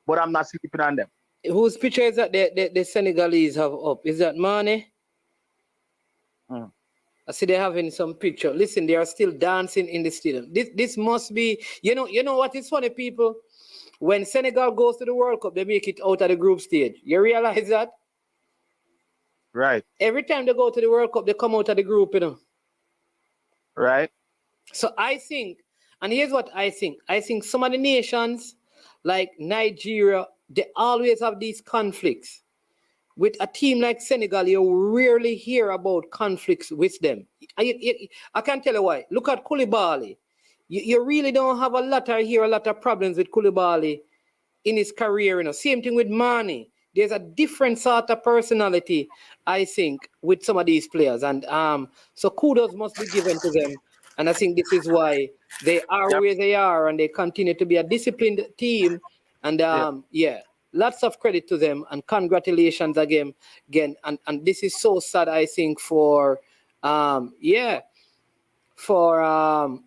but I'm not sleeping on them.
Whose picture is that the Senegalese have up? Is that Mane? I see they're having some picture. Listen, they are still dancing in the stadium. This must be, you know what is funny, people? When Senegal goes to the World Cup, they make it out of the group stage. You realize that?
Right.
Every time they go to the World Cup, they come out of the group, you know.
Right.
So I think, and here's what I think. I think some of the nations, like Nigeria, they always have these conflicts. With a team like Senegal, you rarely hear about conflicts with them. I can tell you why. Look at Koulibaly. You really don't have a lot of problems with Koulibaly in his career. You know. Same thing with Mane. There's a different sort of personality, I think, with some of these players. And so kudos must be given to them. And I think this is why they are where they are, and they continue to be a disciplined team. And lots of credit to them, and congratulations again. And this is so sad, I think, for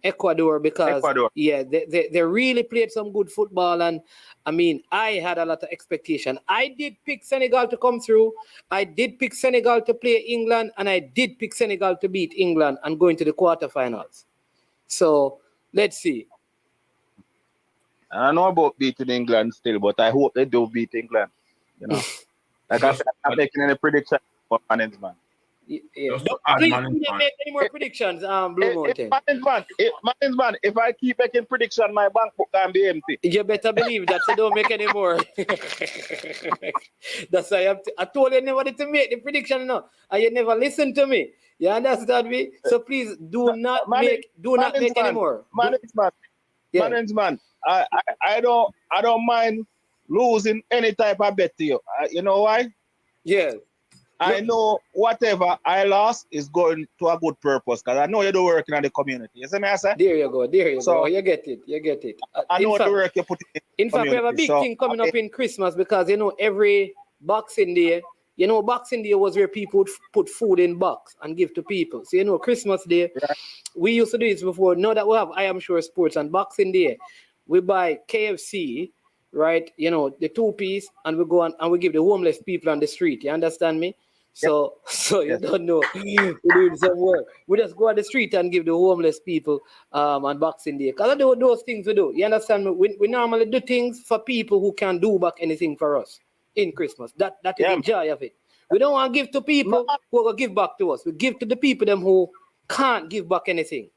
Ecuador, because they really played some good football. And I mean, I had a lot of expectation. I did pick Senegal to come through. I did pick Senegal to play England, and I did pick Senegal to beat England and go into the quarterfinals. So let's see.
I know about beating England still, but I hope they do beat England. You know, like I said, I'm not making any prediction for management.
Yeah. Please don't make any more predictions, Blue Mountain.
If I keep making predictions, my bank book can be empty.
You better believe that, so don't make any more. That's why I told you never to make the prediction now, and you never listen to me. You understand me? So please do not make any more.
Management. I don't mind losing any type of bet to you. You know why?
Yes.
I know whatever I lost is going to a good purpose, because I know you do working in the community. You see me, I say?
There you go. You get it.
I know the work you put in
fact, we have a big thing coming up in Christmas, because, every Boxing Day, Boxing Day was where people would put food in box and give to people. So, Christmas Day, we used to do this before. Now that we have I Am Sure Sports, and Boxing Day, we buy KFC, right? The 2-piece, and we go and we give the homeless people on the street. You understand me? So you don't know. We're doing some work. We just go on the street and give the homeless people on Boxing Day. Because I do those things we do. You understand me? We normally do things for people who can't do back anything for us in Christmas. That is the joy of it. We don't want to give to people who will give back to us. We give to the people them who can't give back anything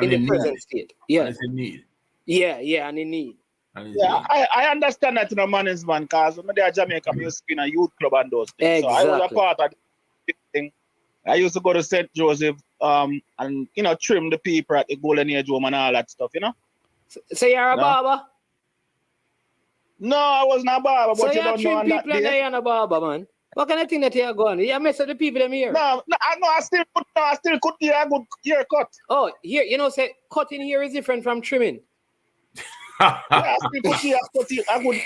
in the present state. Yeah.
And in need.
Yeah, and in need.
I understand that in a management, because when they're Jamaica, we used to be in a youth club and those things.
Exactly.
So I was a part of the thing. I used to go to St. Joseph and trim the people at the Golden Age home and all that stuff,
So you're a barber?
No, I wasn't a barber,
so
but you don't know on that day. So
you're people and you're a barber, man. What kind of thing that you're going? You mess up the people them here.
No, I still could get a good haircut.
Oh, here, say cutting here is different from trimming.
I still could get a good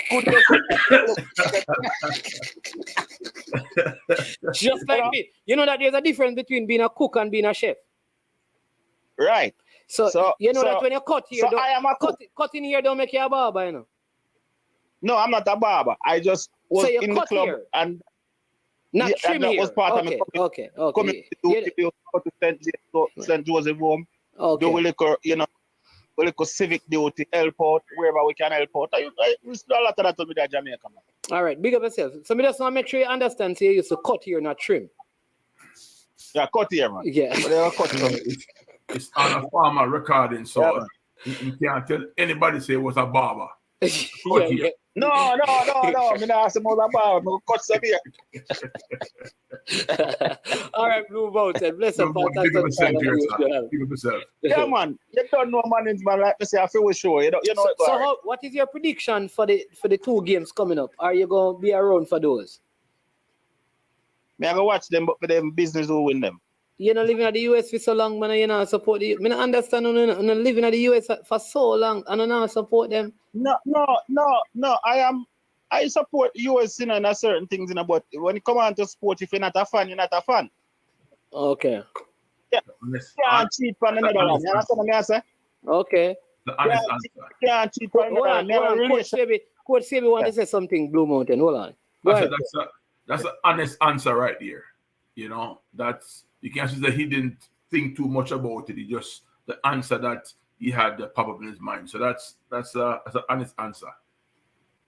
Just like me. You know that there's a difference between being a cook and being a chef.
Right.
So that when you cut here,
I am a cook.
Cutting here don't make you a barber,
No, I'm not a barber. I just was in the club here. And
not trim
that
here.
was part of the community. Go to St. Joseph home.
Okay.
Do a little civic duty, help out wherever we can help out. We still a lot of that with that Jamaica, man.
All right, big up yourself. So me just want to make sure you understand. So you used to cut here, not trim.
Yeah, cut here, man.
Yeah.
Cut here.
It's on a farmer recording, so you can't tell anybody say it was a barber.
Yeah.
No. Me not ask about a barber. Me cut some here.
All right, Blue Mountain. Bless up.
Yeah, man. You don't know management like me say. I feel we sure. You know.
So what is your prediction for the 2 games coming up? Are you going to be around for those?
Me I go watch them, but for them business will win them.
You're not living in the US for so long, man. You not support the. I understand you not living in the US for so long, and I not support them.
No. I support US in a certain things, but when it comes on to sport, if you're not a fan, you're not a fan.
Okay.
Yeah. You can't cheat on another one. You understand what I say?
Okay.
You can't cheat on another one.
Coach Sebi want to say something, Blue Mountain. Hold on. Go ahead.
That's an honest answer right there. You know, that's you can't say that he didn't think too much about it. He just the answer that he had that pop up in his mind. So that's an honest answer.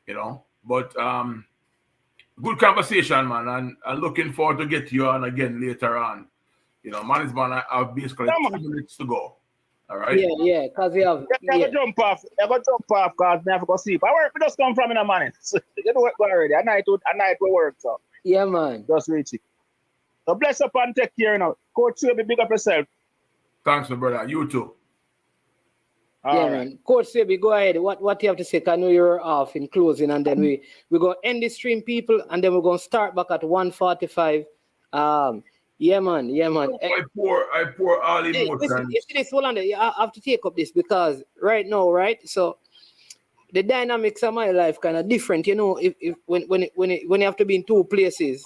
You know, but good conversation, man, and I'm looking forward to get you on again later on. You know, man, I have basically 2 minutes to go. All right.
Yeah, because we have.
Never jump off, because never go sleep. I work, we just come from in the morning. So, you know what already. At night we work, so.
Yeah, man.
Just reach it. So bless up and take care now. Coach Sebi, big up yourself.
Thanks, my brother. You too.
All right. Man. Coach Sebi, go ahead. What you have to say? I know you're off in closing, and then we're going to end the stream, people, and then we're going to start back at 1:45. Yeah, man.
I pour all emotions.
Listen, you see this, hold on. I have to take up this because right now, right? So the dynamics of my life kind of different, you know. If when you have to be in two places,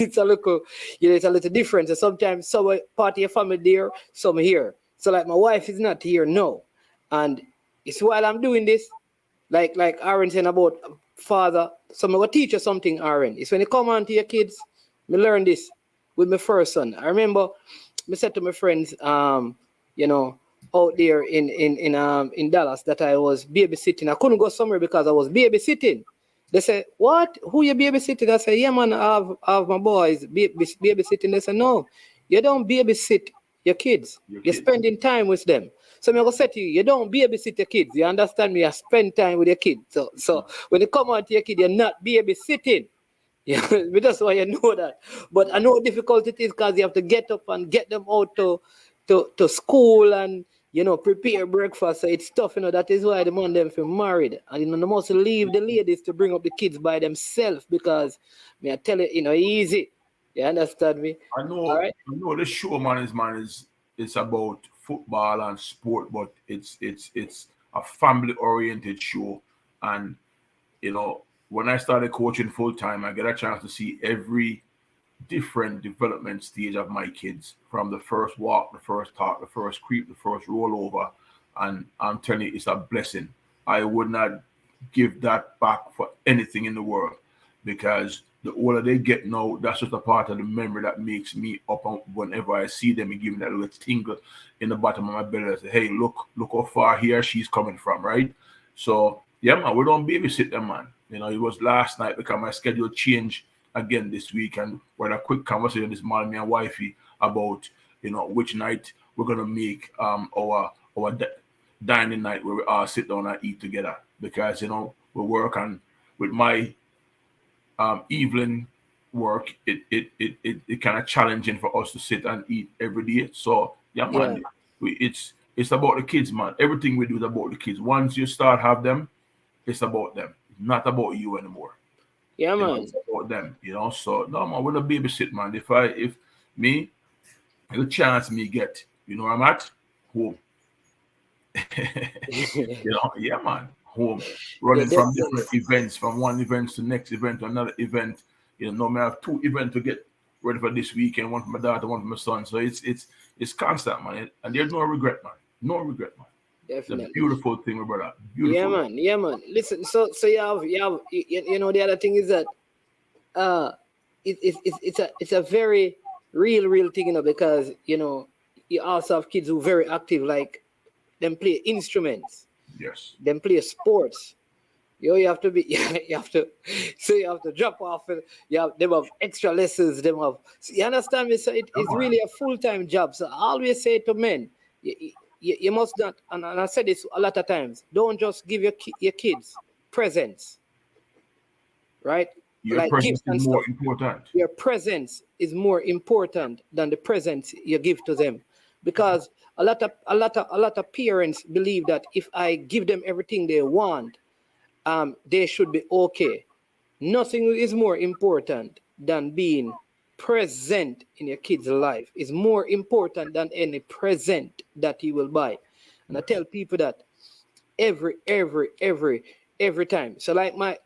it's a little different. So sometimes some part of your family there, some here. So like my wife is not here now, and it's while I'm doing this, like Aaron saying about father. So I'm gonna teach you something, Aaron. It's when you come on to your kids, me learn this with my first son. I remember I said to my friends, you know, out there in Dallas that I was babysitting. I couldn't go somewhere because I was babysitting. They said, "What? Who you babysitting?" I said, "Yeah, man, I have my boys babysitting." They said, "No, you don't babysit your kids. You're spending time with them." So I'm going to say to you, you don't babysit your kids. You understand me? You spend time with your kids. So when you come out to your kid, you're not babysitting. Yeah, that's why you know that. But I know how difficult it is because you have to get up and get them out to school and, you know, prepare breakfast. So it's tough, you know. That is why the man them feel married. And, you know, they must leave the ladies to bring up the kids by themselves because, I tell you, you know, easy. You understand me?
I know. All right? I know the show, man, is about football and sport, but it's a family-oriented show. And, you know, when I started coaching full-time, I get a chance to see every different development stage of my kids, from the first walk, the first talk, the first creep, the first rollover. And I'm telling you, it's a blessing. I would not give that back for anything in the world, because the older they get now, that's just a part of the memory that makes me up whenever I see them and give me that little tingle in the bottom of my belly. I say, hey, look how far he or she's coming from, right? So, yeah, man, we don't babysit them, man. You know, it was last night because my schedule changed again this week, and we had a quick conversation this morning, me and wifey, about, you know, which night we're gonna make our dining night where we all sit down and eat together, because, you know, we work on with my evening work, it kind of challenging for us to sit and eat every day. So yeah, man, it's about the kids, man. Everything we do is about the kids. Once you start have them, it's about them. It's not about you anymore.
Yeah, man.
It's about them, you know. So no, man, we're not babysit, man. If the chance me get, you know, I'm at home. You know, yeah, man, home, running from different events, from one event to next event to another event. You know, I have 2 events to get ready for this weekend, one for my daughter, one for my son. So it's constant, man, and there's no regret, man. No regret, man.
Definitely.
It's a beautiful thing, my brother. Beautiful.
Yeah, man. Listen, so you have you know, the other thing is that it's a very real thing, you know, because, you know, you also have kids who are very active, like them play instruments.
Yes.
Them play sports. You have to be. You have to drop off. Them have extra lessons. You understand me? So it's really a full-time job. So I always say to men, you must not. And I said this a lot of times. Don't just give your kids presents. Right?
Your presence is more important.
Your presence is more important than the presents you give to them, because a lot of parents believe that if I give them everything they want, they should be okay. Nothing is more important than being present in your kid's life. It's more important than any present that you will buy. And I tell people that every time. So like my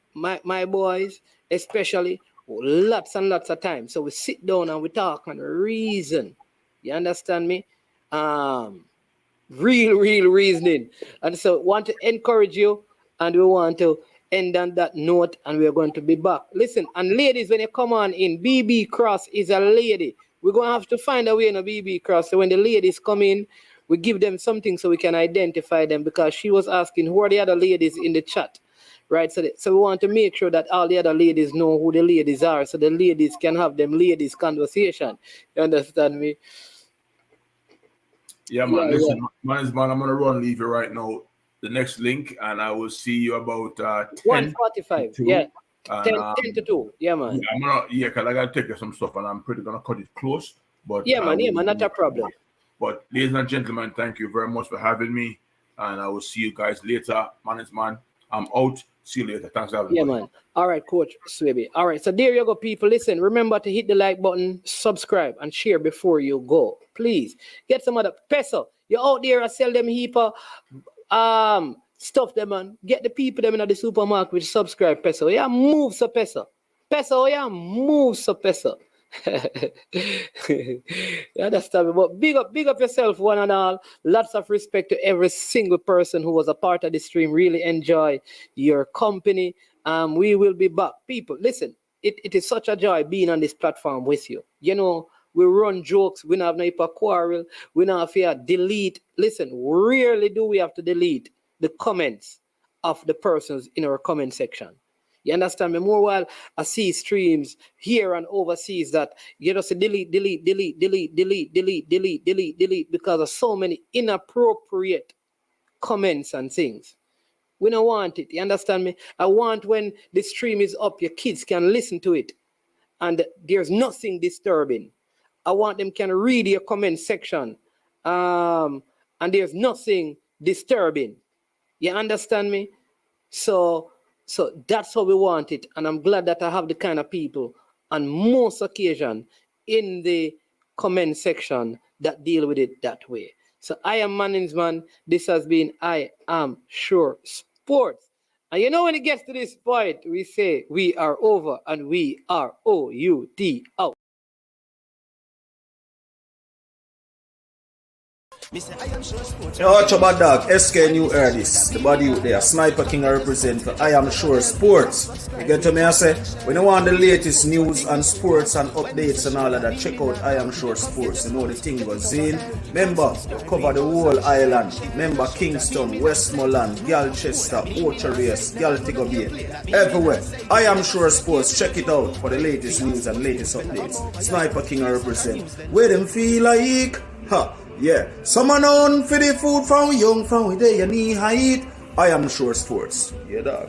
boys, especially, lots and lots of time. So we sit down and we talk and reason. You understand me? Real reasoning. And so want to encourage you, and we want to end on that note, and we're going to be back. Listen, and ladies, when you come on in, BB Cross is a lady. We're going to have to find a way in a BB Cross. So when the ladies come in, we give them something so we can identify them, because she was asking who are the other ladies in the chat, right? So we want to make sure that all the other ladies know who the ladies are, so the ladies can have them ladies conversation. You understand me?
Yeah, man. Listen, man, I'm gonna run leave you right now. The next link, and I will see you about
1:45. Yeah. 10 to 2. Yeah, man.
Yeah, because I gotta take some stuff, and I'm pretty gonna cut it close. But
yeah, man, not a problem.
But ladies and gentlemen, thank you very much for having me, and I will see you guys later. Man, I'm out. See you later. Thanks for having me.
Yeah, man. All right, Coach Swaby. All right, so there you go, people. Listen, remember to hit the like button, subscribe, and share before you go. Please get some other peso. You're out there and sell them heap of stuff them, man. Get the people them in the supermarket with subscribe peso. Yeah, move so peso. Peso, yeah, move so peso. You understand me? But big up yourself, one and all. Lots of respect to every single person who was a part of the stream. Really enjoy your company. We will be back. People, listen, it is such a joy being on this platform with you. You know, we run jokes, we don't have no quarrel, we don't have to delete. Listen, rarely do we have to delete the comments of the persons in our comment section. You understand me? More while I see streams here and overseas that you just delete because of so many inappropriate comments and things. We don't want it. You understand me? I want when the stream is up, your kids can listen to it and there's nothing disturbing. I want them can read your comment section and there's nothing disturbing. You understand me? So that's how we want it. And I'm glad that I have the kind of people on most occasion in the comment section that deal with it that way. So I am Manningsman. This has been I Am Sure Sports. And you know, when it gets to this point, we say we are over and we are OUT out.
Yo, watch about dog, SK New hear this. The body out there, Sniper King I represent for I Am Sure Sports. You get to me, I say, when you want the latest news and sports and updates and all of that, check out I Am Sure Sports. You know the thing goes in. Remember, cover the whole island. Remember Kingston, Westmoreland, Galchester, Orchard Race, Galtigo Bay. Everywhere. I Am Sure Sports. Check it out for the latest news and latest updates. Sniper King I represent. Where them feel like? Ha! Yeah, someone on for the food from we young, from we day, you need height. I Am Sure Sports. Yeah, dog.